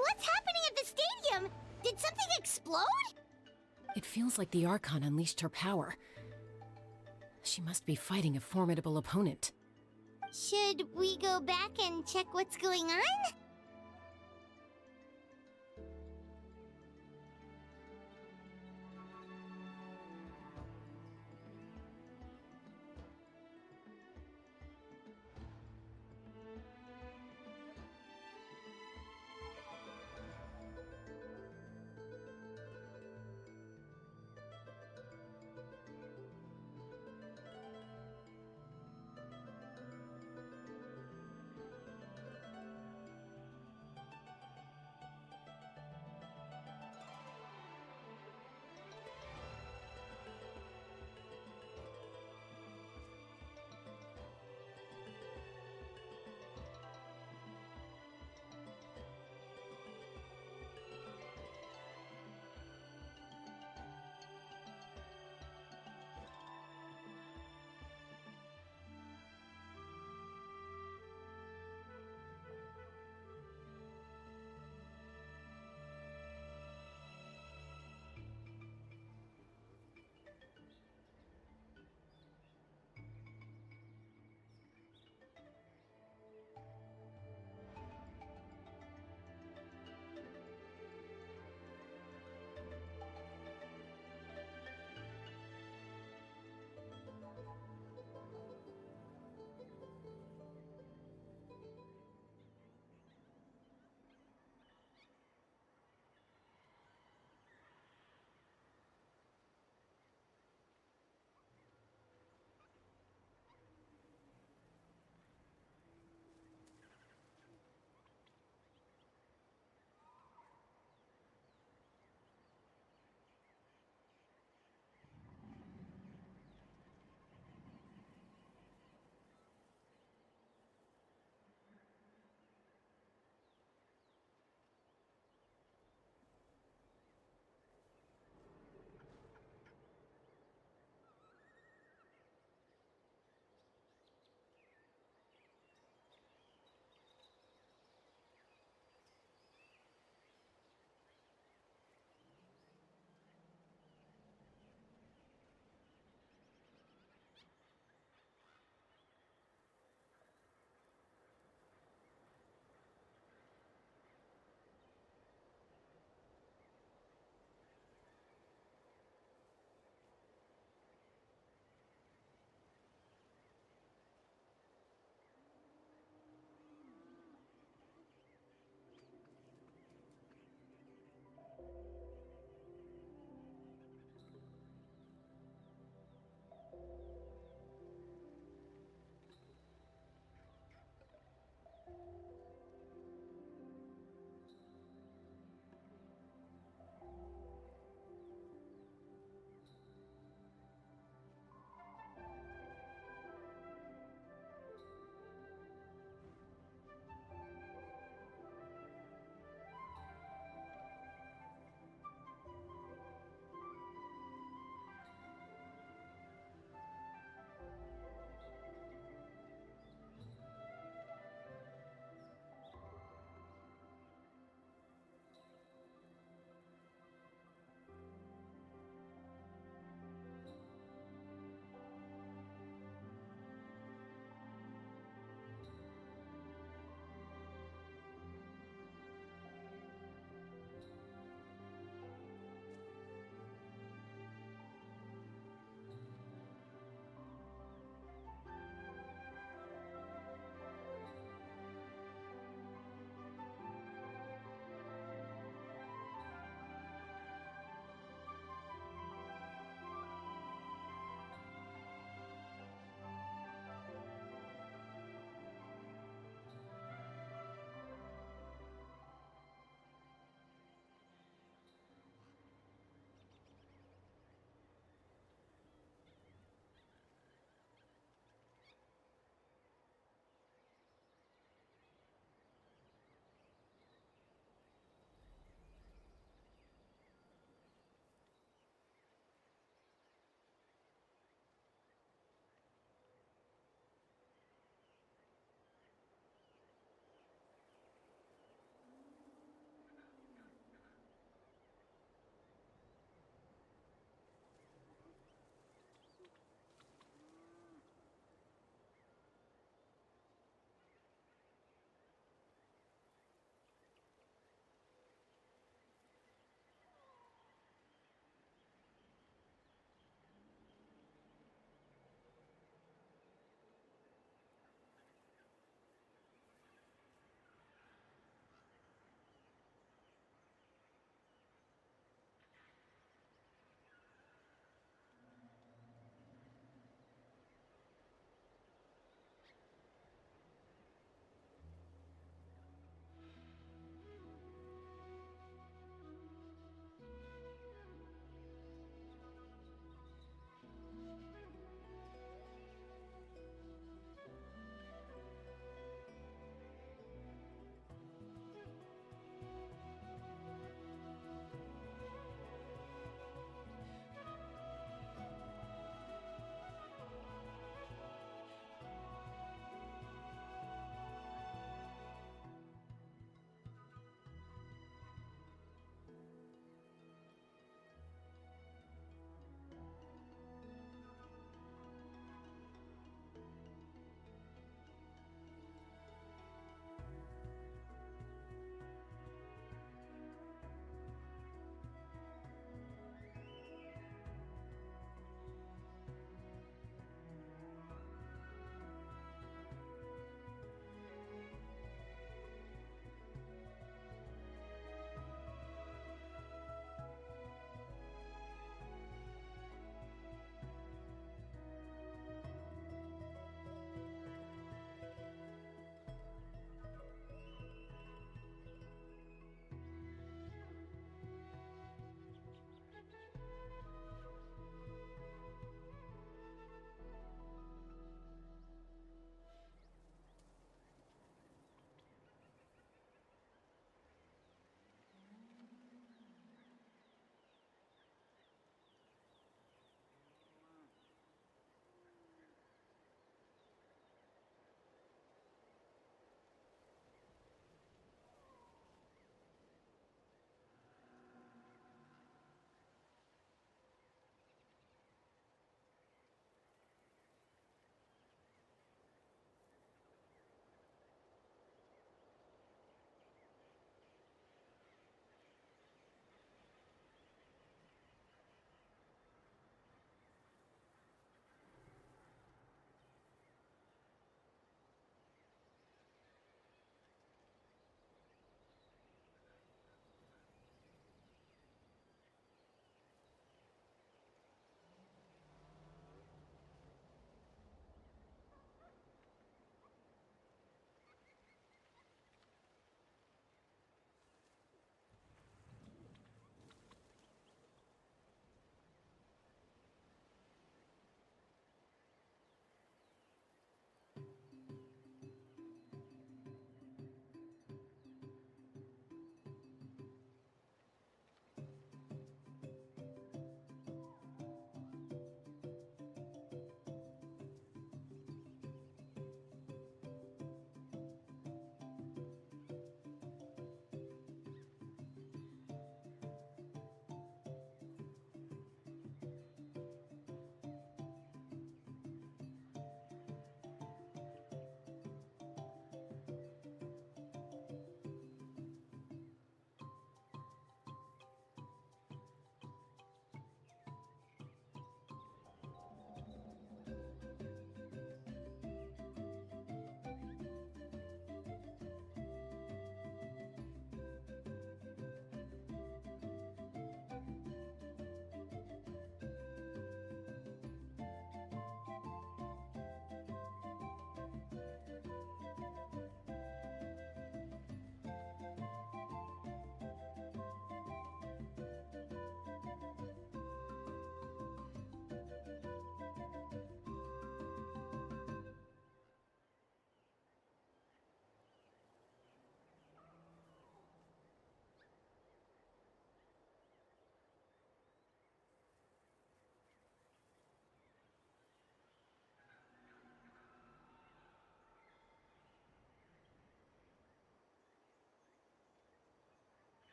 [SPEAKER 4] What's happening at the stadium? Did something explode?
[SPEAKER 1] It feels like the Archon unleashed her power. She must be fighting a formidable opponent.
[SPEAKER 4] Should we go back and check what's going on?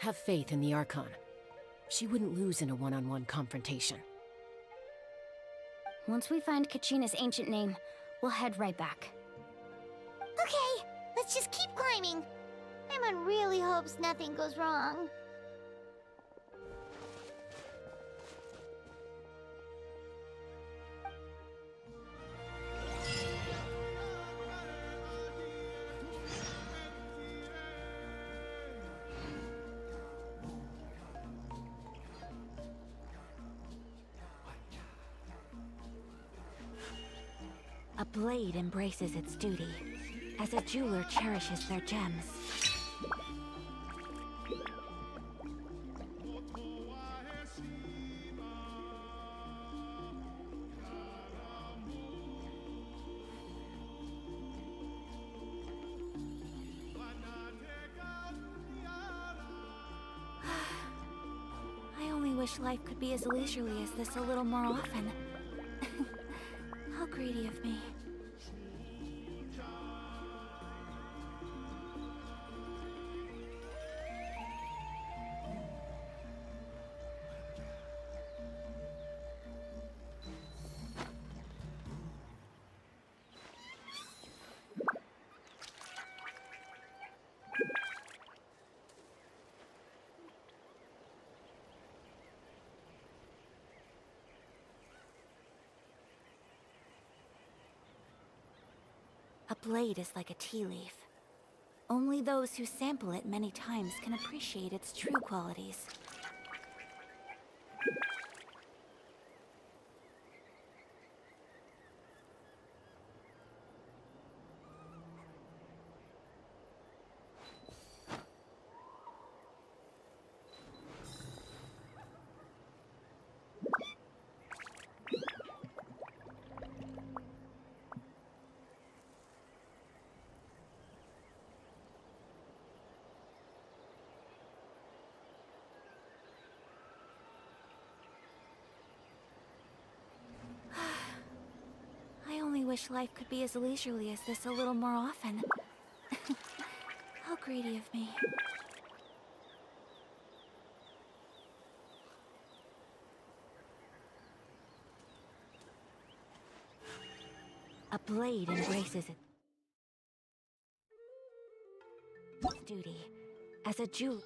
[SPEAKER 1] Have faith in the Archone. She wouldn't lose in a one-on-one confrontation.
[SPEAKER 12] Once we find Kachina's ancient name, we'll head right back.
[SPEAKER 4] Okay, let's just keep climbing. Paimon really hopes nothing goes wrong.
[SPEAKER 2] A blade embraces its duty, as a jeweler cherishes their gems.
[SPEAKER 12] I only wish life could be as leisurely as this a little more often. How greedy of me.
[SPEAKER 2] A blade is like a tea leaf. Only those who sample it many times can appreciate its true qualities.
[SPEAKER 12] I only wish life could be as leisurely as this a little more often. How greedy of me.
[SPEAKER 2] A blade embraces its duty, as a jeweler.